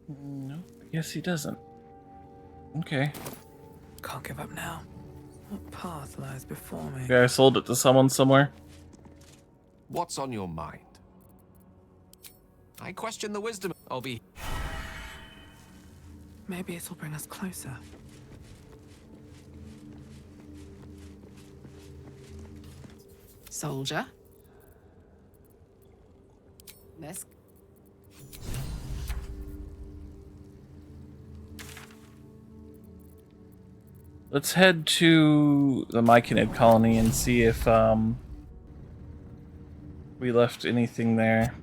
No, I guess he doesn't. Okay. Can't give up now. What path lies before me? Okay, I sold it to someone somewhere. What's on your mind? I question the wisdom. I'll be... Maybe it'll bring us closer. Soldier. Let's... Let's head to the Myconid colony and see if we left anything there.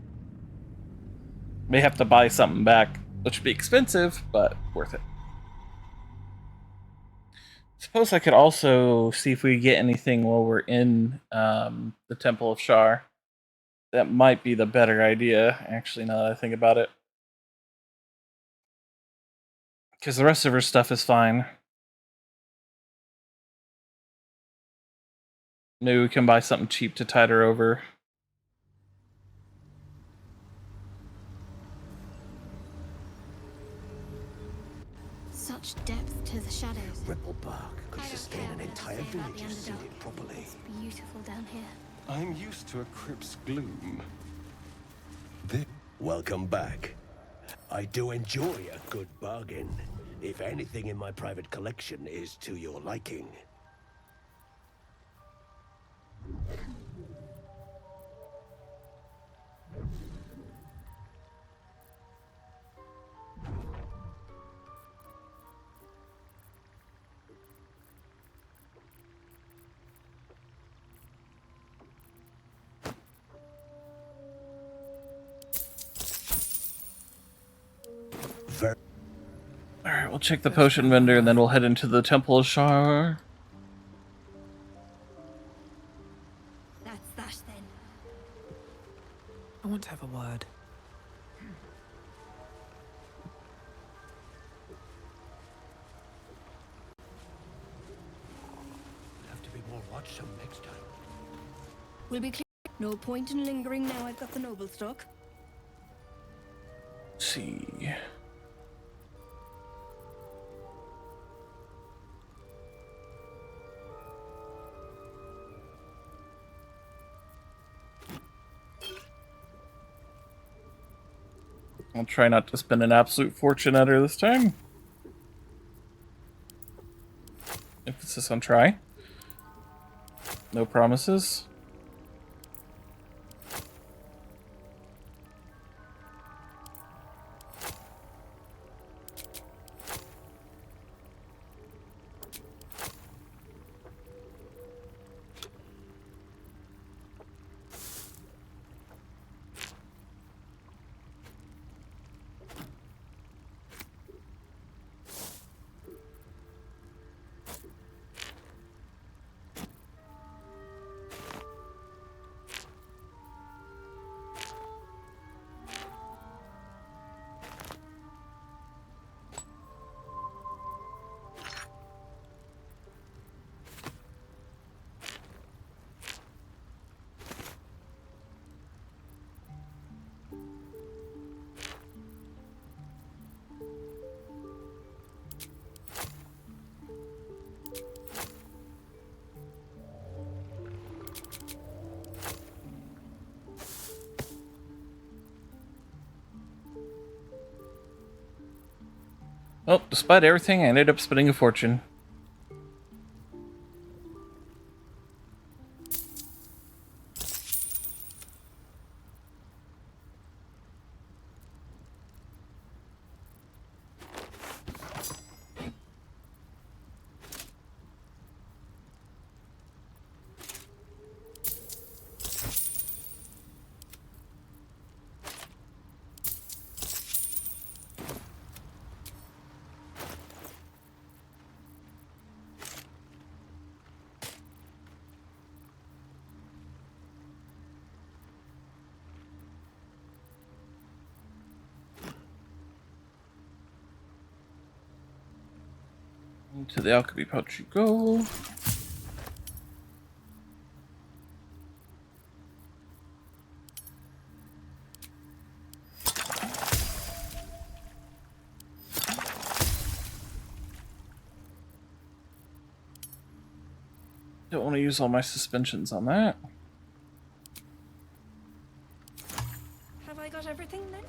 May have to buy something back, which would be expensive, but worth it. Suppose I could also see if we get anything while we're in the Temple of Shar. That might be the better idea, actually, now that I think about it. Because the rest of her stuff is fine. Maybe we can buy something cheap to tide her over. Such depth to the shadows. Ripple bark could sustain an entire village if seeded properly. It's beautiful down here. I'm used to a crypt's gloom. Welcome back. I do enjoy a good bargain, if anything in my private collection is to your liking. Alright, we'll check the potion vendor and then we'll head into the Temple of Shar. That's that then. I want to have a word. catch some next time. We'll be clear. No point in lingering now I've got the noble stock. Let's see. I'll try not to spend an absolute fortune at her this time. Emphasis on try. No promises. Well, despite everything, I ended up spending a fortune. To the alchemy pouch you go. Don't want to use all my suspensions on that. Have I got everything then?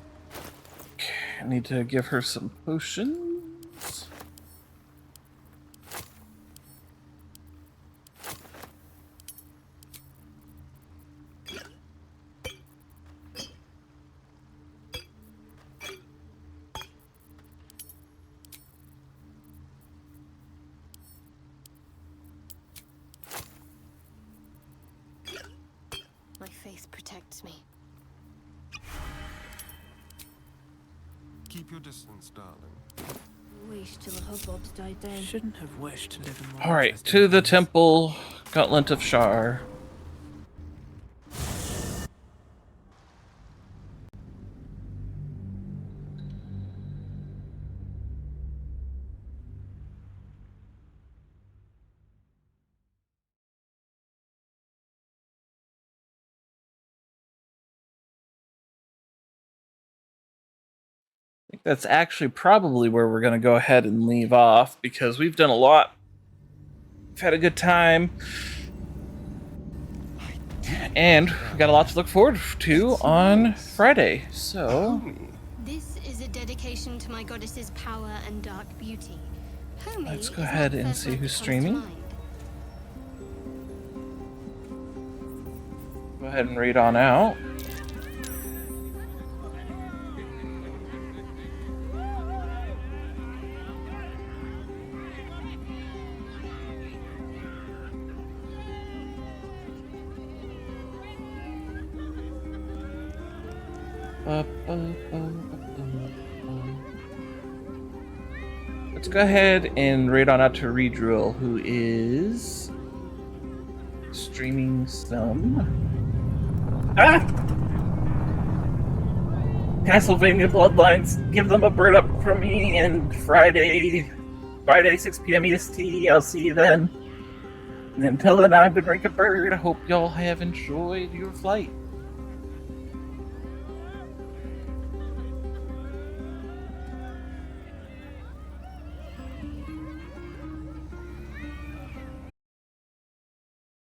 Okay, I need to give her some potions. My faith protects me. Keep your distance, darling. Wait till the hubbub's died down. Shouldn't have wished to live in more. Alright, to the temple, Gauntlet of Shar. That's actually probably where we're going to go ahead and leave off, because we've done a lot. We've had a good time. And we've got a lot to look forward to on Friday, so... This is a dedication to my goddess's power and dark beauty. Homie Let's go is ahead not and first see word who's that comes to streaming. mind. Go ahead and read on out. Let's go ahead and raid on out to Redrill, who is streaming some Castlevania Bloodlines. Give them a bird up from me, and Friday 6 p.m. EST. I'll see you then. And until then, I've been Rika Bird. I hope y'all have enjoyed your flight.